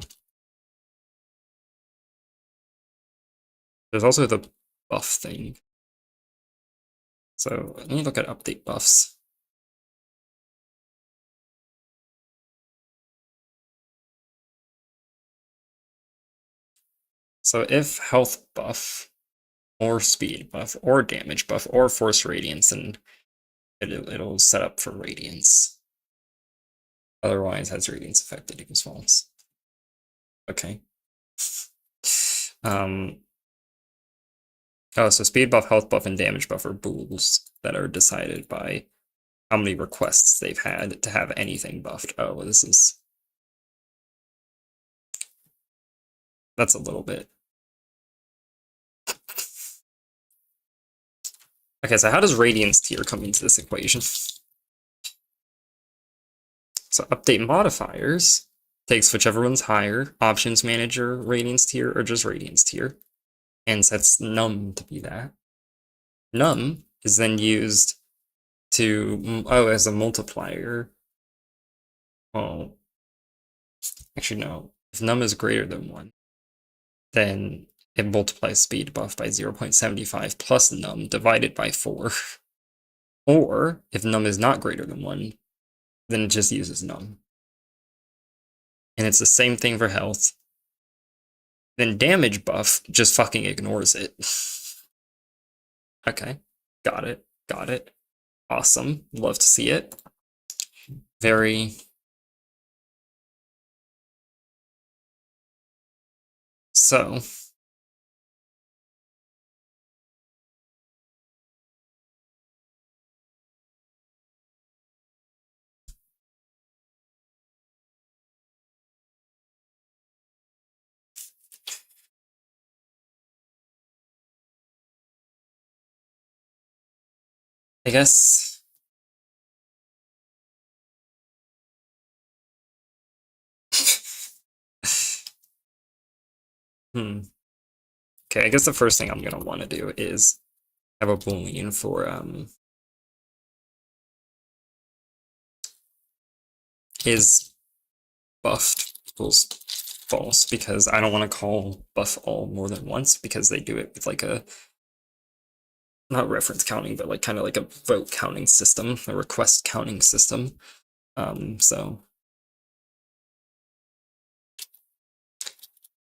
There's also the buff thing. So let me look at update buffs. So if health buff, or speed buff, or damage buff, or force radiance, then it'll set up for radiance. Otherwise, has radiance affected equals false. Okay. Oh, so speed buff, health buff, and damage buff are bools that are decided by how many requests they've had to have anything buffed. Oh, this is... that's a little bit. Okay, so how does radiance tier come into this equation? So update modifiers takes whichever one's higher, options manager, radiance tier, or just radiance tier, and sets num to be that. Num is then used to, as a multiplier. Oh, actually no, if num is greater than 1, then it multiplies speed buff by 0.75 plus num divided by 4. Or, if num is not greater than 1, then it just uses num. And it's the same thing for health. Then damage buff just fucking ignores it. Okay, got it, got it. Awesome, love to see it. Very... so... I guess... Okay, I guess the first thing I'm gonna want to do is have a boolean for is buffed equals false, because I don't want to call buff all more than once, because they do it with like a, not reference counting, but like kind of like a vote counting system, a request counting system. So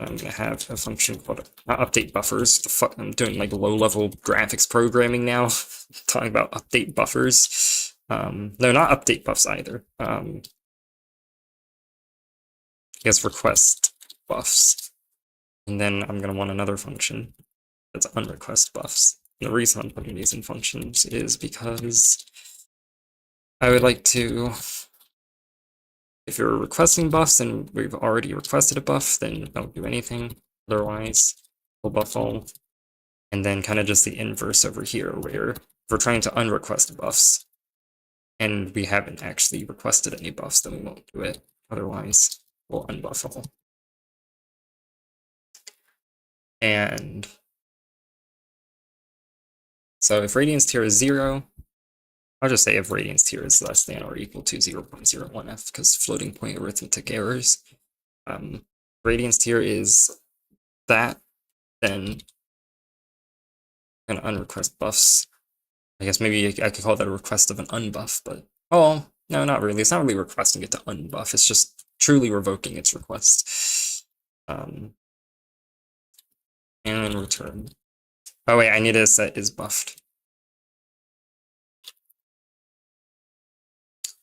I'm gonna have a function called update buffers. The fuck, I'm doing like low-level graphics programming now, talking about update buffers. No, not update buffs either. I guess request buffs, and then I'm gonna want another function that's unrequest buffs. And the reason I'm putting these in functions is because I would like to. If you're requesting buffs and we've already requested a buff, then don't do anything. Otherwise, we'll buff all. And then kind of just the inverse over here, where if we're trying to unrequest buffs and we haven't actually requested any buffs, then we won't do it. Otherwise, we'll unbuff all. And so if radiance tier is 0, I'll just say if radiance tier is less than or equal to 0.01f, because floating point arithmetic errors. Radiance tier is that, then I'm gonna unrequest buffs. I guess maybe I could call that a request of an unbuff, but oh, no, not really. It's not really requesting it to unbuff. It's just truly revoking its request. And return. Oh wait, I need to set is buffed.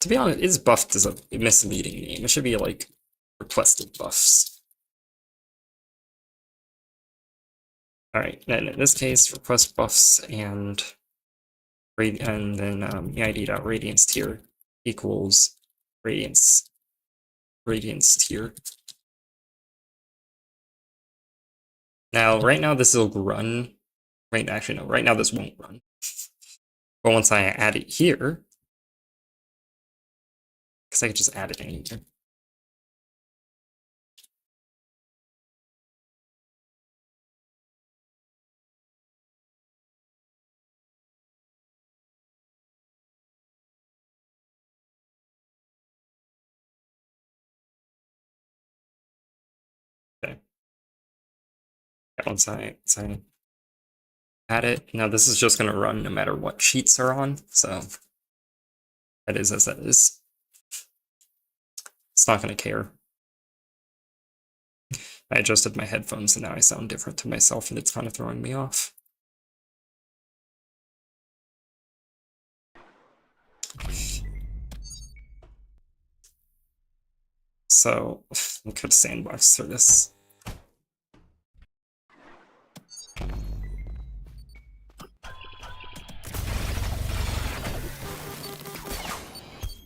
To be honest, is buffed is a misleading name. It should be like requested buffs. Alright, then in this case, request buffs and then eid.radiance tier equals radiance tier. Now, right now this will run. Right, actually no, right now this won't run. But once I add it here, because I could just add it anywhere. Okay. Once I add it, now this is just going to run no matter what sheets are on, so that is as that is. It's not going to care. I adjusted my headphones and now I sound different to myself and it's kind of throwing me off. So, we could sandbox through this.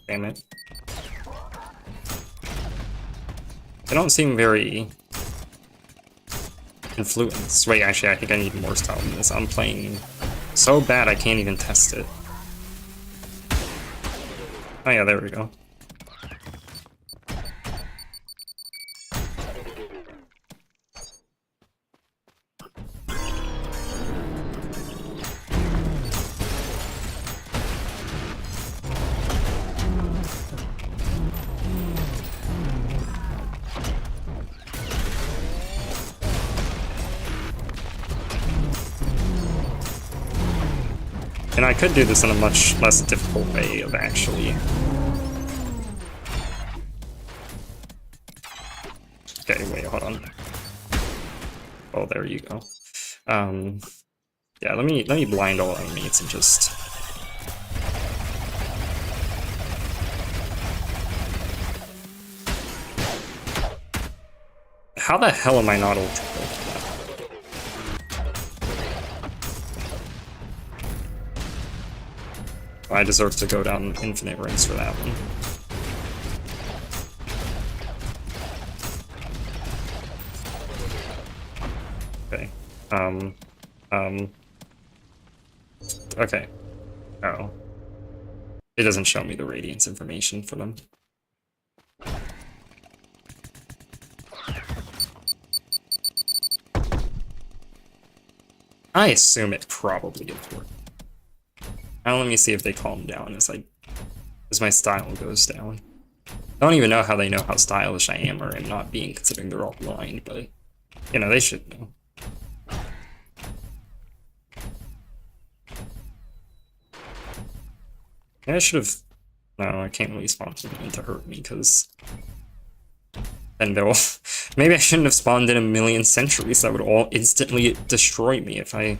Damn it. They don't seem very influenced. Wait, actually, I think I need more style than this. I'm playing so bad I can't even test it. Oh yeah, there we go. And I could do this in a much less difficult way of actually. Okay, wait, hold on. Oh, there you go. Yeah, let me blind all enemies and just. How the hell am I not ultra-kill? I deserve to go down infinite rings for that one. Okay. Okay. Oh. It doesn't show me the radiance information for them. I assume it probably is working. Now let me see if they calm down as my style goes down. I don't even know how they know how stylish I am or am not being, considering they're all blind, but, you know, they should know. Yeah, I should have... No, I can't really spawn them to hurt me, because then they'll Maybe I shouldn't have spawned in a million sentries. That would all instantly destroy me if I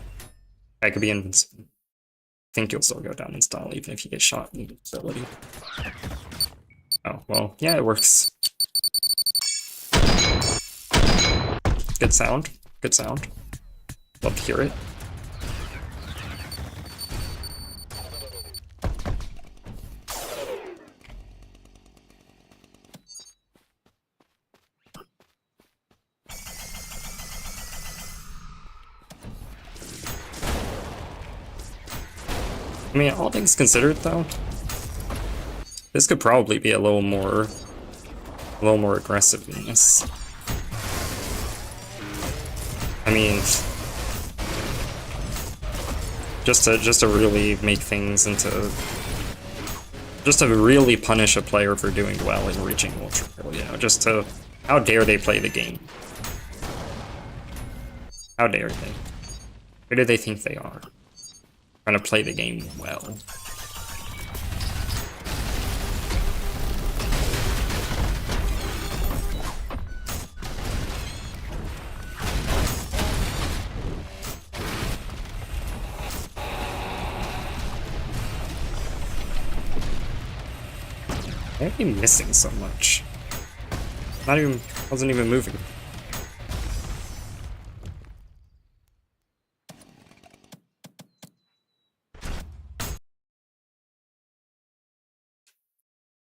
could be invincible. I think you'll still go down in style even if you get shot in ability. Oh, well, yeah, it works. Good sound. Good sound. Love to hear it. I mean, all things considered, though, this could probably be a little more aggressive than this. I mean, just to really make things into, just to really punish a player for doing well in reaching Ultra Kill, you know, just to, how dare they play the game? How dare they? Who do they think they are? Trying to play the game well. Why are you missing so much? Wasn't even moving.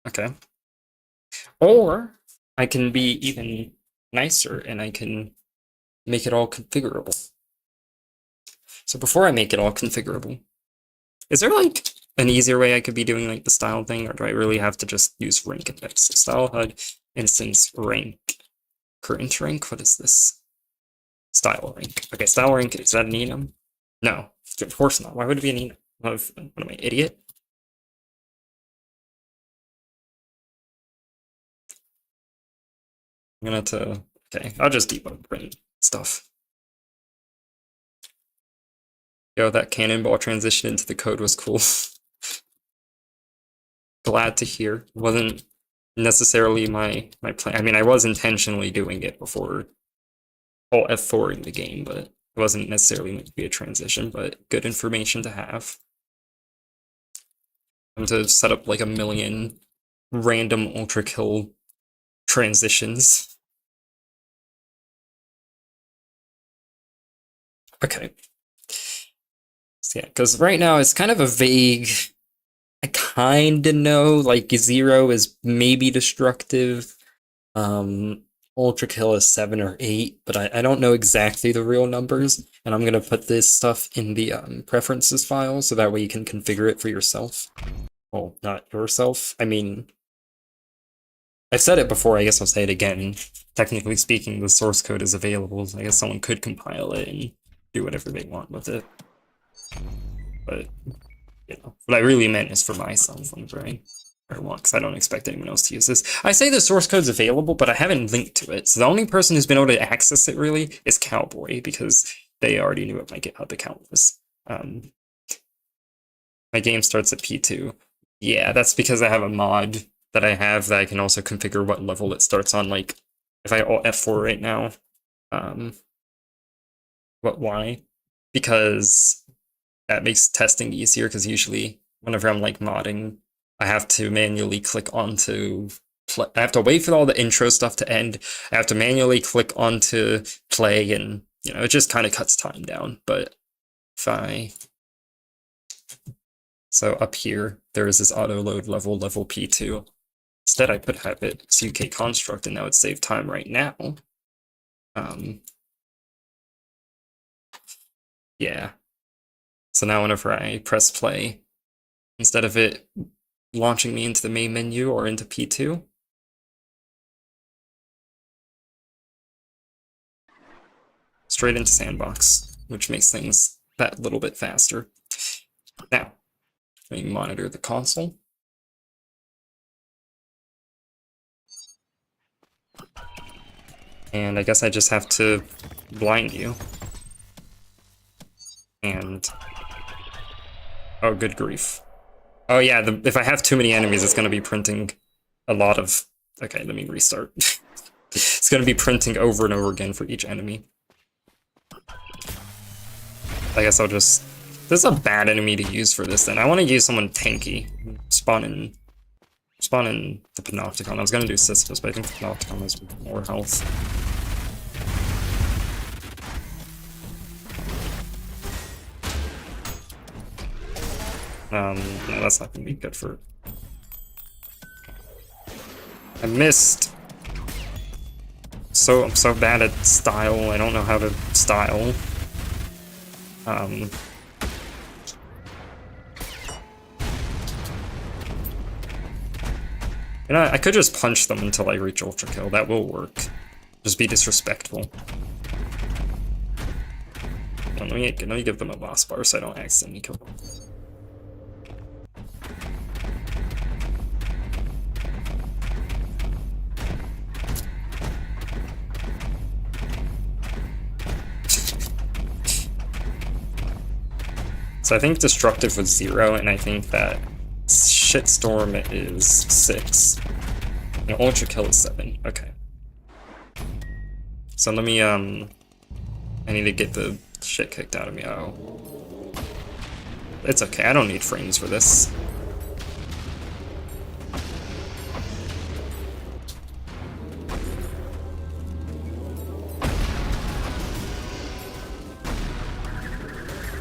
Okay. Or I can be even nicer and I can make it all configurable. So before I make it all configurable, is there like an easier way I could be doing like the style thing, or do I really have to just use rank index? So style HUD instance rank. Current rank? What is this? Style rank. Okay, style rank, is that an enum? No, of course not. Why would it be an enum? What am I, idiot? I'm gonna have to, okay, I'll just debug print stuff. Yo, that cannonball transition into the code was cool. Glad to hear. Wasn't necessarily my plan. I mean, I was intentionally doing it before all F4 in the game, but it wasn't necessarily meant to be a transition, but good information to have. And to set up like a million random ultra kill transitions. Okay. So yeah, because right now it's kind of a vague, I kind of know, like, 0 is maybe destructive. Ultra kill is 7 or 8, but I don't know exactly the real numbers, and I'm gonna put this stuff in the preferences file, so that way you can configure it for yourself. Well, not yourself. I mean, I've said it before, I guess I'll say it again. Technically speaking, the source code is available, so I guess someone could compile it and do whatever they want with it. But, you know, what I really meant is for myself, I'm very because I don't expect anyone else to use this. I say the source code's available, but I haven't linked to it. So the only person who's been able to access it really is Cowboy, because they already knew what my GitHub account was. My game starts at P2. Yeah, that's because I have a mod that I have that I can also configure what level it starts on. Like, if I alt F4 right now, why? Because that makes testing easier, because usually whenever I'm like modding, I have to manually click onto play. I have to wait for all the intro stuff to end. I have to manually click onto play, and you know, it just kind of cuts time down. But if I, so up here, there is this auto load level P2. Instead, I could have it CUK construct, and that would save time right now. Yeah. So now whenever I press play, instead of it launching me into the main menu or into P2, straight into sandbox, which makes things that little bit faster. Now, let me monitor the console. And I guess I just have to blind you. And, oh, good grief. Oh yeah, if I have too many enemies, it's going to be printing a lot of, okay, let me restart. It's gonna be printing over and over again for each enemy. I guess I'll just... This is a bad enemy to use for this then. I want to use someone tanky. Spawn in the Panopticon. I was gonna do Sisyphus, but I think the Panopticon has more health. No, that's not gonna be good for... I missed! I'm so bad at style, I don't know how to style. You know, I could just punch them until I reach Ultra Kill. That will work. Just be disrespectful. Let me give them a boss bar so I don't accidentally kill them. So I think Destructive was 0, and I think that Shitstorm is 6. And Ultra Kill is 7. Okay. So let me, I need to get the shit kicked out of me. Oh. It's okay, I don't need frames for this.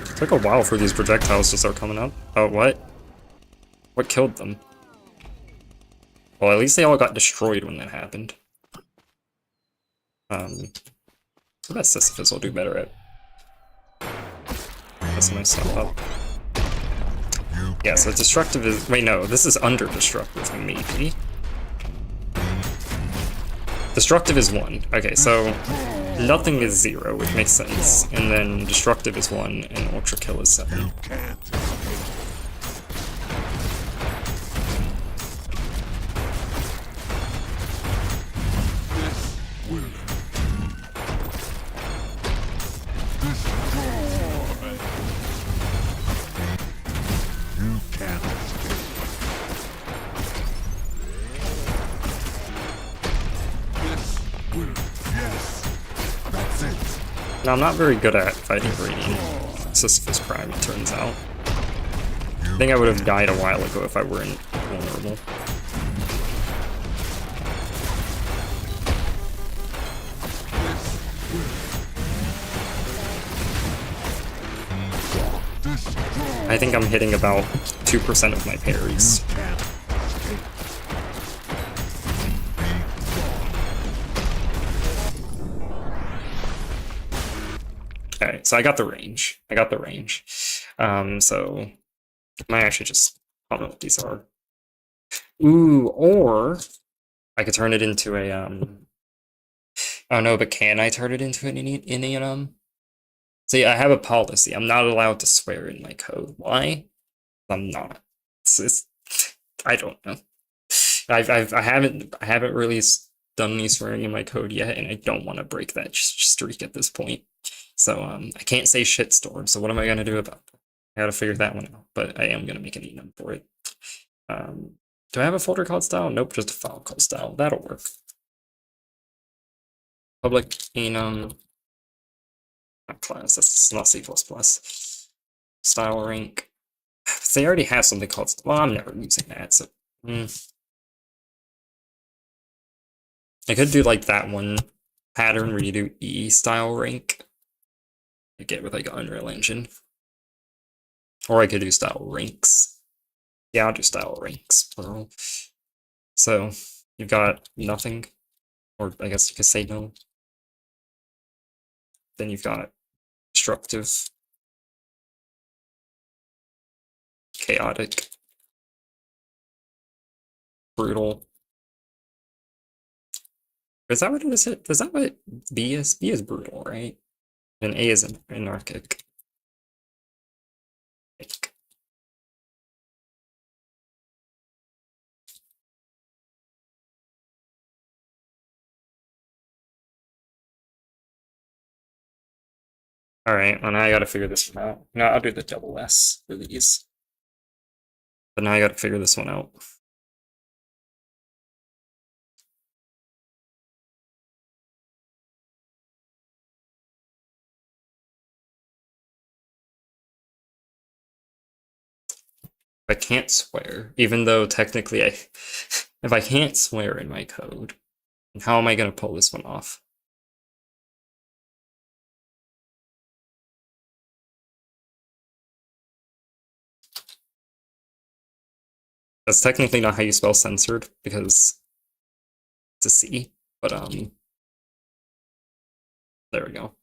It took a while for these projectiles to start coming up. Oh, what? What killed them? Well, at least they all got destroyed when that happened. I bet Sisyphus will do better at messing myself up. Yeah, so Destructive is... Wait, no, this is under Destructive, maybe? Destructive is 1. Okay, so... Nothing is 0, which makes sense. And then Destructive is 1, and Ultra Kill is 7. Now, I'm not very good at fighting Radiant Sisyphus Prime, it turns out. I think I would have died a while ago if I weren't vulnerable. I think I'm hitting about 2% of my parries. Okay, so I got the range. So I might actually just... I don't know what these are. Ooh, or I could turn it into a oh no, but can I turn it into an Indianum? See, I have a policy. I'm not allowed to swear in my code. Why? I'm not. It's I don't know. I haven't really done any swearing in my code yet, and I don't want to break that streak at this point. So I can't say shitstorm. So what am I gonna do about that? I gotta figure that one out. But I am gonna make an enum for it. Do I have a folder called style? Nope, just a file called style. That'll work. Public enum. Not class. That's not C++. Style rank. They already have something called. Well, I'm never using that. So. I could do like that one pattern where you do E style rank. You get with like Unreal Engine. Or I could do style ranks. Yeah, I'll do style ranks, plural. So you've got nothing, or I guess you could say no. Then you've got destructive, chaotic, brutal. Is that what it is? Is that what B is? B is brutal, right? And A is anarchic. Alright, well now I gotta figure this one out. No, I'll do the double S for these. But now I gotta figure this one out. I can't swear, even though technically if I can't swear in my code, how am I gonna pull this one off? That's technically not how you spell censored, because it's a C, but there we go.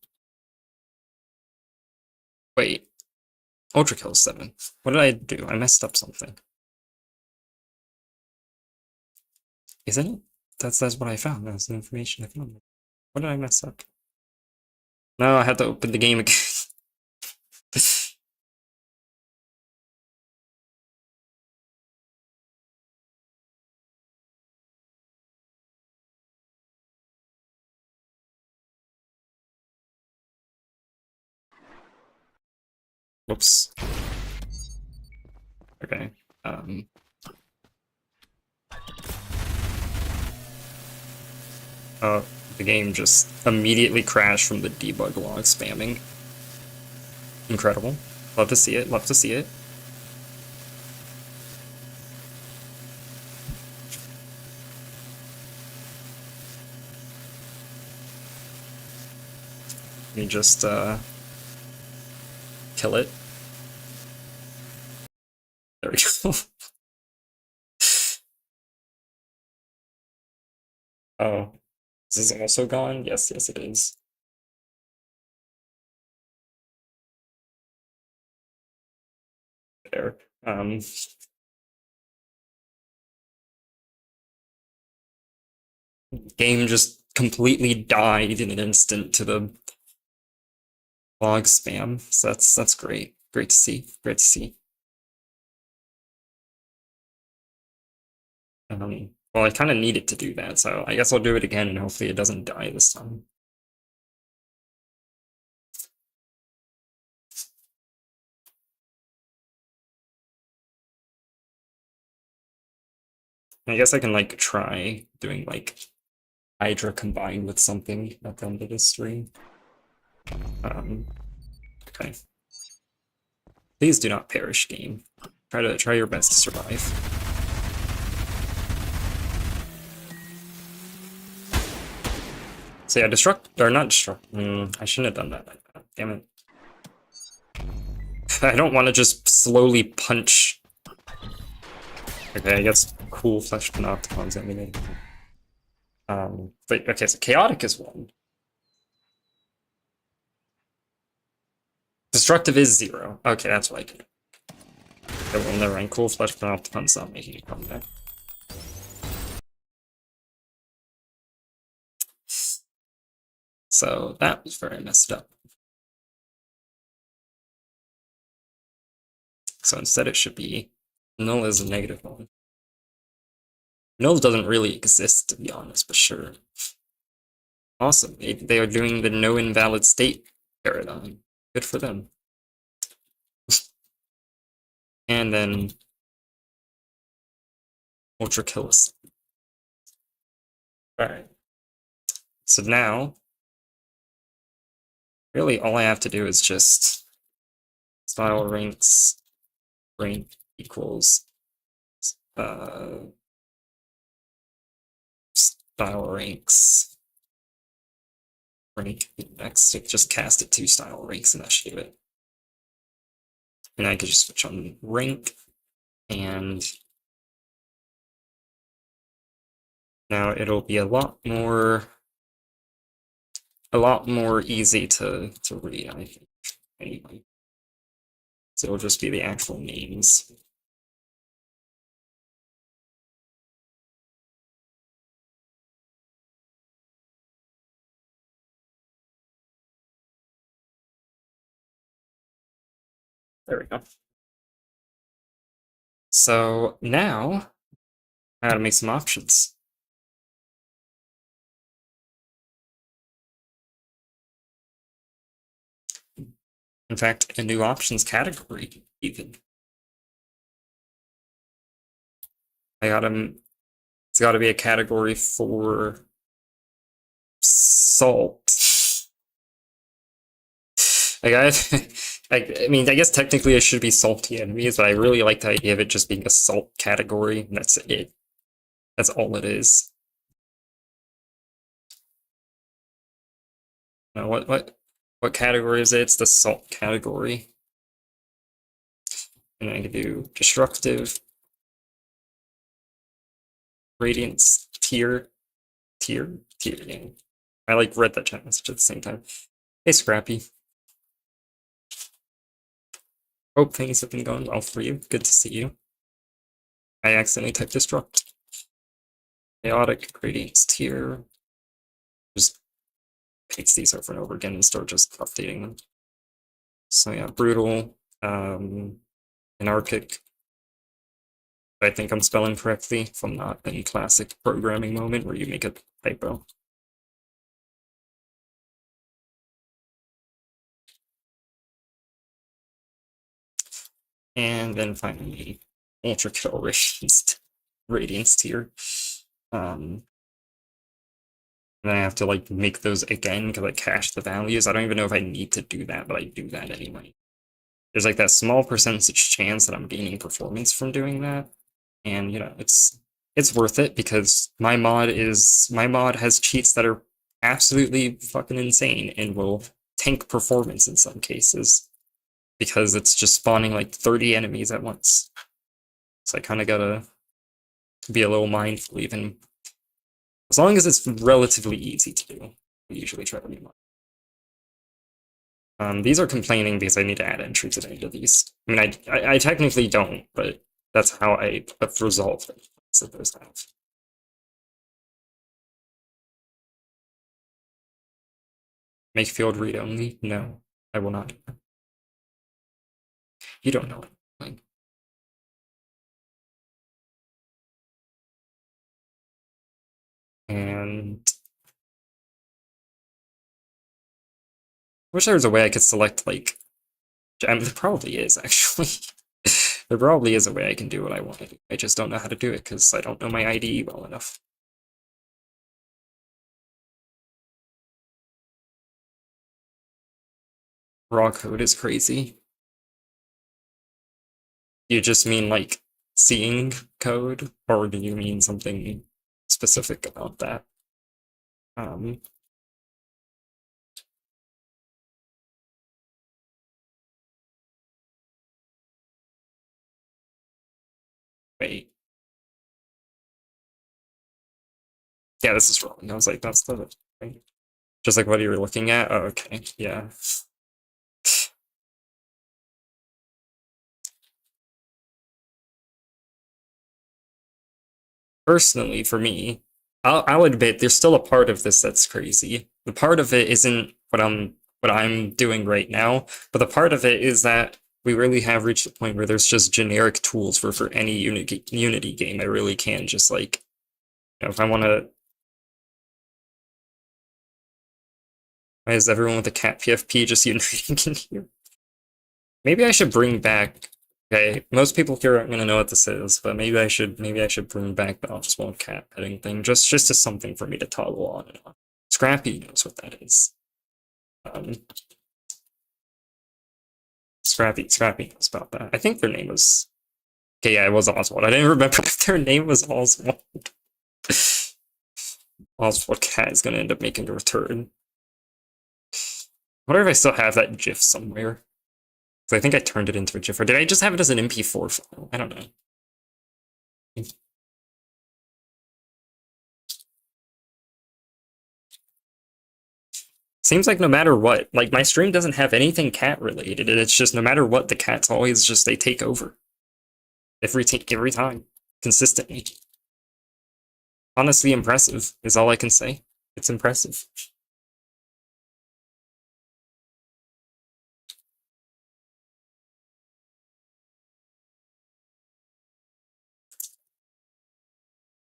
Wait, ULTRAKILL 7. What did I do? I messed up something. Isn't it? That's what I found. That's the information I found. What did I mess up? No, I had to open the game again. Whoops. Okay. The game just immediately crashed from the debug log spamming. Incredible. Love to see it. Love to see it. Let me just kill it. There we go. Oh, is this also gone? Yes, yes, it is. There. Game just completely died in an instant to the log spam. So that's great. Great to see. Great to see. Well, I kind of needed to do that, so I guess I'll do it again, and hopefully it doesn't die this time. I guess I can like try doing like Hydra combined with something at the end of this stream. Okay. Please do not perish, game. Try your best to survive. So yeah, destruct or not destruct. I shouldn't have done that. Damn it. I don't want to just slowly punch. Okay, I guess cool flesh panopticons animated. But okay, so chaotic is 1. Destructive is 0. Okay, that's what I can do. Okay, well, never mind. Cool flesh panopticons not making a comeback. So that was very messed up. So instead it should be null is a -1. Null doesn't really exist, to be honest, but sure. Awesome. They are doing the no invalid state paradigm. Good for them. And then ULTRAKILL. Alright. So now, really all I have to do is just style ranks rank equals style ranks rank index. Just cast it to style ranks and that should do it. And I could just switch on rank, and now it'll be a lot more easy to read, I think. Anyway. So it'll just be the actual names. There we go. So now I gotta make some options. In fact, a new options category, even. It's gotta be a category for salt. Like I I mean, I guess technically it should be salty enemies, but I really like the idea of it just being a salt category, and that's it. That's all it is. What category is it? It's the salt category. And I can do destructive, radiance, tier. Yeah. I like read that chat message at the same time. Hey, Scrappy. Hope things have been going well for you. Good to see you. I accidentally typed destruct. Chaotic, radiance, tier. Just paste these over and over again and start just updating them. So yeah, brutal, anarchic. I think I'm spelling correctly if I'm not in classic programming moment where you make a typo. And then finally, ULTRAKILL radiance tier. And then I have to like make those again because I cache the values. I don't even know if I need to do that, but I do that anyway. There's like that small percentage chance that I'm gaining performance from doing that. And you know, it's worth it because my mod has cheats that are absolutely fucking insane and will tank performance in some cases because it's just spawning like 30 enemies at once. So I kind of gotta be a little mindful, even as long as it's relatively easy to do. I usually try to be mindful. These are complaining because I need to add entry to the end of these. I mean, I technically don't, but that's how I have resolved it. Supposed to have. Make field read only? No, I will not. You don't know what I'm doing. And I wish there was a way I could select, like, I mean, there probably is, actually. There probably is a way I can do what I want to do. I just don't know how to do it because I don't know my IDE well enough. Raw code is crazy. You just mean, like, seeing code, or do you mean something specific about that? Um, wait. Yeah, this is wrong. I was like, that's the thing. Just like what you were looking at? Oh, okay. Yeah. Personally, for me, I'll admit there's still a part of this that's crazy. The part of it isn't what I'm doing right now, but the part of it is that we really have reached a point where there's just generic tools for any Unity game. I really can just like, you know, if I want to. Why is everyone with a cat PFP just uniting in here? Maybe I should bring back. Okay, most people here aren't gonna know what this is, but maybe I should bring back the optional cat petting thing, just as something for me to toggle on and off. Scrappy knows what that is. Um, Scrappy knows about that. I think their name was. Okay, yeah, it was Oswald. I didn't remember if their name was Oswald. Oswald Cat is gonna end up making a return. I wonder if I still have that GIF somewhere. I think I turned it into a GIF, or did I just have it as an MP4 file? I don't know. Seems like no matter what, like my stream doesn't have anything cat related, and it's just no matter what, the cats always just they take over every time, consistently. Honestly, impressive is all I can say. It's impressive.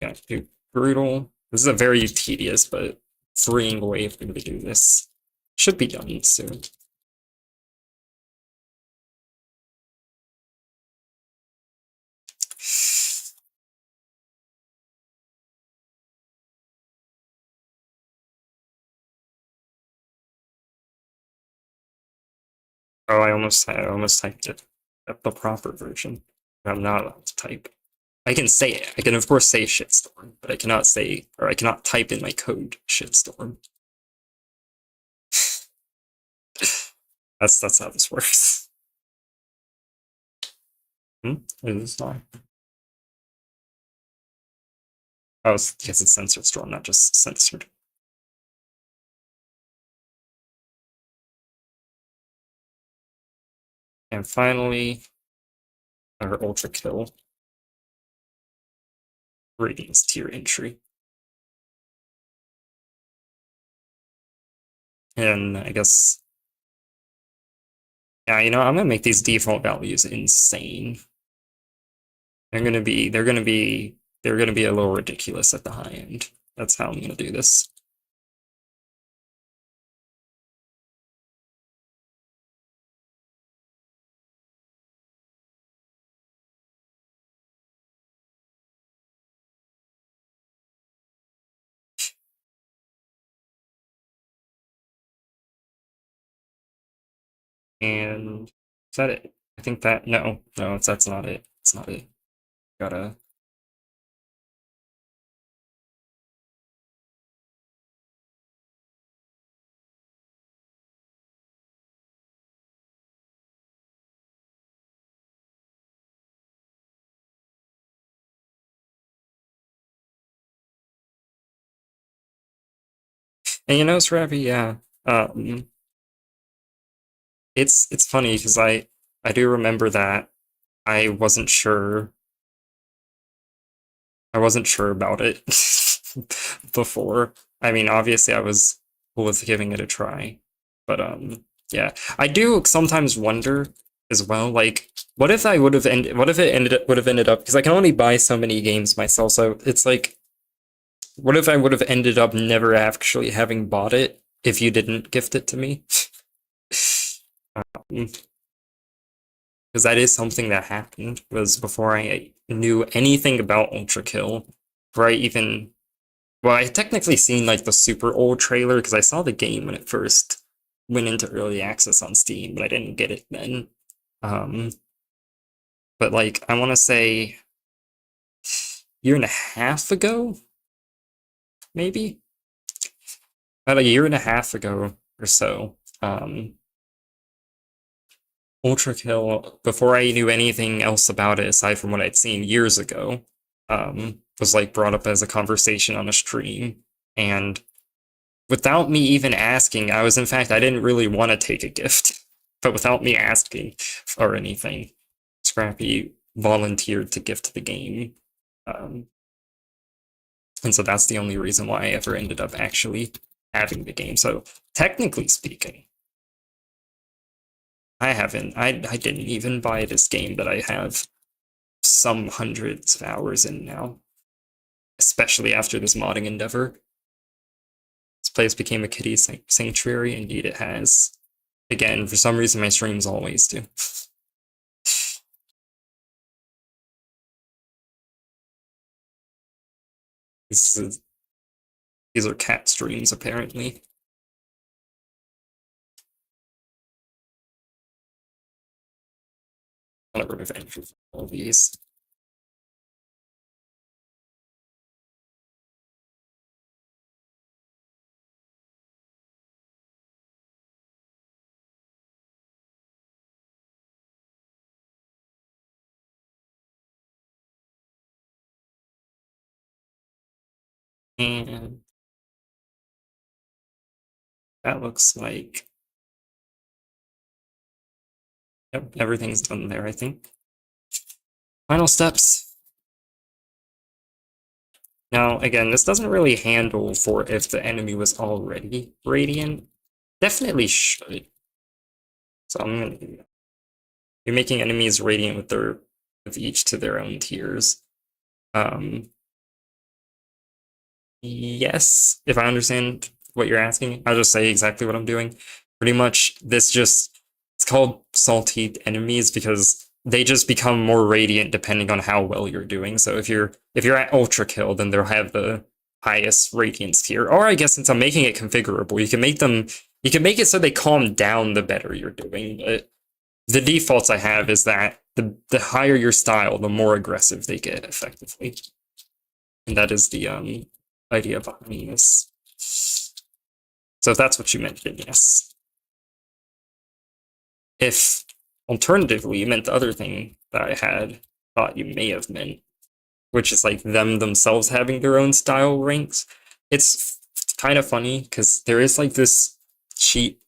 Yeah, dude, brutal. This is a very tedious but freeing way for me to do this. Should be done soon. Oh, I almost typed it. The proper version. I'm not allowed to type. I can say it. I can of course say shitstorm, but I cannot say, or I cannot type in my code shitstorm. That's how this works. It is not. Oh, yes, it's censored storm, not just censored. And finally, our ultra kill radiance tier entry. And I guess, yeah, you know, I'm gonna make these default values insane. They're gonna be a little ridiculous at the high end. That's how I'm gonna do this. And is that it? I think that no, that's not it. It's not it. Gotta and you know, Scrappy, yeah. Um it's funny because I do remember that I wasn't sure about it before. I mean, obviously I was cool with giving it a try. But yeah. I do sometimes wonder as well, like, what if what if it would have ended up because I can only buy so many games myself, so it's like what if I would have ended up never actually having bought it if you didn't gift it to me? Because that is something that happened was before I knew anything about ULTRAKILL, before I even well, I technically seen like the super old trailer because I saw the game when it first went into early access on Steam, but I didn't get it then. Um, but like I want to say year and a half ago, maybe about a year and a half ago or so. ULTRAKILL, before I knew anything else about it aside from what I'd seen years ago, was like brought up as a conversation on a stream, and without me even asking, I didn't really want to take a gift, but without me asking or anything, Scrappy volunteered to gift the game. Um, and so that's the only reason why I ever ended up actually having the game. So technically speaking, I didn't even buy this game that I have some hundreds of hours in now, especially after this modding endeavor. This place became a kitty sanctuary, indeed it has. Again, for some reason my streams always do. These are cat streams, apparently. I'll get rid of entry for all of these. And that looks like, yep, everything's done there, I think. Final steps. Now, again, this doesn't really handle for if the enemy was already radiant. Definitely should. So I'm gonna do that. You're making enemies radiant with each to their own tiers. Yes, if I understand what you're asking, I'll just say exactly what I'm doing. Pretty much, it's called salty enemies because they just become more radiant depending on how well you're doing. So if you're at ultra kill, then they'll have the highest radiance tier. Or I guess since I'm making it configurable, you can make it so they calm down the better you're doing. But the defaults I have is that the higher your style, the more aggressive they get effectively. And that is the idea behind this. So if that's what you meant, then yes. If alternatively you meant the other thing that I had thought you may have meant, which is like them themselves having their own style ranks, it's kind of funny because there is like this cheat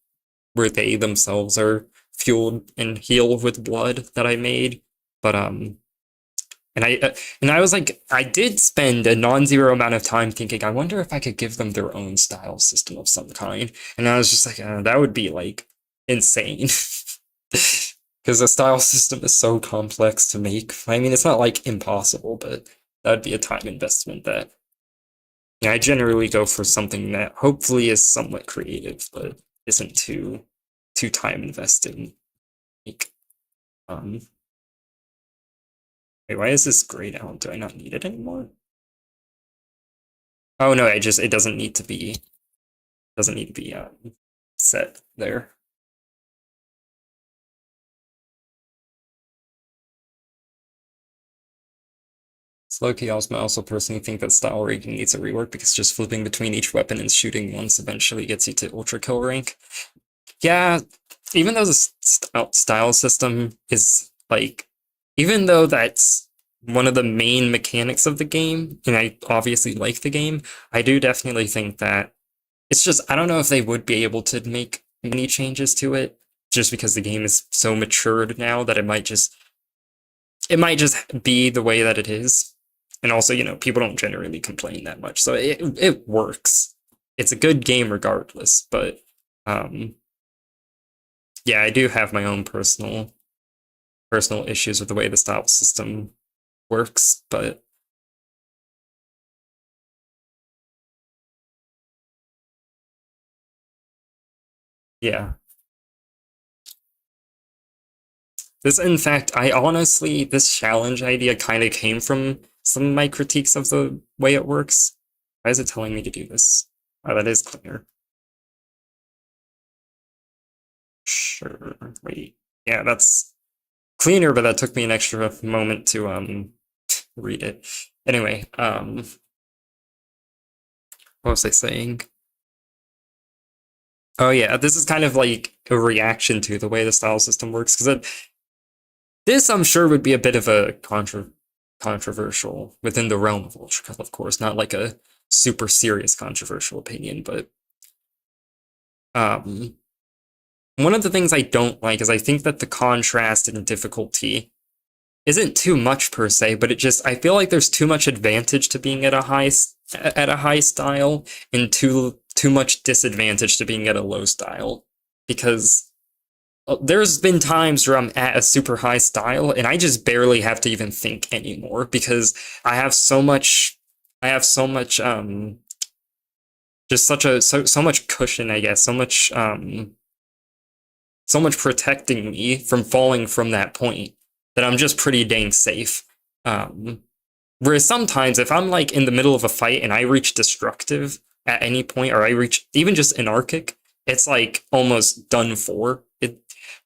where they themselves are fueled and healed with blood that I made, but and I was like, I did spend a non-zero amount of time thinking, I wonder if I could give them their own style system of some kind. And I was just like, that would be like insane. Because the style system is so complex to make. I mean, it's not like impossible, but that'd be a time investment that I generally go for something that hopefully is somewhat creative, but isn't too time investing. Like, wait, why is this grayed out? Do I not need it anymore? Oh no, it doesn't need to be set there. It's low-key. I also personally think that style ranking needs a rework because just flipping between each weapon and shooting once eventually gets you to ultra kill rank. Yeah, even though the style system is like, even though that's one of the main mechanics of the game, and I obviously like the game, I do definitely think that it's just, I don't know if they would be able to make many changes to it, just because the game is so matured now that it might just be the way that it is. And also, people don't generally complain that much, so it works. It's a good game regardless, but yeah, I do have my own personal issues with the way the style system works, but yeah. In fact, this challenge idea kind of came from some of my critiques of the way it works. Why is it telling me to do this? Oh, that is clear. Sure, wait. Yeah, that's cleaner, but that took me an extra moment to read it. Anyway, what was I saying? Oh yeah, this is kind of like a reaction to the way the style system works, because this I'm sure would be a bit of a controversial within the realm of ULTRAKILL, of course, not like a super serious controversial opinion, but one of the things I don't like is I think that the contrast and difficulty isn't too much per se, but I feel like there's too much advantage to being at a high style and too much disadvantage to being at a low style, because there's been times where I'm at a super high style and I just barely have to even think anymore because I have so much just so much cushion, I guess, so much protecting me from falling from that point that I'm just pretty dang safe. Whereas sometimes if I'm like in the middle of a fight and I reach destructive at any point, or I reach even just anarchic, it's like almost done for.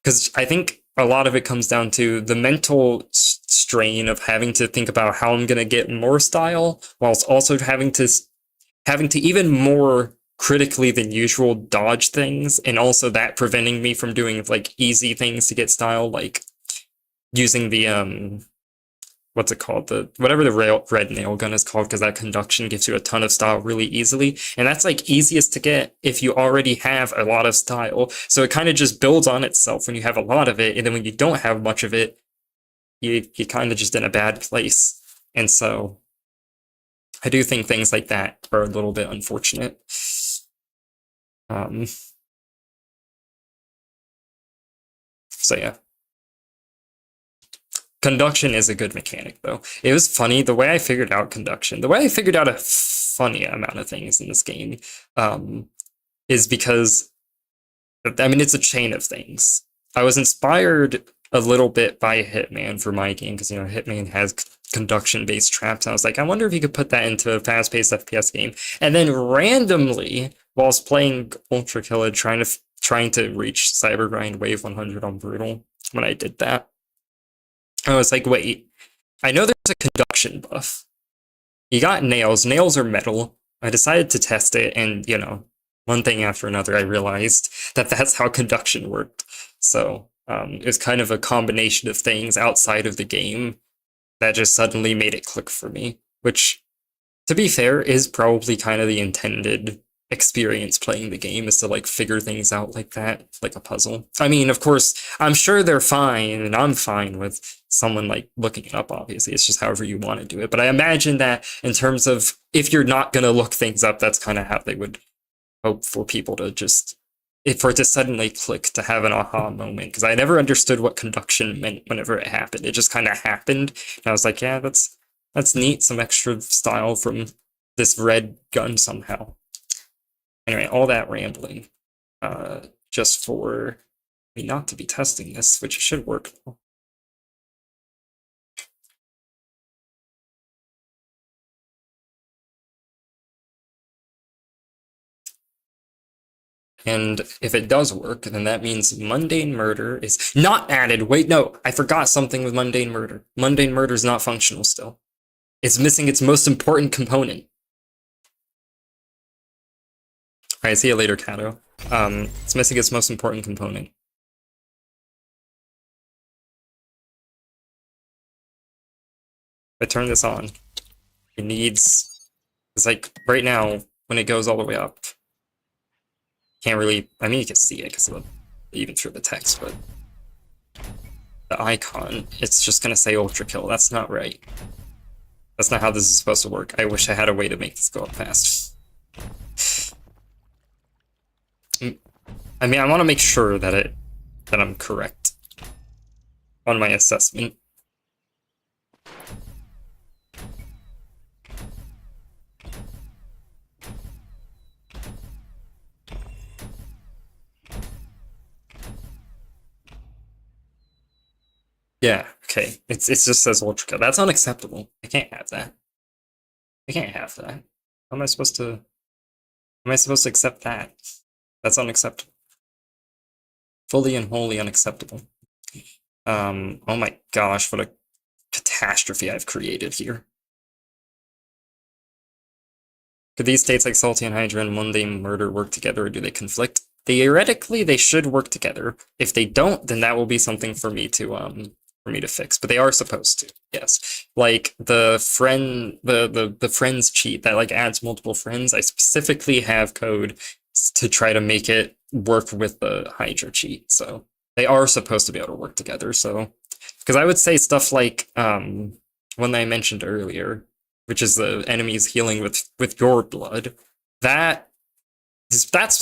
Because I think a lot of it comes down to the mental strain of having to think about how I'm gonna get more style, whilst also having to even more critically than usual dodge things, and also that preventing me from doing like easy things to get style, like using the what's it called, whatever the red nail gun is called, because that conduction gives you a ton of style really easily, and that's like easiest to get if you already have a lot of style. So it kind of just builds on itself when you have a lot of it, and then when you don't have much of it, you kind of just in a bad place. And so I do think things like that are a little bit unfortunate. So yeah. Conduction is a good mechanic, though. It was funny, the way I figured out conduction, the way I figured out a funny amount of things in this game, is because, I mean, it's a chain of things. I was inspired a little bit by Hitman for my game, because, Hitman has conduction-based traps, and I was like, I wonder if you could put that into a fast-paced FPS game. And then randomly, whilst playing ULTRAKILL, trying to reach Cybergrind Wave 100 on Brutal, when I did that. I was like, wait, I know there's a conduction buff. You got nails. Nails are metal. I decided to test it, and, one thing after another, I realized that that's how conduction worked. So, it was kind of a combination of things outside of the game that just suddenly made it click for me, which, to be fair, is probably kind of the intended experience playing the game, is to like figure things out like that, like a puzzle. I mean, of course, I'm sure they're fine, and I'm fine with someone like looking it up, obviously. It's just however you want to do it. But I imagine that in terms of if you're not gonna look things up, that's kind of how they would hope for people to just for it to suddenly click, to have an aha moment, because I never understood what conduction meant whenever it happened. It just kind of happened, and I was like, yeah, that's neat, some extra style from this red gun somehow. Anyway, all that rambling, just for me not to be testing this, which should work. And if it does work, then that means mundane murder is not added. Wait, no, I forgot something with mundane murder. Mundane murder is not functional still. It's missing its most important component. Alright, see you later, Kato. It's missing its most important component. If I turn this on, it needs... It's like, right now, when it goes all the way up, can't really... I mean, you can see it, because even through the text, but... The icon, it's just gonna say ULTRAKILL. That's not right. That's not how this is supposed to work. I wish I had a way to make this go up fast. I mean, I want to make sure that I'm correct on my assessment. Yeah, okay. It just says ULTRAKILL. That's unacceptable. I can't have that. I can't have that. How am I supposed to... Am I supposed to accept that? That's unacceptable. Fully and wholly unacceptable. Oh my gosh, what a catastrophe I've created here. Could these states like Salty and Hydra and Mundane Murder work together, or do they conflict? Theoretically, they should work together. If they don't, then that will be something for me to fix. But they are supposed to, yes. Like the friends cheat that like adds multiple friends. I specifically have code to try to make it work with the Hydra cheat. So they are supposed to be able to work together. So because I would say stuff like one that I mentioned earlier, which is the enemies healing with your blood, that's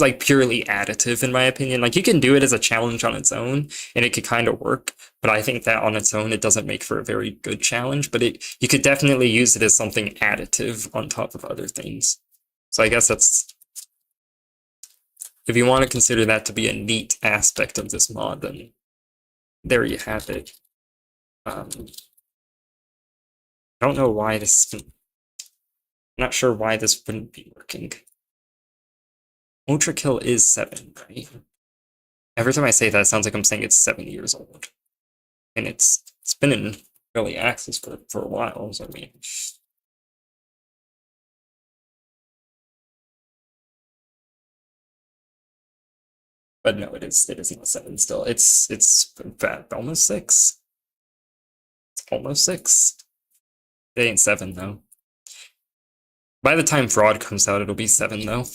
like purely additive in my opinion. Like you can do it as a challenge on its own and it could kind of work, but I think that on its own it doesn't make for a very good challenge, but you could definitely use it as something additive on top of other things. So I guess that's, if you want to consider that to be a neat aspect of this mod, then there you have it. I don't know why this, I'm not sure why this wouldn't be working. ULTRAKILL is 7, right? Every time I say that, it sounds like I'm saying it's 7 years old. And it's been in early access for a while, so I mean... But no, it is not 7 still. It's almost 6. It's almost 6. It ain't 7, though. By the time Fraud comes out, it'll be 7, though.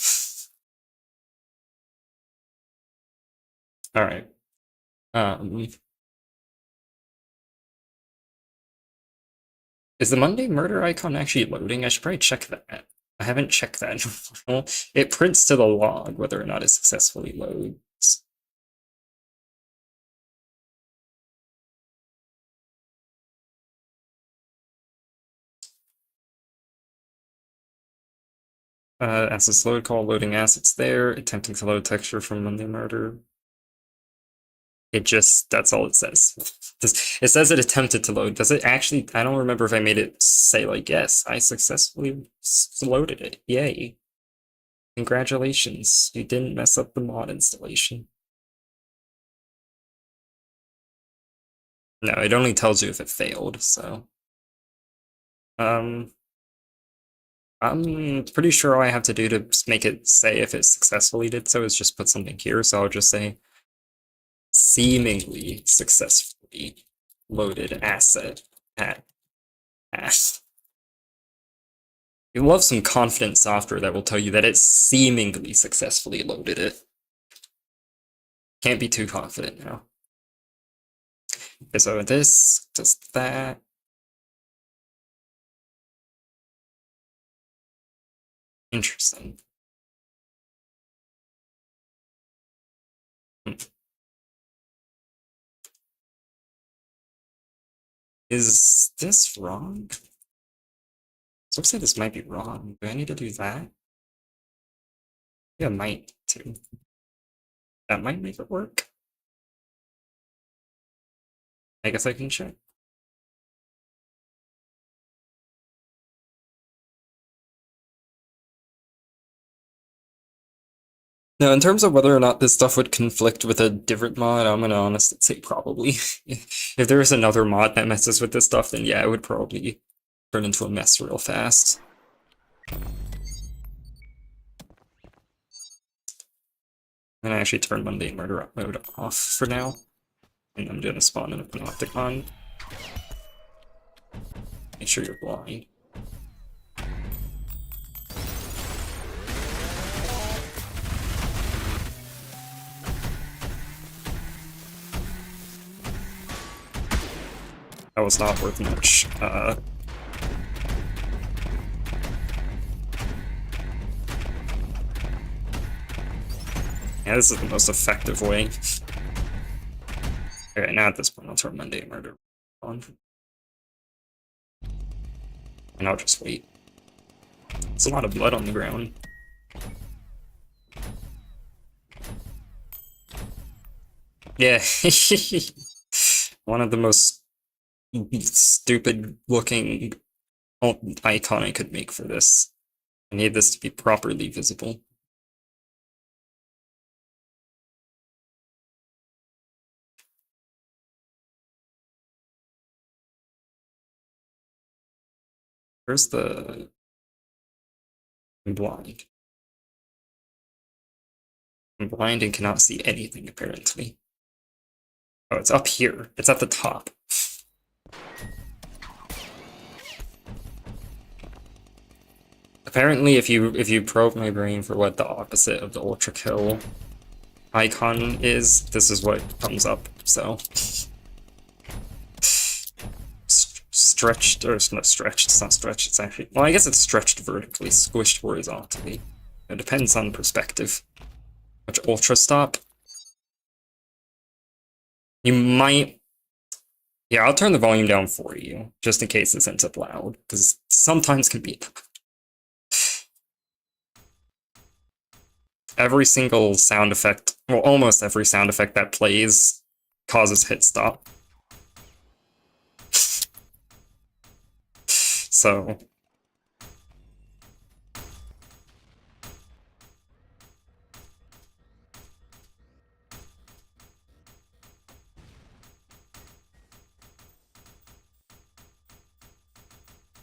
Alright. Is the Mundane Murder icon actually loading? I should probably check that. I haven't checked that in a while. It prints to the log whether or not it successfully loads. Assets load call, loading assets there, attempting to load texture from Mundane Murder. That's all it says. It says it attempted to load. Does it actually, I don't remember if I made it say like, yes, I successfully loaded it. Yay. Congratulations, you didn't mess up the mod installation. No, it only tells you if it failed, so. Um, I'm pretty sure all I have to do to make it say if it successfully did so is just put something here, so I'll just say seemingly successfully loaded asset at ass. You love some confident software that will tell you that it seemingly successfully loaded it. Can't be too confident now. Okay, so this does that. Interesting. Hmm. Is this wrong? So looks like this might be wrong. Do I need to do that? Yeah, I might too. That might make it work. I guess I can check. Now, in terms of whether or not this stuff would conflict with a different mod, I'm gonna honestly say probably. If there is another mod that messes with this stuff, then yeah, it would probably turn into a mess real fast. And I actually turn Mundane Murder mode off for now. And I'm gonna spawn in a Panopticon. Make sure you're blind. That was not worth much. Yeah, this is the most effective way. Alright, now at this point, I'll turn Mundane Murder on. And I'll just wait. It's a lot of blood on the ground. Yeah. One of the most stupid looking icon I could make for this. I need this to be properly visible. Where's the... I'm blind. I'm blind and cannot see anything, apparently. Oh, it's up here. It's at the top. Apparently, if you probe my brain for what the opposite of the ULTRAKILL icon is, this is what comes up, so... Stretched, or it's not stretched, it's not stretched, it's actually... Well, I guess it's stretched vertically, squished horizontally. It depends on perspective. Which ultra stop? You might... Yeah, I'll turn the volume down for you, just in case this ends up loud, because sometimes can be... Every single sound effect, well, almost every sound effect that plays causes hit stop. So...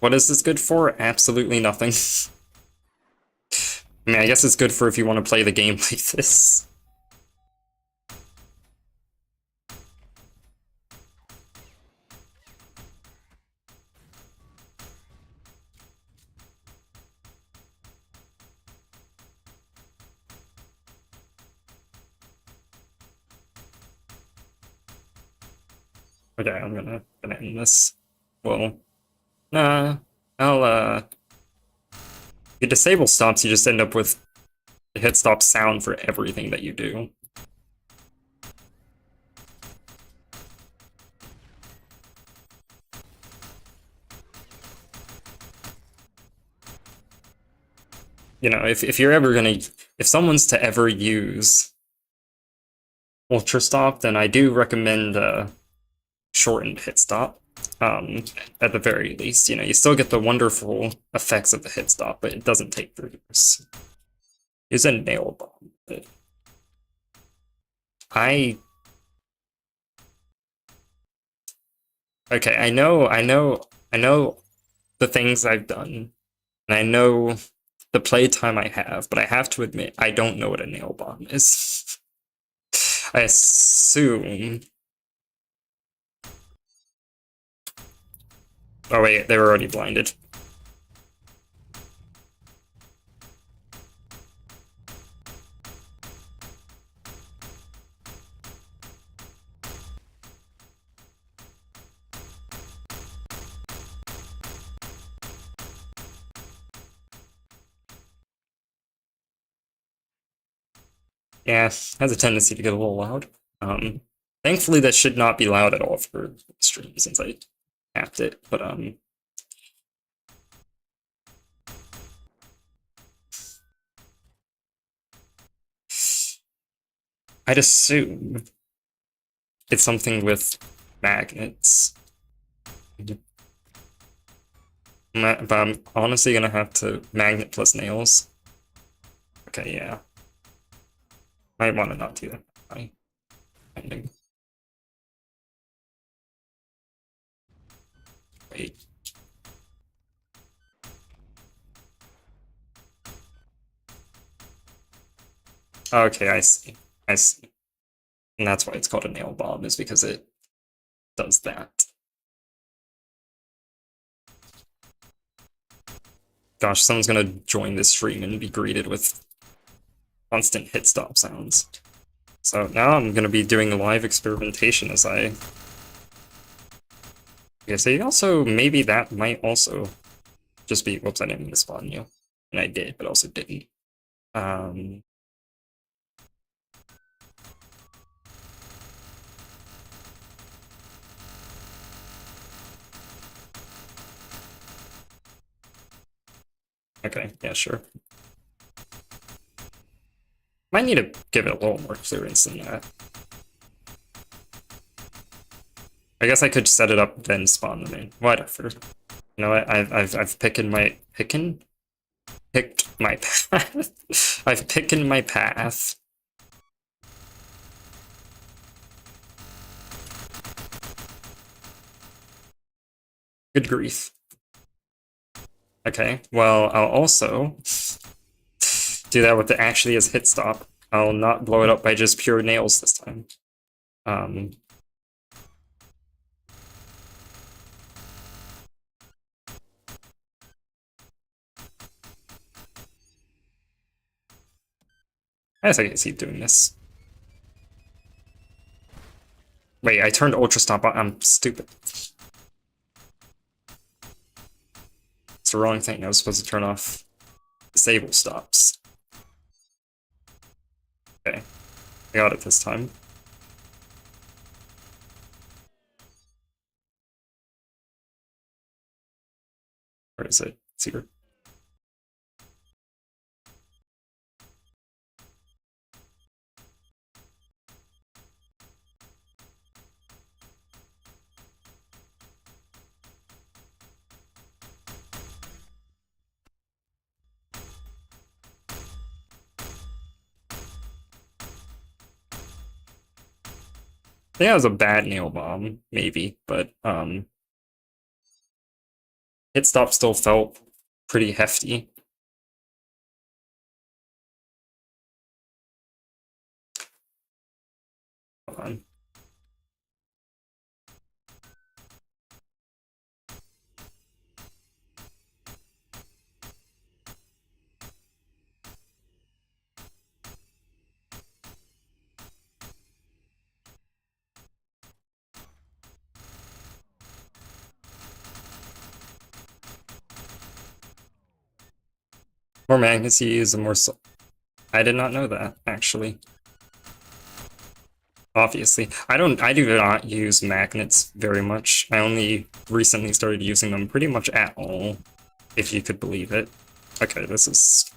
What is this good for? Absolutely nothing. I mean, I guess it's good for if you want to play the game like this. Okay, I'm gonna end this. Well, nah, I'll, you disable stops, you just end up with a hit stop sound for everything that you do. You know, if you're ever gonna, if someone's to ever use Ultra Stop, then I do recommend shortened hit stop. At the very least, you know, you still get the wonderful effects of the hit stop, but it doesn't take 3 years. Use a nail bomb. But I Okay, I know the things I've done, and I know the playtime I have, but I have to admit, I don't know what a nail bomb is. I assume. Oh wait, they were already blinded. Yeah, has a tendency to get a little loud. Thankfully that should not be loud at all for stream since I tapped it, but I'd assume it's something with magnets. But I'm honestly gonna have to magnet plus nails. Okay, yeah. I want to not do that. Ending. Wait. Okay, I see. I see. And that's why it's called a nail bomb, is because it does that. Gosh, someone's gonna join this stream and be greeted with constant hit stop sounds. So now I'm gonna be doing live experimentation as I... Okay, so also, maybe that might also just be... Whoops, I didn't mean to spawn you. And I did, but also didn't. Okay, yeah, sure. Might need to give it a little more clearance than that. I guess I could set it up, then spawn them in. Whatever. You know what? I've picked my path. I've picked my path. Good grief. Okay, well, I'll also do that with the actually as hit stop. I'll not blow it up by just pure nails this time. I guess I can keep doing this. Wait, I turned Ultra Stop on. I'm stupid. It's the wrong thing. I was supposed to turn off disable stops. Okay, I got it this time. Where is it? It's here. I think that was a bad nail bomb, maybe, but hit stop still felt pretty hefty. Hold on. More magnets you use, the more... I did not know that, actually. Obviously. I do not use magnets very much. I only recently started using them pretty much at all, if you could believe it. Okay, this is...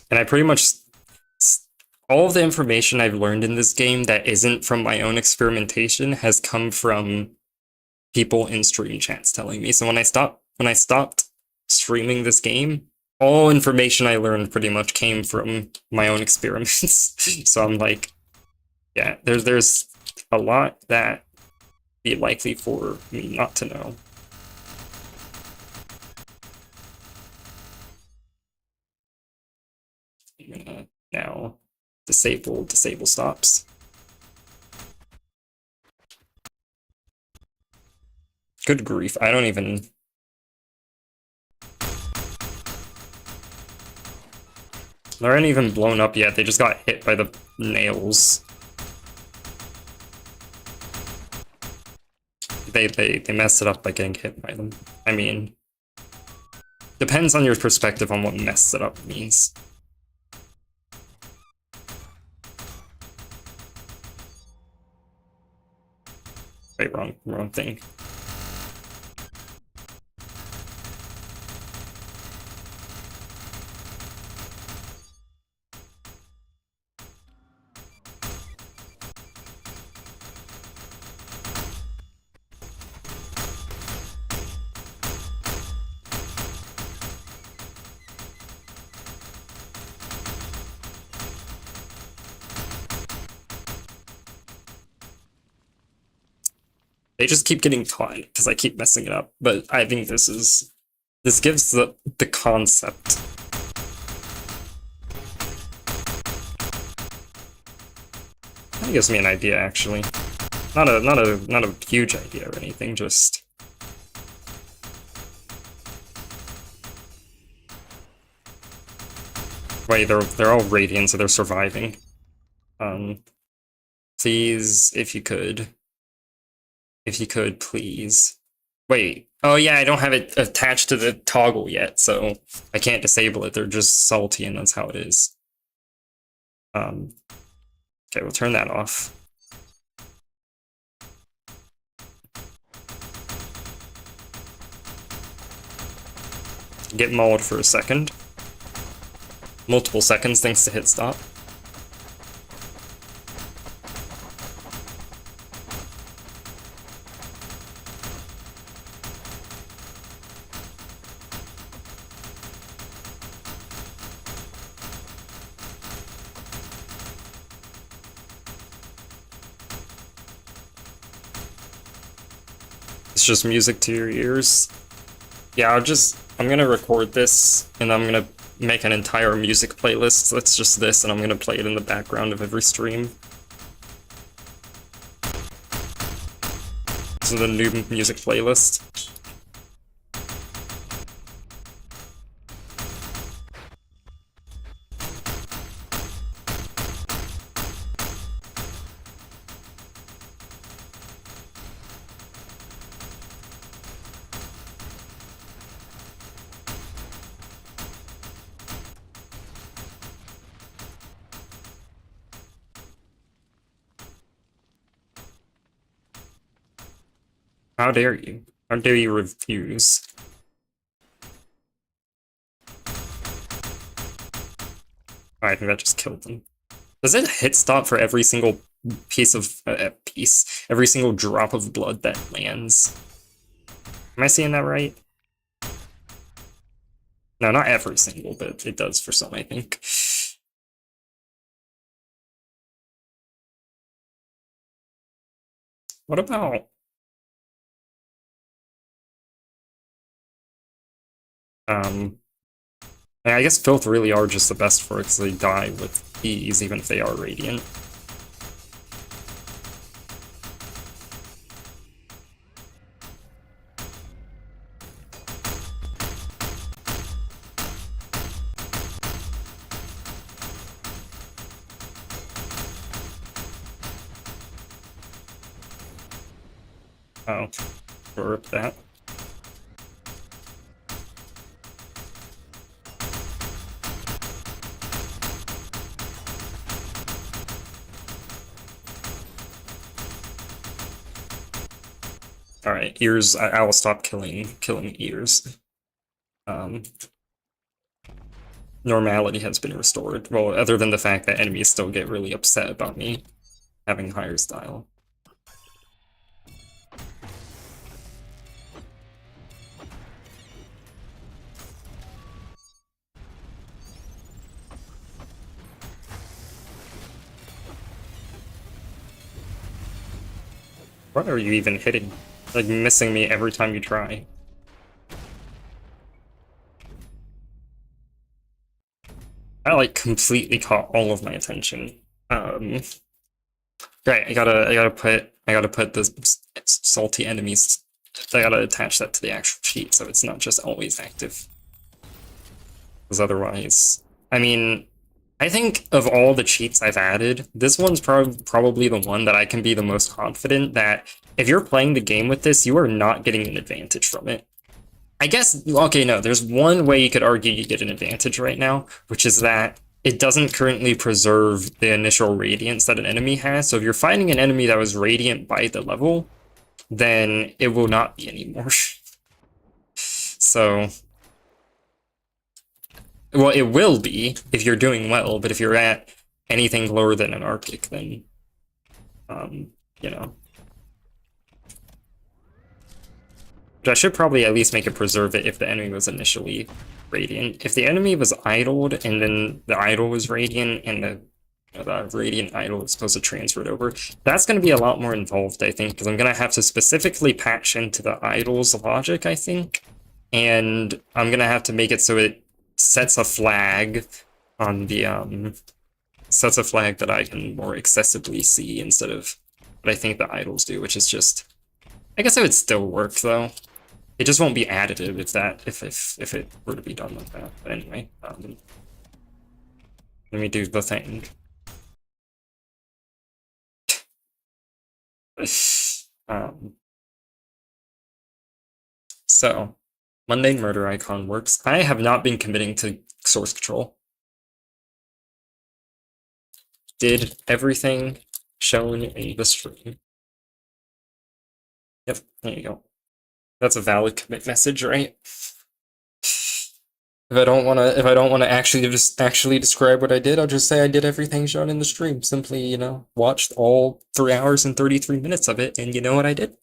And I pretty much... All of the information I've learned in this game that isn't from my own experimentation has come from people in stream chats telling me. So when I stopped streaming this game, all information I learned pretty much came from my own experiments. So I'm like, yeah, there's a lot that be likely for me not to know. I'm gonna now disable stops. Good grief, I don't even... They aren't even blown up yet, they just got hit by the nails. They messed it up by getting hit by them. I mean, depends on your perspective on what messed it up means. Wait, wrong thing. They just keep getting caught because I keep messing it up. But I think this gives the concept. That gives me an idea, actually. Not a huge idea or anything, just... Wait, they're all radiant, so they're surviving. Please, if you could. If you could, please. Wait. Oh yeah, I don't have it attached to the toggle yet, so I can't disable it. They're just salty, and that's how it is. Okay, we'll turn that off. Get mauled for a second. Multiple seconds thanks to hit stop. It's just music to your ears. Yeah, I'm gonna record this, and I'm gonna make an entire music playlist. So that's just this, and I'm gonna play it in the background of every stream. This is the new music playlist. How dare you? How dare you refuse? I think that just killed them. Does it hit stop for every single piece of every single drop of blood that lands? Am I seeing that right? No, not every single, but it does for some, I think. What about... I guess Filth really are just the best for it because they die with ease, even if they are radiant. Oh, rip that. Alright, ears, I will stop killing ears. Normality has been restored. Well, other than the fact that enemies still get really upset about me having higher style. What are you even hitting? Like, missing me every time you try. That, like, completely caught all of my attention. Right, I gotta put the salty enemies. I gotta attach that to the actual sheet, so it's not just always active. Because otherwise, I mean, I think of all the cheats I've added, this one's probably the one that I can be the most confident that if you're playing the game with this, you are not getting an advantage from it. I guess, okay, no, there's one way you could argue you get an advantage right now, which is that it doesn't currently preserve the initial radiance that an enemy has. So if you're fighting an enemy that was radiant by the level, then it will not be anymore. So, well, it will be if you're doing well, but if you're at anything lower than an Arctic, then, you know. But I should probably at least make it preserve it if the enemy was initially radiant. If the enemy was idled and then the idol was radiant and the radiant idol was supposed to transfer it over, that's going to be a lot more involved, I think, because I'm going to have to specifically patch into the idol's logic, I think. And I'm going to have to make it so it sets a flag on the, sets a flag that I can more accessibly see instead of what I think the idols do, which is just, I guess it would still work, though. It just won't be additive if it were to be done like that. But anyway, let me do the thing. So, mundane murder icon works. I have not been committing to source control. Did everything shown in the stream. Yep, there you go. That's a valid commit message, right? If I don't want to actually describe what I did, I'll just say I did everything shown in the stream. Simply, you know, watched all 3 hours and 33 minutes of it, and you know what I did?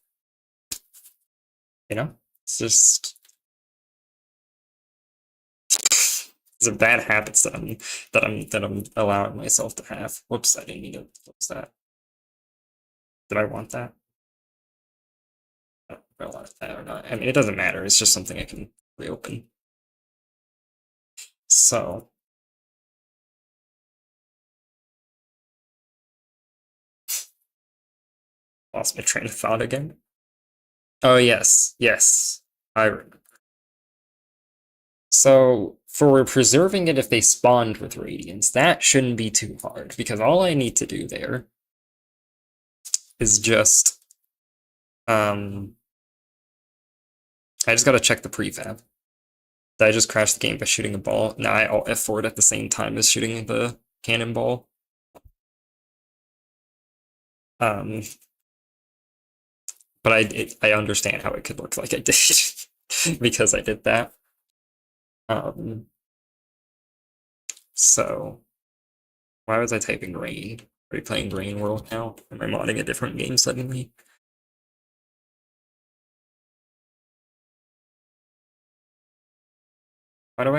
You know, it's just it's a bad habits that I'm allowing myself to have. Whoops, I didn't mean to close that. Did I want that? I don't know if I wanted that or not. I mean, it doesn't matter. It's just something I can reopen. So. Lost my train of thought again. Oh, yes. Yes. I remember. So, for preserving it if they spawned with Radiance, that shouldn't be too hard, because all I need to do there is just, I just gotta check the prefab. Did I just crash the game by shooting a ball? Now I alt F4 at the same time as shooting the cannonball. But I understand how it could look like I did, because I did that. So, why was I typing rain? Are we playing Rain World now? Am I modding a different game suddenly? Why do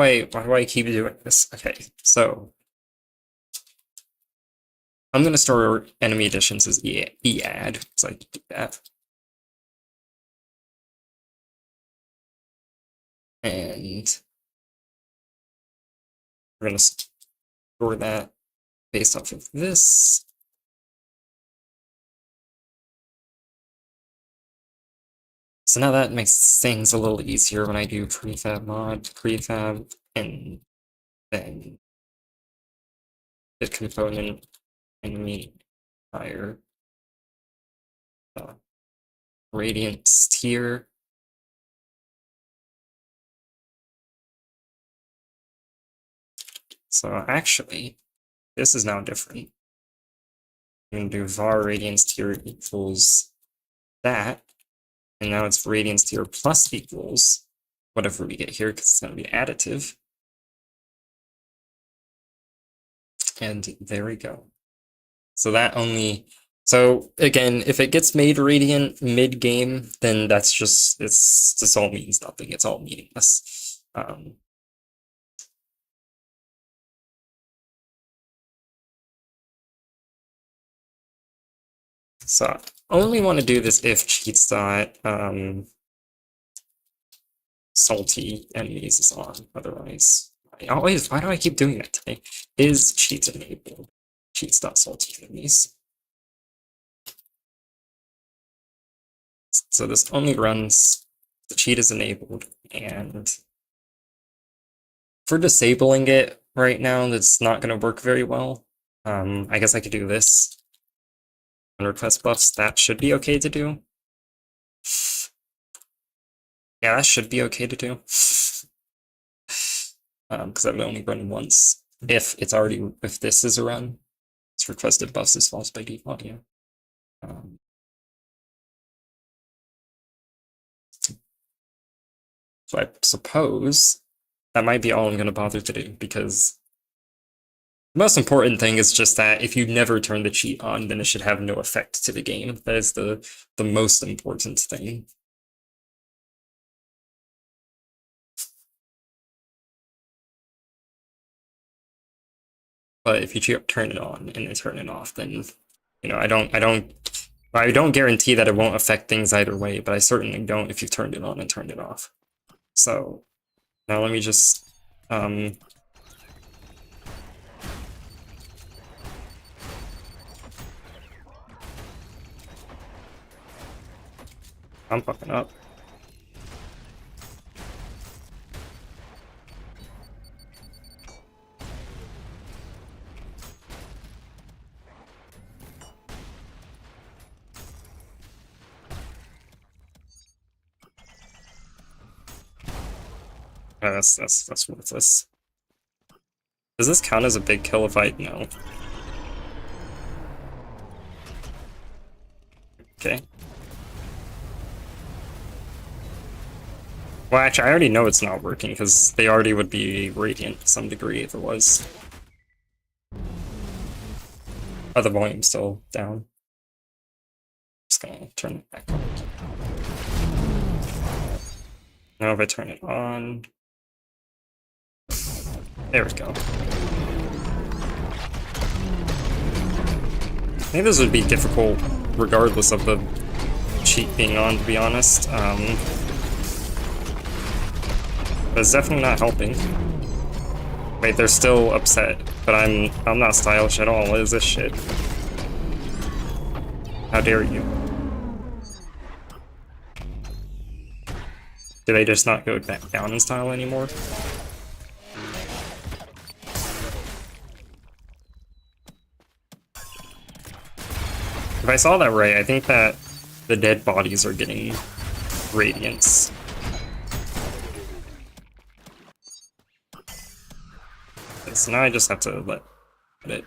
I keep doing this? Okay, so I'm gonna store enemy additions as EAD, so I can do that. And we're gonna store that based off of this. So now that makes things a little easier when I do prefab mod, prefab, and then bit component enemy higher radiance tier. So actually, this is now different. I'm going to do var radiance tier equals that, and now it's radiance tier plus equals whatever we get here, because it's going to be additive. And there we go. So that only, so again, if it gets made radiant mid-game, then that's just, this all means nothing. It's all meaningless. So only want to do this if cheats dot salty enemies is on. Otherwise, why do I keep doing that today? Is cheats enabled? Cheats dot salty enemies. So this only runs the cheat is enabled, and for disabling it right now, that's not going to work very well. I guess I could do this. Request buffs, that should be okay to do. Yeah, that should be okay to do. Because I've only run once. If this is a run, it's requested buffs is false by default, yeah. So I suppose that might be all I'm going to bother to do, because the most important thing is just that if you never turn the cheat on, then it should have no effect to the game. That is the most important thing. But if you turn it on and then turn it off, then I don't guarantee that it won't affect things either way, but I certainly don't if you've turned it on and turned it off. So now let me just I'm fucking up. That's worthless. Does this count as a big kill if I no? Okay. Well, actually, I already know it's not working because they already would be radiant to some degree if it was. Oh, the volume's still down. Just gonna turn it back on. Now if I turn it on, there we go. I think this would be difficult regardless of the cheat being on, to be honest. But it's definitely not helping. Wait, they're still upset, but I'm not stylish at all. What is this shit? How dare you? Do they just not go back down in style anymore? If I saw that right, I think that the dead bodies are getting radiance. So now I just have to let it.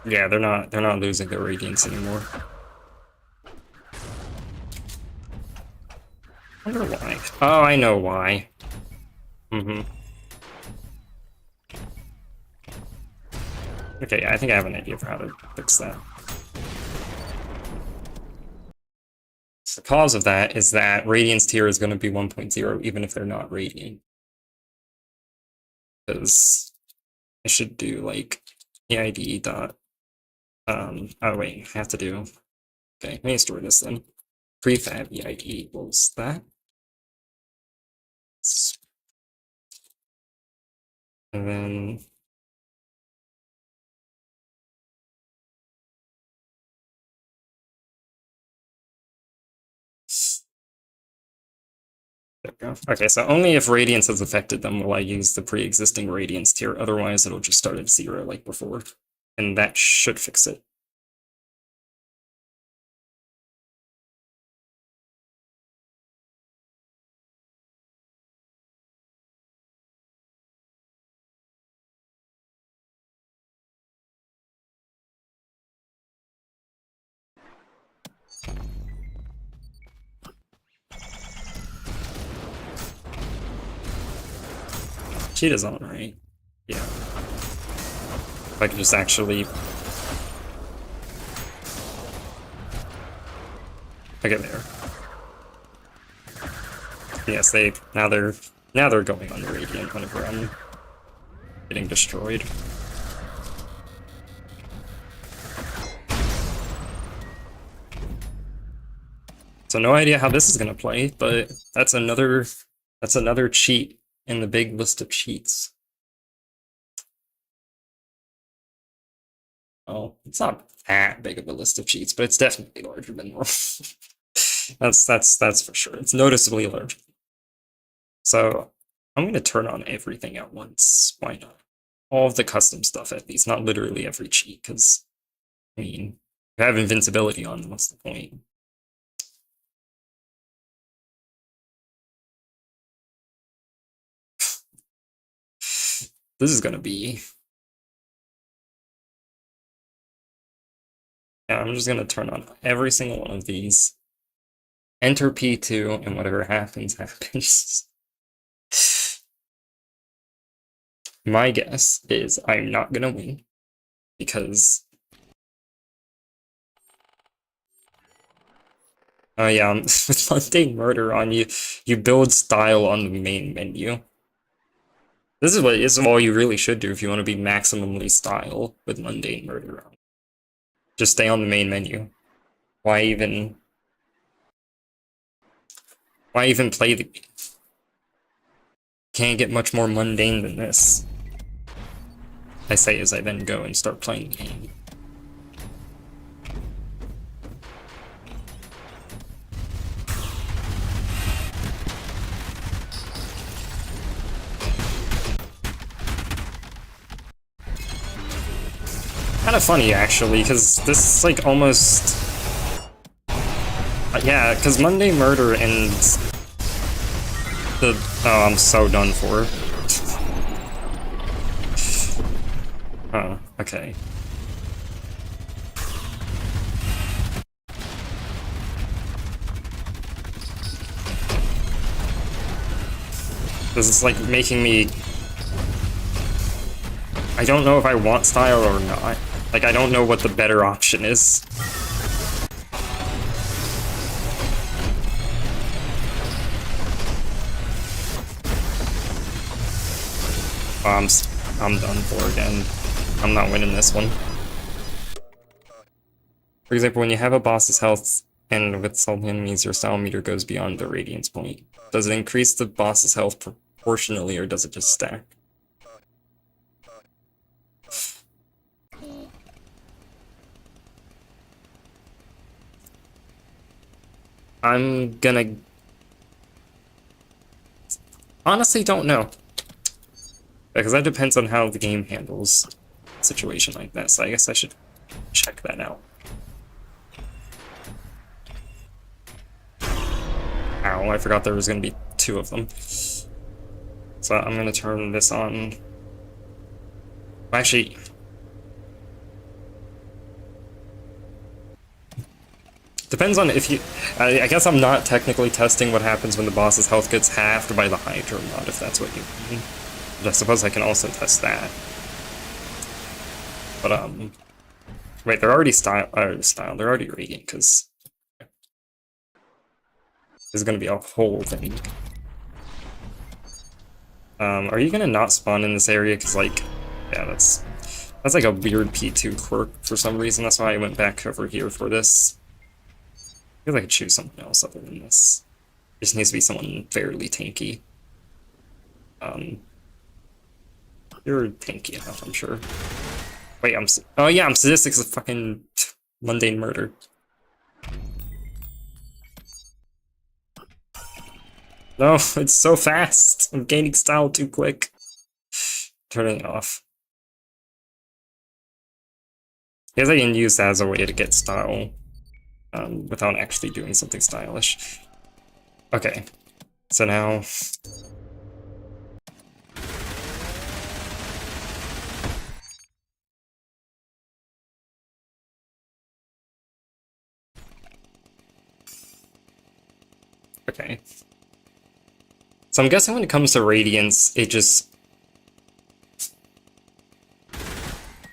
Yeah, they're not losing their radiance anymore. I wonder why. Oh, I know why. Okay, yeah, I think I have an idea for how to fix that. The cause of that is that Radiance tier is going to be 1.0 even if they're not Radiant. Because I should do like EID dot oh wait, I have to do okay, let me store this then. Prefab EID equals that. And then there we go. Okay, so only if Radiance has affected them will I use the pre-existing Radiance tier, otherwise it'll just start at 0 like before. And that should fix it. She does on, right? Yeah. If I could just actually get there. Yes, now they're going on the Radiant whenever I'm getting destroyed. So no idea how this is gonna play, but that's another cheat in the big list of cheats. Oh, it's not that big of a list of cheats, but it's definitely larger than normal. That's for sure. It's noticeably larger. So I'm gonna turn on everything at once. Why not? All of the custom stuff at least, not literally every cheat, because I mean, you have invincibility on, what's the point? This is gonna be... Yeah, I'm just gonna turn on every single one of these. Enter P2, and whatever happens, happens. My guess is I'm not gonna win, because... Oh yeah, with Mundane Murder on, you build style on the main menu. This is all you really should do if you want to be maximally style with Mundane Murder on. Just stay on the main menu. Why even play the game? Can't get much more mundane than this. I say as I then go and start playing the game. Kind of funny, actually, because this is like almost... yeah, because Mundane Murder and the... Oh, I'm so done for. Oh, okay. This is like making me... I don't know if I want style or not. Like, I don't know what the better option is. I'm done for again. I'm not winning this one. For example, when you have a boss's health and with some enemies, your style meter goes beyond the radiance point. Does it increase the boss's health proportionally, or does it just stack? I'm gonna... Honestly, don't know. Because that depends on how the game handles a situation like that, so I guess I should check that out. Ow, I forgot there was going to be 2 of them. So I'm going to turn this on. Actually... Depends on if you... I guess I'm not technically testing what happens when the boss's health gets halved by the Hydra or not, if that's what you mean. But I suppose I can also test that. But, wait, they're already they're already radiant, because... This is gonna be a whole thing. Are you gonna not spawn in this area? Because, like, yeah, that's like a weird P2 quirk for some reason. That's why I went back over here for this. I feel like I could choose something else other than this. It just needs to be someone fairly tanky. You're tanky enough, I'm sure. Wait, oh yeah, I'm Statistics of fucking Mundane Murder. No, it's so fast. I'm gaining style too quick. Turning it off. I guess I can use that as a way to get style, without actually doing something stylish. Okay, so now... Okay. So I'm guessing when it comes to Radiance, it just...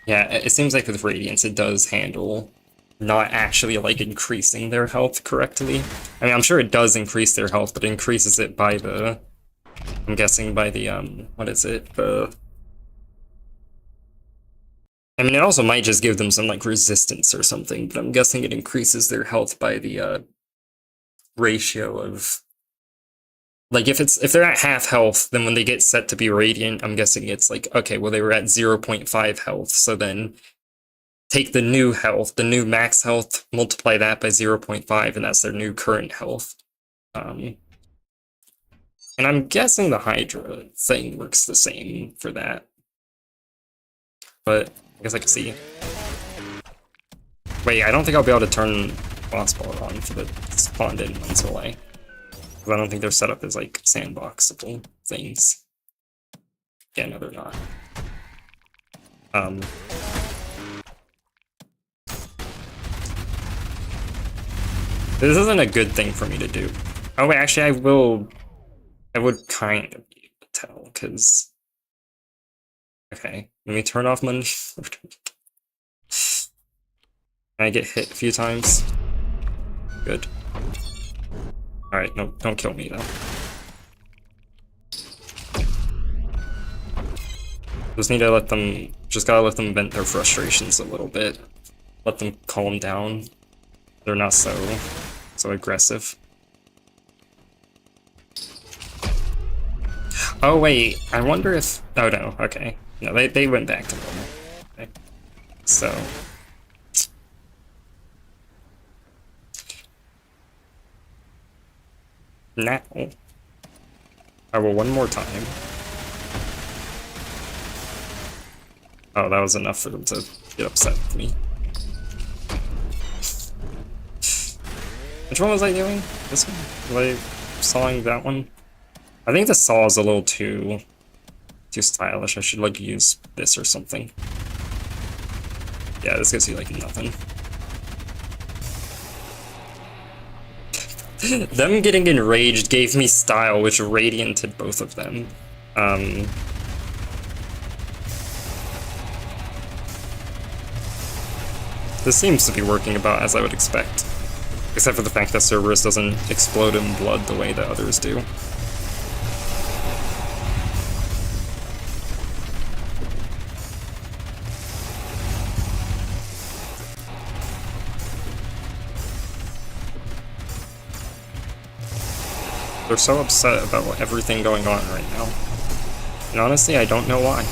Yeah, it seems like with Radiance it does handle not actually, like, increasing their health correctly. I mean, I'm sure it does increase their health, but it increases it by the... I'm guessing by the, what is it? The... I mean, it also might just give them some, like, resistance or something, but I'm guessing it increases their health by the, ratio of, like, if they're at half health, then when they get set to be radiant, I'm guessing it's like, okay, well, they were at 0.5 health, so then take the new health, the new max health, multiply that by 0.5, and that's their new current health. And I'm guessing the Hydra thing works the same for that. But I guess I can see. Wait, I don't think I'll be able to turn boss ball on for the spawned in ones, will I? Because I don't think they're set up as like sandboxable things. Yeah, no, they're not. This isn't a good thing for me to do. Oh wait, actually I would kind of be able to tell, because... Okay, let me turn off Monday. Can I get hit a few times? Good. Alright, no, don't kill me though. Just need to let them, just gotta let them vent their frustrations a little bit. Let them calm down. They're not so aggressive. Oh wait, I wonder if, oh no, okay. No, they went back to normal. Okay. So. Now. I will one more time. Oh, that was enough for them to get upset with me. Which one was I doing? This one? Was I sawing that one? I think the saw is a little too stylish. I should like use this or something. Yeah, this gives you like nothing. Them getting enraged gave me style, which radianted both of them. This seems to be working about as I would expect. Except for the fact that Cerberus doesn't explode in blood the way that others do. They're so upset about everything going on right now. And honestly, I don't know why.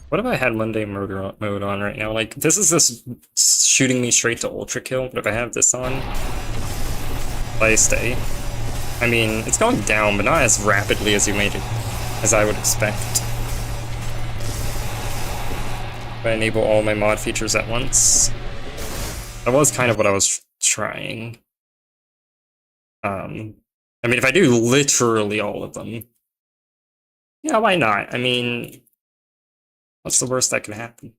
What if I had Monday Murder mode on right now? Like, this is just shooting me straight to Ultra Kill, but if I have this on, I stay. I mean, it's going down, but not as rapidly as as I would expect. If I enable all my mod features at once. That was kind of what I was trying. I mean, if I do literally all of them, yeah, why not? I mean, what's the worst that can happen?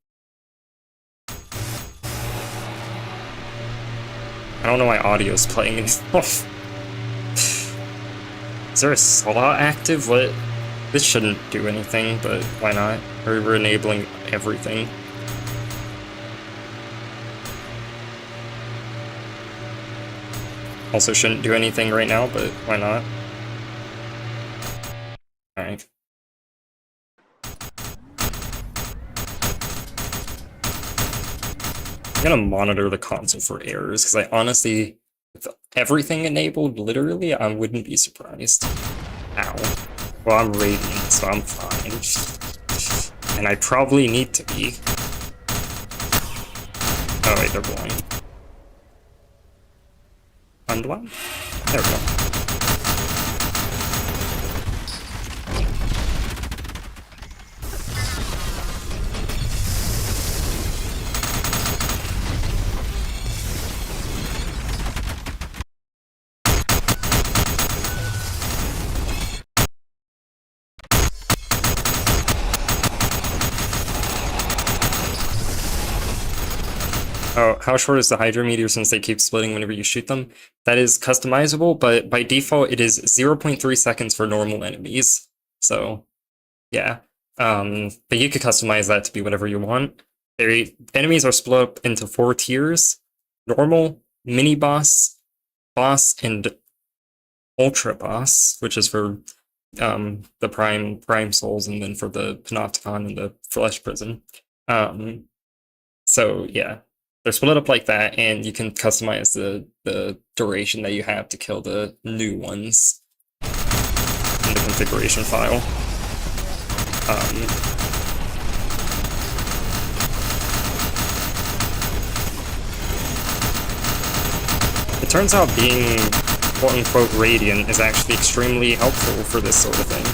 I don't know why audio's playing anymore. Is there a saw active? What? This shouldn't do anything, but why not? We're enabling everything. Also shouldn't do anything right now, but why not? Alright. I'm gonna monitor the console for errors, because I honestly, with everything enabled, literally, I wouldn't be surprised. Ow. Well, I'm radiant, so I'm fine. And I probably need to be. Oh wait, they're blind. Unblind? There we go. Oh, how short is the Hydra meteor since they keep splitting whenever you shoot them? That is customizable, but by default it is 0.3 seconds for normal enemies. So, yeah. But you could customize that to be whatever you want. Enemies are split up into 4 tiers. Normal, mini boss, boss, and ultra boss, which is for the prime souls, and then for the Panopticon and the flesh prison. So yeah. they're split up like that, and you can customize the duration that you have to kill the new ones in the configuration file. It turns out being quote-unquote radiant is actually extremely helpful for this sort of thing.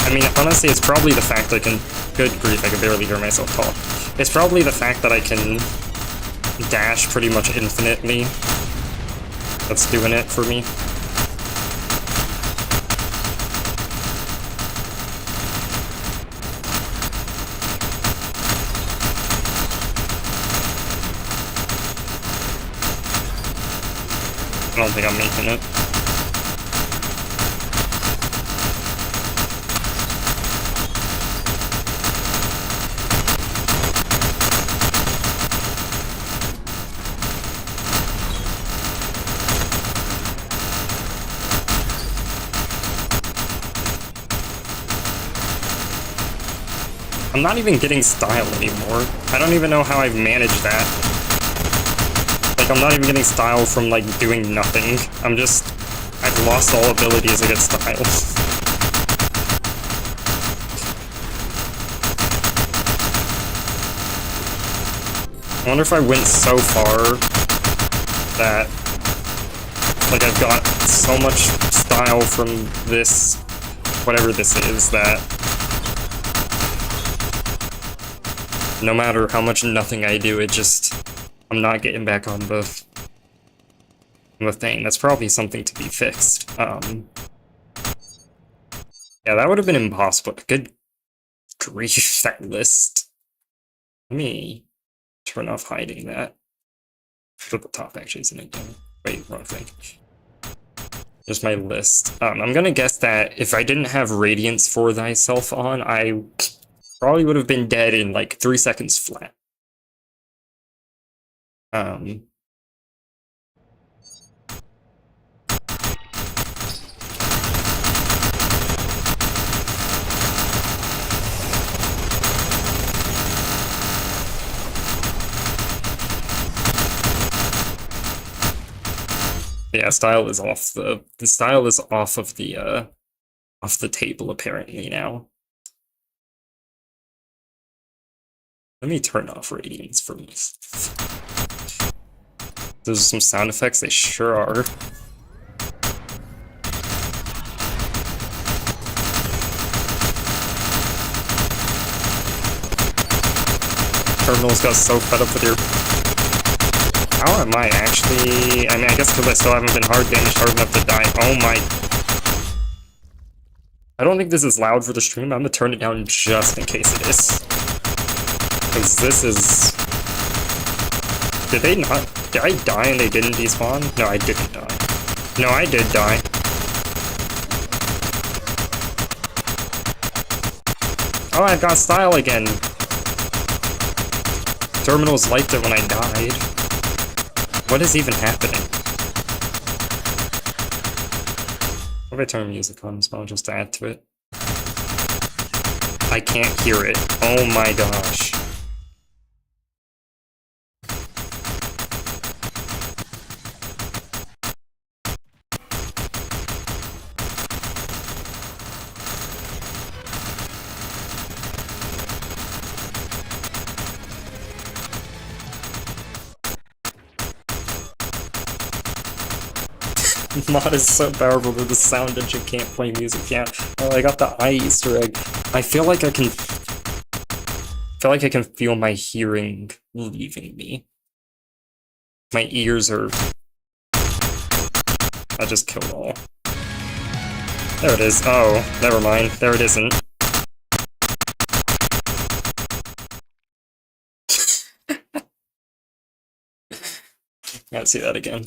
I mean, honestly, it's probably the fact that I can... Good grief, I can barely hear myself talk. It's probably the fact that I can dash pretty much infinitely that's doing it for me. I don't think I'm making it. I'm not even getting style anymore. I don't even know how I've managed that. Like, I'm not even getting style from, like, doing nothing. I've lost all abilities to get style. I wonder if I went so far that, like, I've got so much style from this, whatever this is, that no matter how much nothing I do, I'm not getting back on the thing. That's probably something to be fixed. Yeah, that would have been impossible. Good grief, that list. Let me turn off hiding that. At the top, actually, isn't it? Wait, wrong thing. Just my list. I'm gonna guess that if I didn't have Radiance for Thyself on, I probably would have been dead in like 3 seconds flat. Yeah, style is off the style is off of the table apparently now. Let me turn off Radiance from this. Those are some sound effects, they sure are. Terminals got so fed up with your... How am I actually... I mean, I guess because I still haven't been hard damaged hard enough to die. Oh my... I don't think this is loud for the stream. I'm gonna turn it down just in case it is. Because this is... Did they not... Did I die and they didn't despawn? No, I didn't die. No, I did die. Oh, I got style again. Terminals liked it when I died. What is even happening? What if I turn music on as well, just to add to it? I can't hear it. Oh my gosh. Mod is so powerful that the sound engine can't play music. Yeah. Oh, I got the eye Easter egg. I feel like I can feel my hearing leaving me. My ears are... I just killed all. There it is. Oh, never mind. There it isn't. Gotta see that again.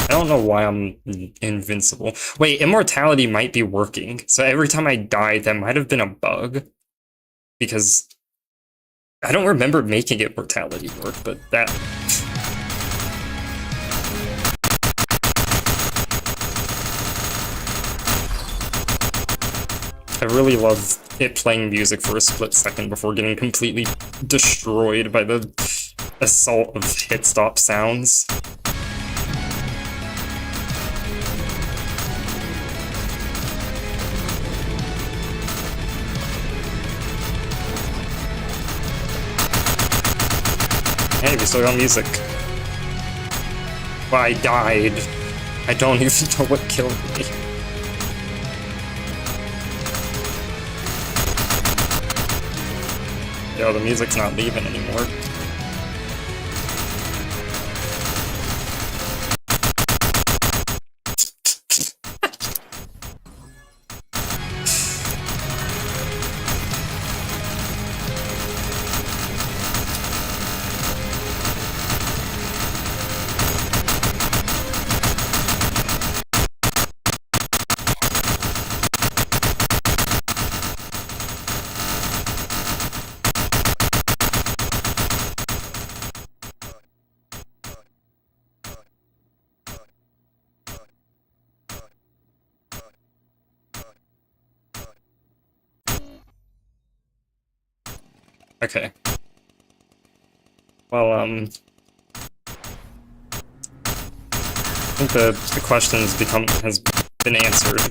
I don't know why I'm invincible. Wait, immortality might be working. So every time I die, that might have been a bug. Because I don't remember making immortality work, but that... I really love it playing music for a split second before getting completely destroyed by the assault of hit stop sounds. Hey, we still got music. Well, I died. I don't even know what killed me. Yo, the music's not leaving anymore. Okay. Well, I think the question has been answered.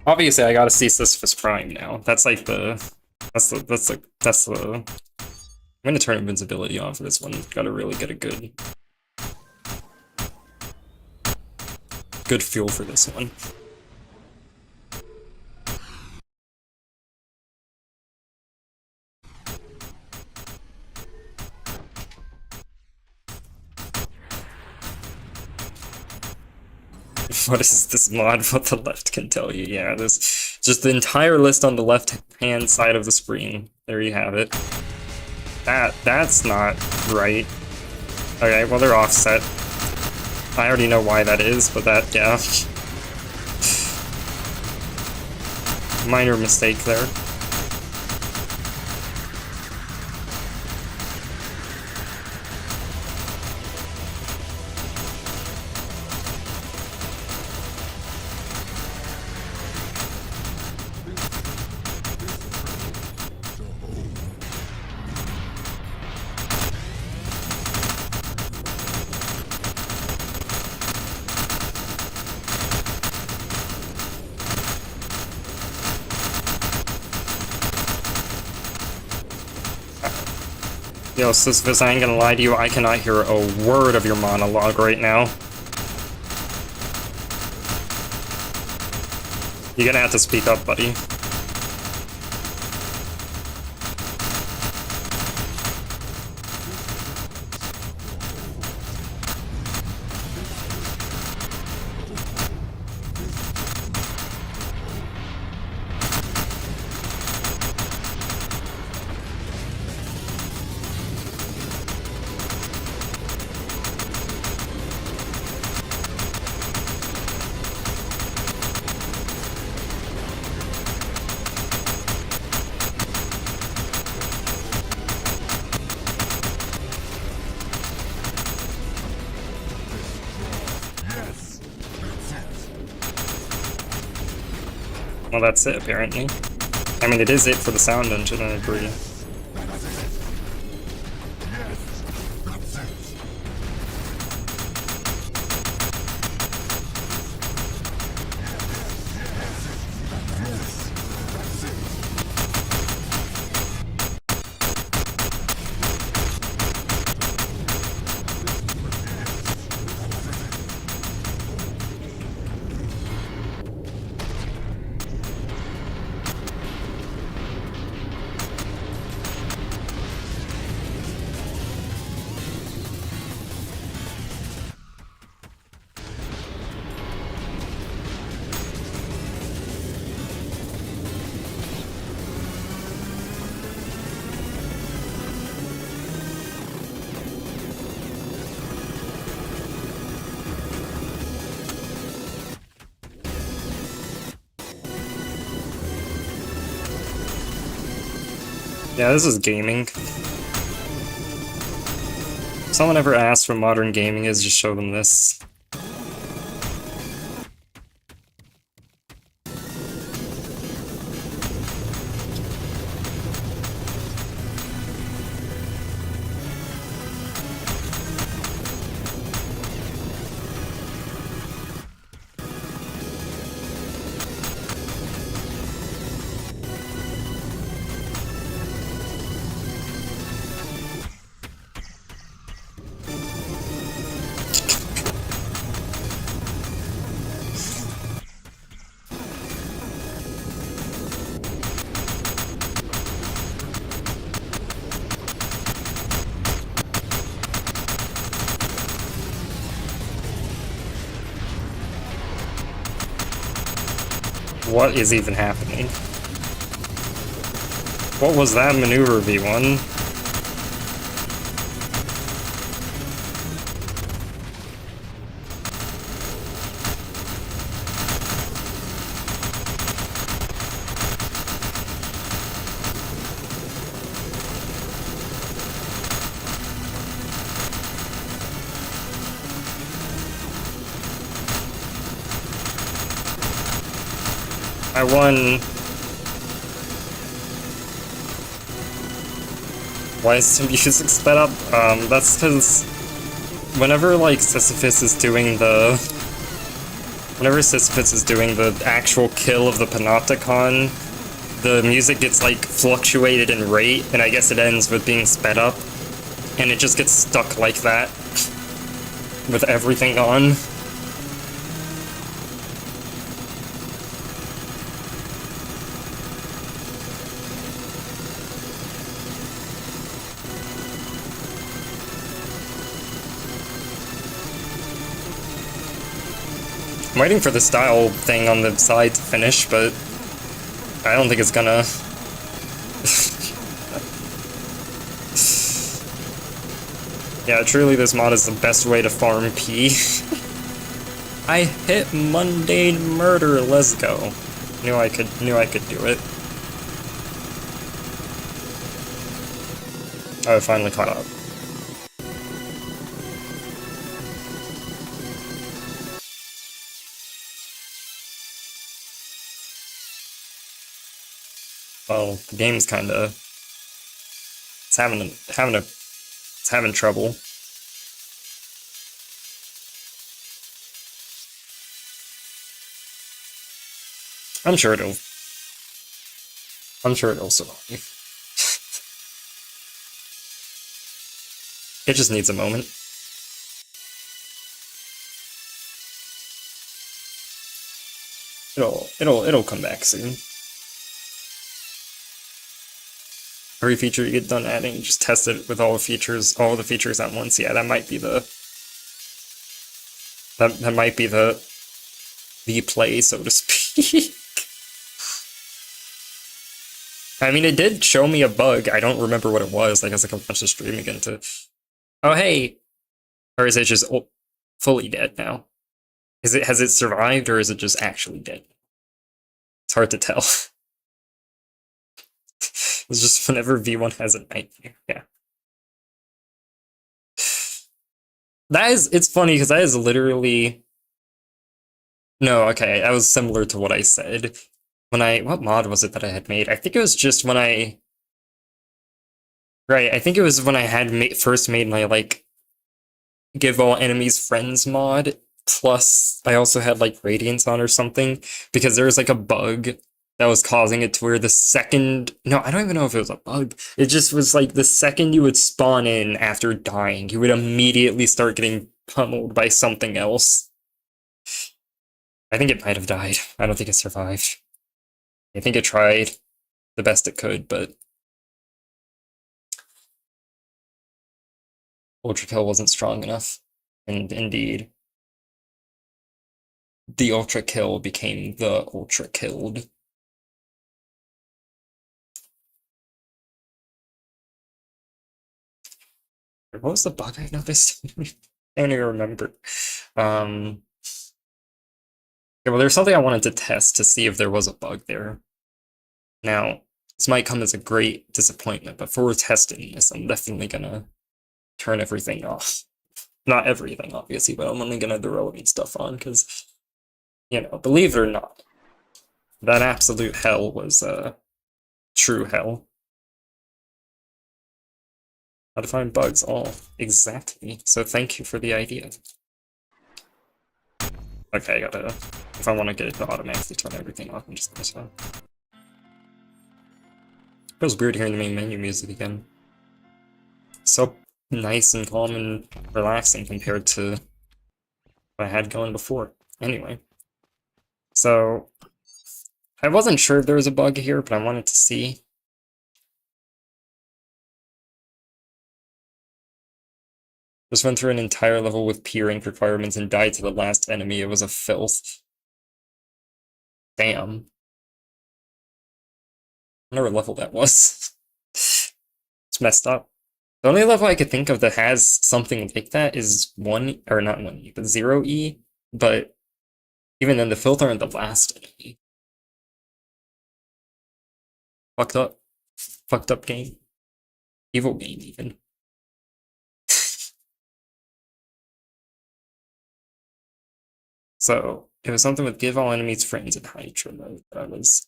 Obviously, I gotta see Sisyphus Prime now. That's like the... I'm gonna turn invincibility on for this one. Gotta really get a good feel for this one. What is this mod? What the left can tell you? Yeah, there's just the entire list on the left-hand side of the screen. There you have it. That's not right. Okay, well, they're offset. I already know why that is, but that, yeah. Minor mistake there. Yo, Sisyphus, I ain't gonna lie to you, I cannot hear a word of your monologue right now. You're gonna have to speak up, buddy. Well, that's it, apparently. I mean, it is it for the sound engine, I agree. Yeah, this is gaming. If someone ever asks what modern gaming is, just show them this. What is even happening? What was that maneuver, V1? I won. Why is the music sped up? That's because whenever, like, Sisyphus is doing the... Whenever Sisyphus is doing the actual kill of the Panopticon, the music gets, like, fluctuated in rate, and I guess it ends with being sped up, and it just gets stuck like that, with everything on. I'm waiting for the style thing on the side to finish, but I don't think it's gonna. Yeah, truly this mod is the best way to farm P. I hit mundane murder, let's go. Knew I could do it. Oh, I finally caught up. Well, the game's kinda... It's having trouble. I'm sure it'll survive. It just needs a moment. It'll come back soon. Every feature you get done adding, just test it with all the features at once. Yeah, that might be the play, so to speak. I mean, it did show me a bug. I don't remember what it was. I guess I can watch the stream again to... Oh, hey! Or is it just fully dead now? Has it survived, or is it just actually dead? It's hard to tell. It's just whenever V1 has a nightmare. Yeah. It's funny, because that is literally... No, okay, that was similar to what I said. What mod was it that I had made? I think it was just when I... Right, I think it was when I had first made my, like, give all enemies friends mod, plus I also had, like, Radiance on or something, because there was, like, a bug that was causing it to where the second... No, I don't even know if it was a bug. It just was, like, the second you would spawn in after dying, you would immediately start getting pummeled by something else. I think it might have died. I don't think it survived. I think it tried the best it could, but... ULTRAKILL wasn't strong enough. And indeed, the ULTRAKILL became the ULTRAKILLed. What was the bug I noticed? I don't even remember. Yeah, well, there's something I wanted to test to see if there was a bug there. Now, This might come as a great disappointment, but for testing this, I'm definitely gonna turn everything off. Not everything, obviously, but I'm only gonna the relevant stuff on, because, you know, believe it or not, that absolute hell was, true hell. How to find bugs, all exactly. So thank you for the idea. Okay, I gotta, if I want to get it to automatically turn everything off, I'm just gonna stop. Feels weird hearing the main menu music again. So nice and calm and relaxing compared to what I had going before. Anyway, so I wasn't sure if there was a bug here, but I wanted to see. Just went through an entire level with P rank requirements and died to the last enemy. It was a filth. Damn. I wonder what level that was. It's messed up. The only level I could think of that has something like that is 1, or not 1E, but 0E, but even then the filth aren't the last enemy. Fucked up. Fucked up game. Evil game, even. So, it was something with give all enemies friends in Hydra mode that I was...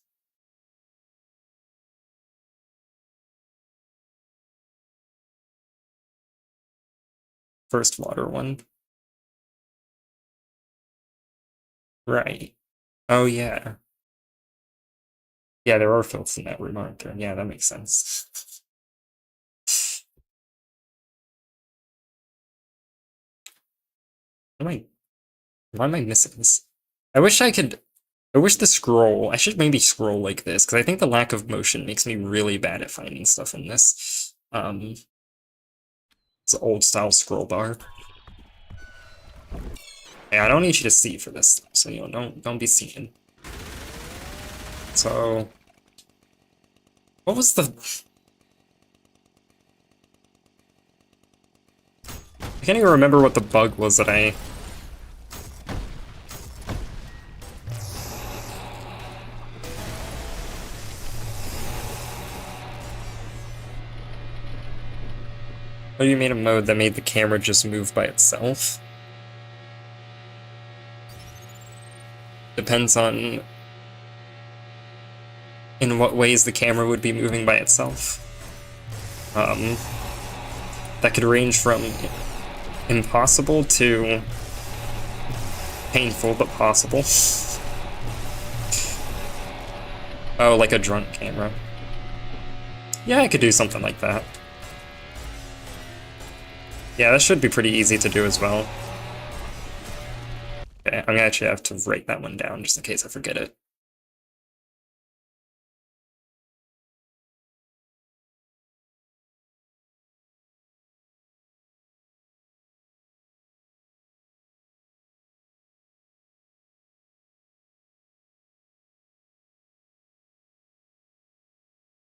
First water one. Right. Oh, yeah. Yeah, there are filths in that room, aren't there? Yeah, that makes sense. Why am I missing this? I wish I could... I wish the scroll... I should maybe scroll like this, because I think the lack of motion makes me really bad at finding stuff in this. It's an old-style scroll bar. Yeah, I don't need you to see for this, so, you know, don't be seeing. So... What was the... I can't even remember what the bug was that I... Oh, you made a mode that made the camera just move by itself? Depends on in what ways the camera would be moving by itself. That could range from impossible to painful but possible. Oh, like a drunk camera. Yeah, I could do something like that. Yeah, that should be pretty easy to do as well. Okay, I'm gonna actually have to write that one down just in case I forget it.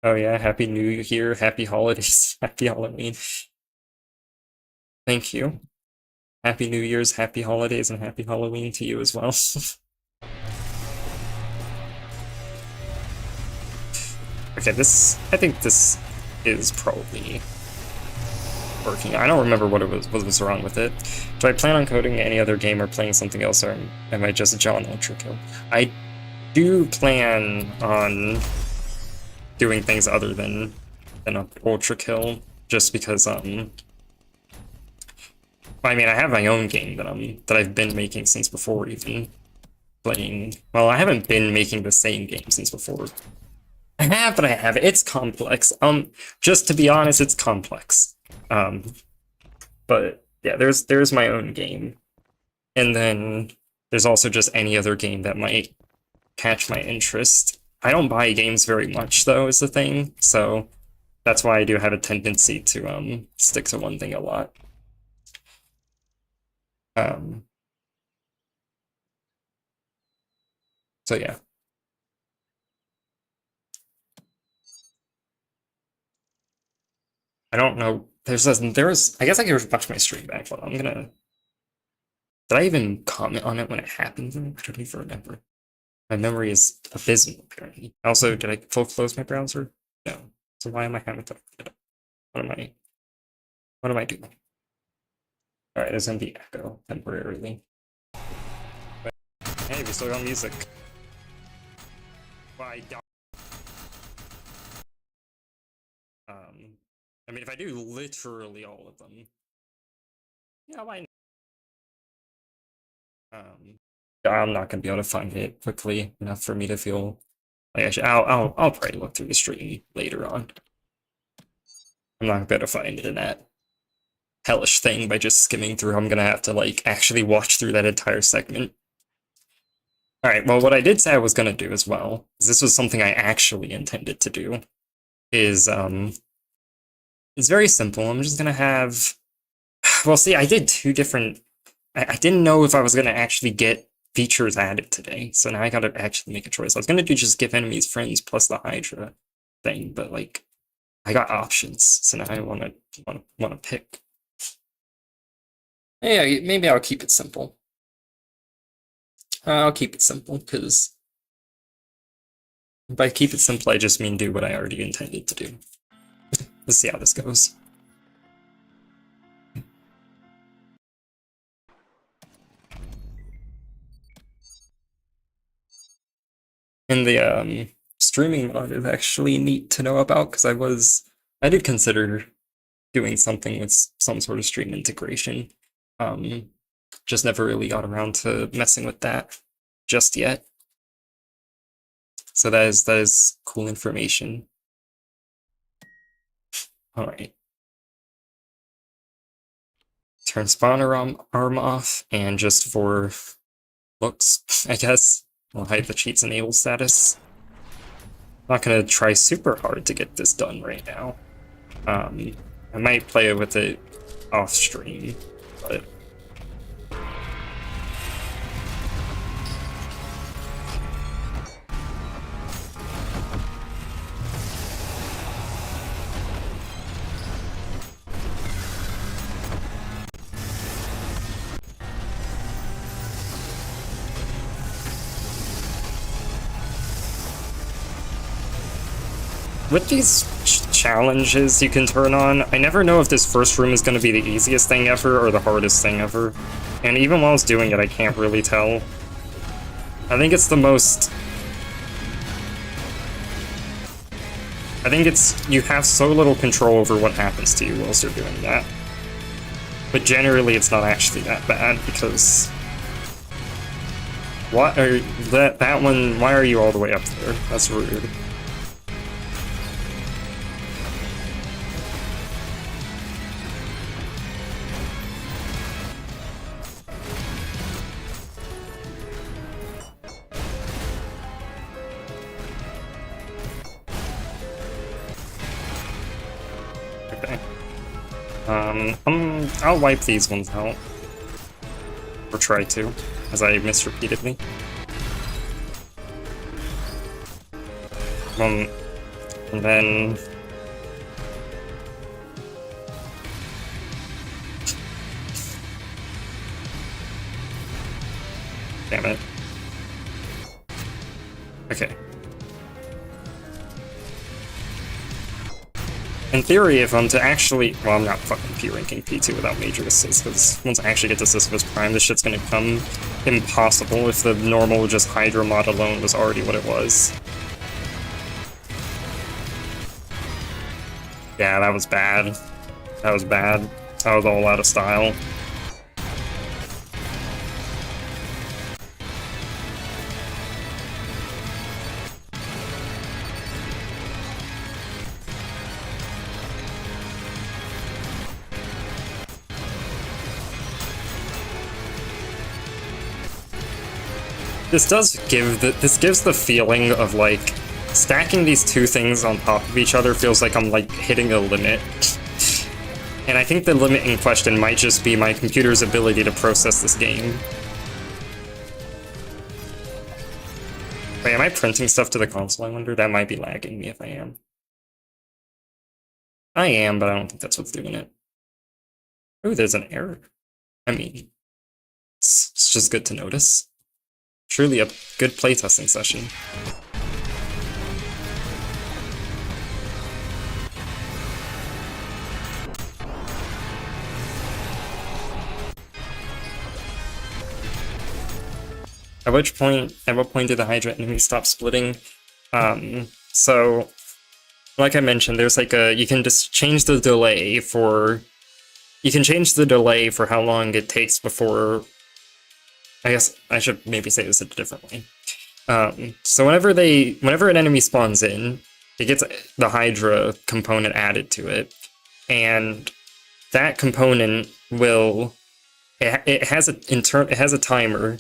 Oh yeah, Happy New Year, Happy Holidays, Happy Halloween. Thank you. Happy New Year's, Happy Holidays, and Happy Halloween to you as well. Okay, I think this is probably working. I don't remember what was wrong with it. Do I plan on coding any other game or playing something else, or am I just John ULTRAKILL? I do plan on doing things other than ULTRAKILL, just because I mean, I have my own game that I've been making since before even playing. Well, I haven't been making the same game since before. I have, but I haven't. It's complex. Just to be honest, it's complex. But yeah, there's my own game, and then there's also just any other game that might catch my interest. I don't buy games very much, though, is the thing. So that's why I do have a tendency to stick to one thing a lot. So yeah. I don't know. I guess I could watch my stream back, but I'm gonna. Did I even comment on it when it happened? I don't even remember. My memory is abysmal, apparently. Also, did I full close my browser? No. So why am I having to look it up? What am I doing? Alright, there's gonna be echo temporarily. But, hey, we still got music. Why? I mean, if I do literally all of them, yeah, why? I'm not gonna be able to find it quickly enough for me to feel like I should. I'll probably look through the stream later on. I'm not gonna be able to find it in that hellish thing by just skimming through. I'm gonna have to like actually watch through that entire segment. All right. Well, what I did say I was gonna do as well, is this was something I actually intended to do, is it's very simple. I'm just gonna have. Well, see, I did two different. I didn't know if I was gonna actually get features added today, so now I gotta actually make a choice. I was gonna do just give enemies friends plus the Hydra thing, but like I got options, so now I wanna pick. Yeah, maybe I'll keep it simple. I'll keep it simple because by keep it simple, I just mean do what I already intended to do. Let's see how this goes. And the streaming mod is actually neat to know about because I did consider doing something with some sort of stream integration. Just never really got around to messing with that just yet. So that is cool information. All right. Turn spawner arm off, and just for looks, I guess, I'll hide the cheats enable status. Not gonna try super hard to get this done right now. I might play with it off stream, but with these challenges you can turn on, I never know if this first room is going to be the easiest thing ever or the hardest thing ever. And even while I was doing it, I can't really tell. I think it's the most... I think it's... You have so little control over what happens to you whilst you're doing that. But generally, it's not actually that bad, because... What are... That one... Why are you all the way up there? That's rude. I'll wipe these ones out. Or try to, as I miss repeatedly. And then... Damn it. Okay. In theory, if I'm to actually... Well, I'm not fucking P-ranking P2 without major assists, because once I actually get to Sisyphus Prime, this shit's gonna become impossible if the normal just Hydra mod alone was already what it was. Yeah, that was bad. That was bad. That was all out of style. This gives the feeling of like stacking these two things on top of each other feels like I'm like hitting a limit. And I think the limit in question might just be my computer's ability to process this game. Wait, am I printing stuff to the console, I wonder? That might be lagging me if I am. I am, but I don't think that's what's doing it. Ooh, there's an error. I mean, it's just good to notice. Truly a good playtesting session. At what point did the Hydra enemies stop splitting? So, like I mentioned, there's like you can just change the delay for how long it takes before. I guess I should maybe say this a different way. So whenever an enemy spawns in, it gets the Hydra component added to it, and that component will it has a timer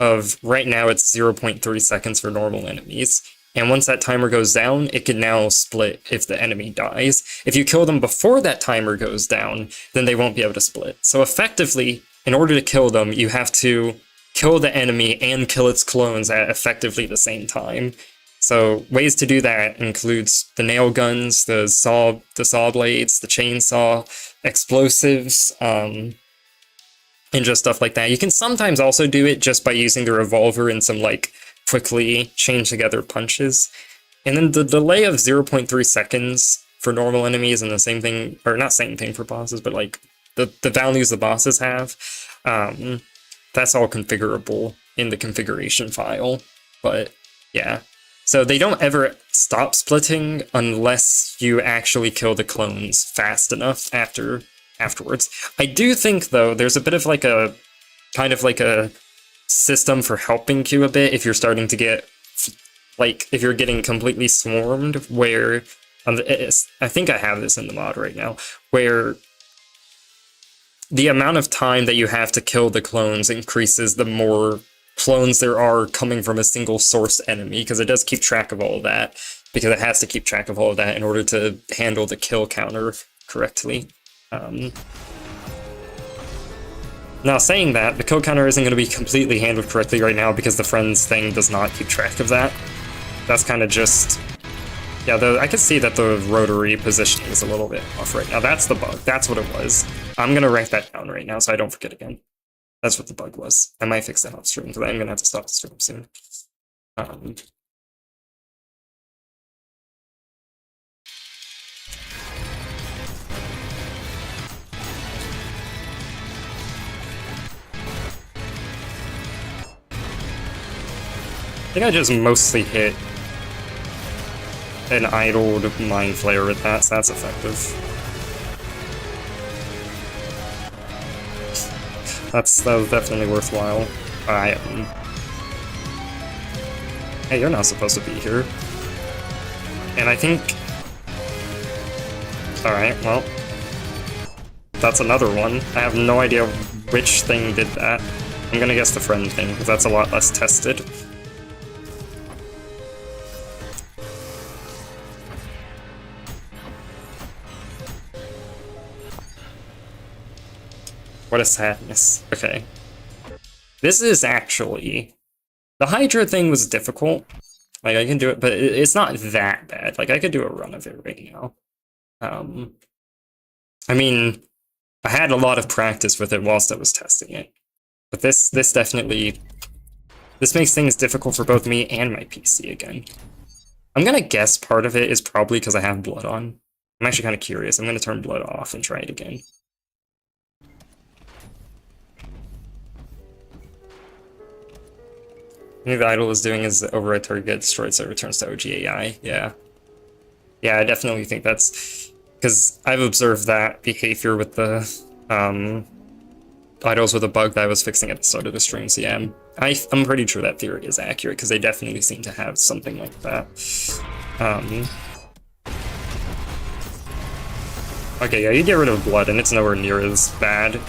of, right now it's 0.3 seconds for normal enemies. And once that timer goes down, it can now split if the enemy dies. If you kill them before that timer goes down, then they won't be able to split. So effectively, in order to kill them, you have to kill the enemy and kill its clones at effectively the same time. So ways to do that includes the nail guns, the saw blades, the chainsaw, explosives, and just stuff like that. You can sometimes also do it just by using the revolver and some like quickly change together punches. And then the delay of 0.3 seconds for normal enemies, and the same thing, or not same thing for bosses, but like the values the bosses have, that's all configurable in the configuration file. But yeah, so they don't ever stop splitting unless you actually kill the clones fast enough afterwards. I do think, though, there's a bit of like a kind of like a system for helping you a bit if you're starting to get, like, if you're getting completely swarmed, where I think I have this in the mod right now, where the amount of time that you have to kill the clones increases the more clones there are coming from a single source enemy, because it does keep track of all of that, because it has to keep track of all of that in order to handle the kill counter correctly. Now, saying that, the kill counter isn't going to be completely handled correctly right now because the friends thing does not keep track of that. That's kind of just... yeah, I can see that the rotary positioning is a little bit off right now. That's the bug. That's what it was. I'm going to write that down right now so I don't forget again. That's what the bug was. I might fix that off stream, because I'm going to have to stop the stream soon. I think I just mostly hit an idled Mind Flayer with that, so that's effective. That was definitely worthwhile. Hey, you're not supposed to be here. And I think... alright, well... that's another one. I have no idea which thing did that. I'm gonna guess the friend thing, because that's a lot less tested. What a sadness. Okay. This is actually... the Hydra thing was difficult. Like, I can do it, but it's not that bad. Like, I could do a run of it right now. I mean, I had a lot of practice with it whilst I was testing it. But this definitely... this makes things difficult for both me and my PC again. I'm gonna guess part of it is probably because I have blood on. I'm actually kind of curious. I'm gonna turn blood off and try it again. I think the idol is doing is override target gets destroyed, so it returns to OG AI. Yeah. Yeah, I definitely think that's... because I've observed that behavior with the idols with a bug that I was fixing at the start of the stream, so yeah, I'm pretty sure that theory is accurate, because they definitely seem to have something like that. Okay, yeah, you get rid of blood, and it's nowhere near as bad.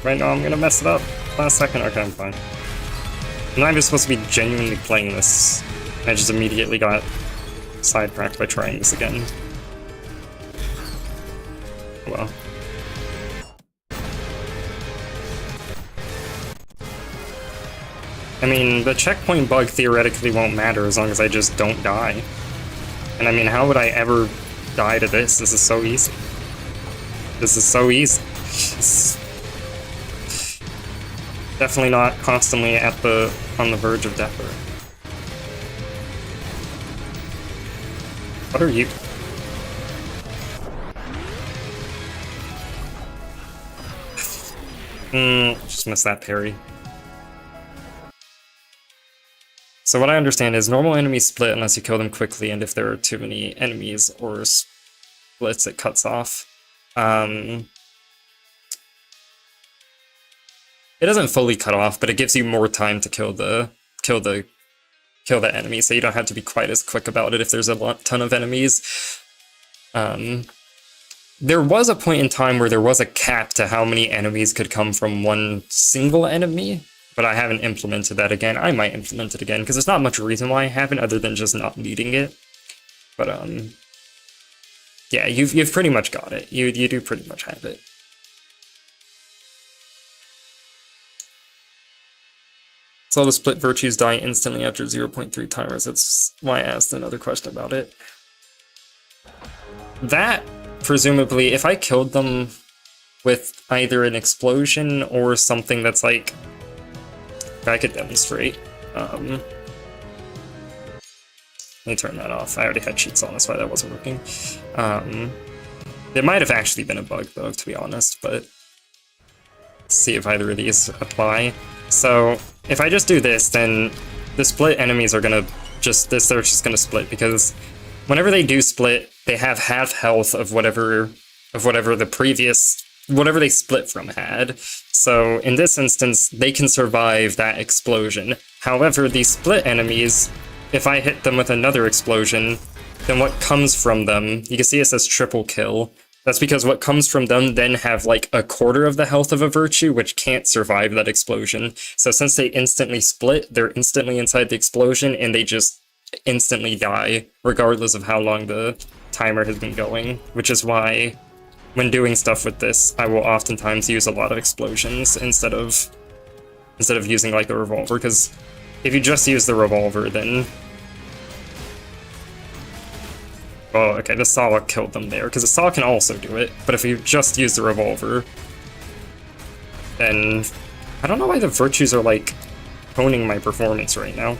Right now I'm gonna mess it up. Last second, okay, I'm fine. I'm not even supposed to be genuinely playing this. I just immediately got sidetracked by trying this again. Well. I mean, the checkpoint bug theoretically won't matter as long as I just don't die. And I mean, how would I ever die to this? This is so easy. This is so easy. Definitely not constantly on the verge of death. What are you? Just missed that parry. So what I understand is normal enemies split unless you kill them quickly, and if there are too many enemies or splits, it cuts off. It doesn't fully cut off, but it gives you more time to kill the enemy, so you don't have to be quite as quick about it if there's a ton of enemies. There was a point in time where there was a cap to how many enemies could come from one single enemy, but I haven't implemented that again. I might implement it again, because there's not much reason why I haven't, other than just not needing it. But, yeah, you've pretty much got it. You do pretty much have it. So all the split virtues die instantly after 0.3 timers. That's why I asked another question about it. That, presumably, if I killed them with either an explosion or something that's like... I could demonstrate. Let me turn that off. I already had cheats on, that's why that wasn't working. It might have actually been a bug, though, to be honest, but... Let's see if either of these apply. So, if I just do this, then the split enemies are gonna they're just gonna split, because whenever they do split, they have half health of whatever they split from had. So in this instance, they can survive that explosion. However, these split enemies, if I hit them with another explosion, then what comes from them, you can see it says triple kill. That's because what comes from them then have like a quarter of the health of a virtue, which can't survive that explosion. So since they instantly split, they're instantly inside the explosion, and they just instantly die, regardless of how long the timer has been going, which is why when doing stuff with this, I will oftentimes use a lot of explosions instead of using like the revolver, because if you just use the revolver, then... Oh, okay, the saw killed them there, because the saw can also do it, but if you just use the revolver, then... I don't know why the virtues are, like, honing my performance right now.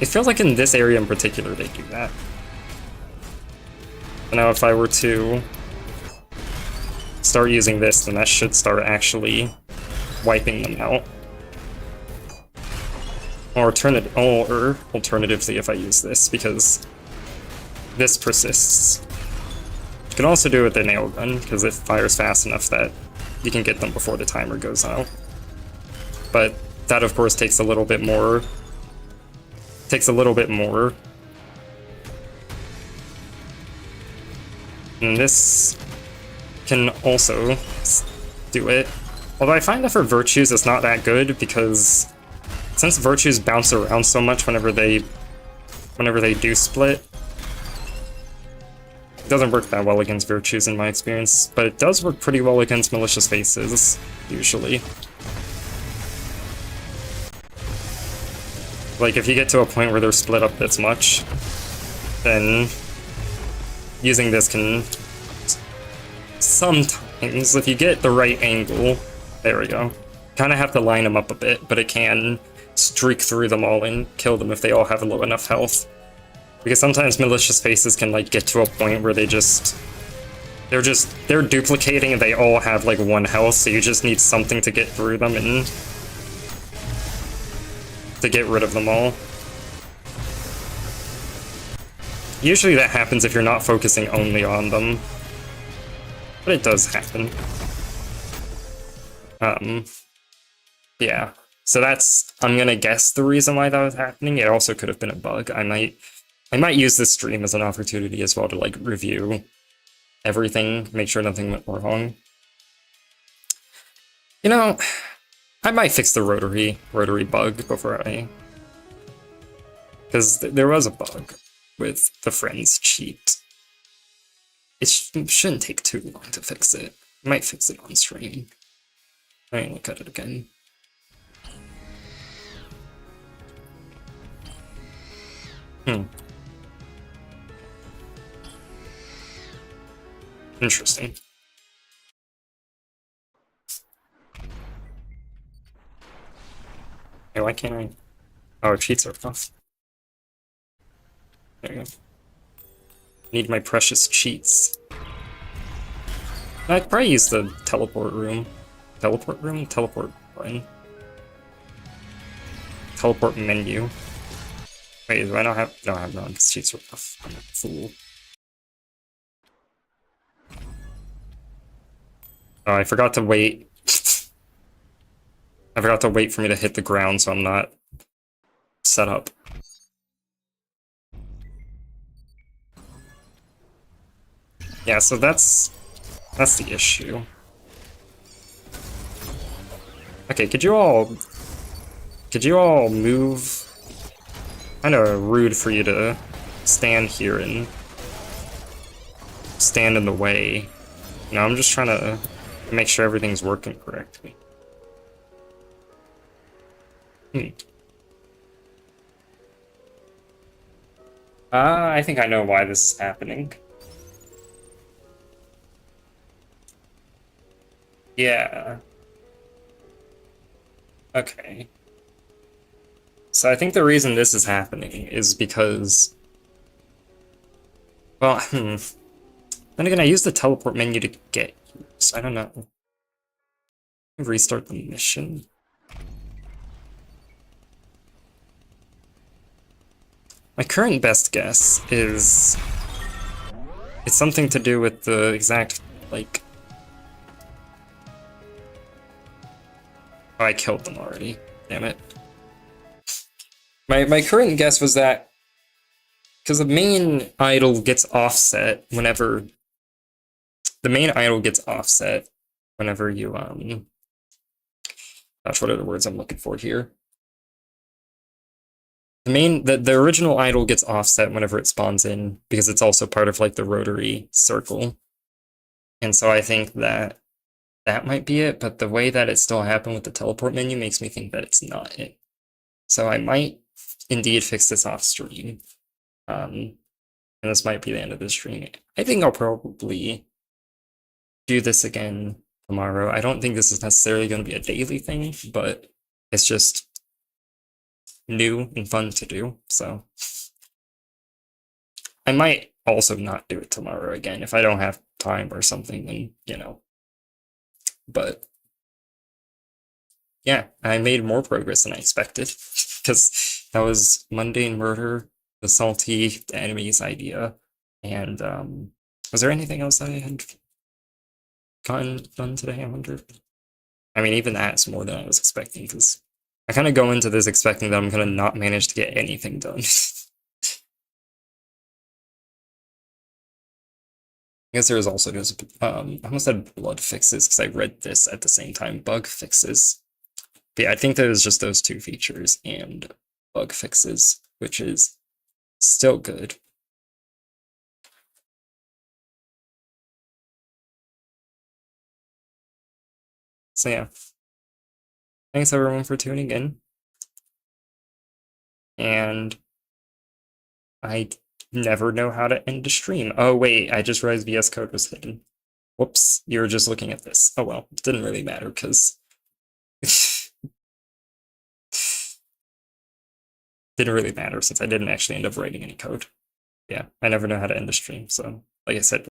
It feels like in this area in particular they do that. Now if I were to start using this, then that should start actually wiping them out. Or alternatively if I use this, because this persists. You can also do it with the nail gun, because it fires fast enough that you can get them before the timer goes out. But that of course takes a little bit more. And this can also do it. Although I find that for virtues it's not that good, because since virtues bounce around so much whenever they do split, it doesn't work that well against virtues in my experience, but it does work pretty well against malicious faces, usually. Like, if you get to a point where they're split up this much, then using this can sometimes, if you get the right angle, there we go, kind of have to line them up a bit, but it can streak through them all and kill them if they all have low enough health. Because sometimes malicious faces can like get to a point where they're duplicating and they all have like 1 health, so you just need something to get through them and to get rid of them all. Usually that happens if you're not focusing only on them, but it does happen. Yeah. So that's, I'm gonna guess, the reason why that was happening. It also could have been a bug. I might use this stream as an opportunity as well to like review everything, make sure nothing went wrong. You know, I might fix the rotary bug before I... Because there was a bug with the friends cheat. It shouldn't take too long to fix it. I might fix it on stream. I can look at it again. Interesting. Hey, why can't I... Oh, cheats are off. There you go. Need my precious cheats. I could probably use the teleport room. Teleport room? Teleport button. Teleport menu. Wait, do I not have... No, I have none, because cheats are off. I'm a fool. Oh, I forgot to wait. I forgot to wait for me to hit the ground, so I'm not set up. Yeah, so that's the issue. Okay, could you all move? Kinda rude for you to stand here and stand in the way. You know, I'm just trying to make sure everything's working correctly. I think I know why this is happening. Yeah. Okay. So I think the reason this is happening is because... Well, Then again, I used the teleport menu to get here, so I don't know. Restart the mission. My current best guess is... It's something to do with the exact, like... Oh, I killed them already. Damn it. My current guess was that... Because the main idol gets offset whenever... The main idol gets offset whenever you, Gosh, what are the words I'm looking for here? The original idol gets offset whenever it spawns in, because it's also part of, like, the rotary circle. And so I think that might be it, but the way that it still happened with the teleport menu makes me think that it's not it. So I might indeed fix this off stream. And this might be the end of the stream. I think I'll probably do this again tomorrow. I don't think this is necessarily going to be a daily thing, but it's just new and fun to do, so. I might also not do it tomorrow again if I don't have time or something, then, you know. But yeah, I made more progress than I expected, because that was mundane murder, the salty, the enemy's idea, and was there anything else that I had gotten done today, I wonder? I mean, even that's more than I was expecting, because I kind of go into this expecting that I'm going to not manage to get anything done. I guess there was also just, I almost said blood fixes, because I read this at the same time, bug fixes. But yeah, I think there's just those two features and bug fixes, which is still good. So yeah. Thanks everyone for tuning in. And I never know how to end a stream. Oh wait, I just realized VS Code was hidden. Whoops, you were just looking at this. Oh well, it didn't really matter, because... didn't really matter since I didn't actually end up writing any code. Yeah, I never know how to end a stream, so like I said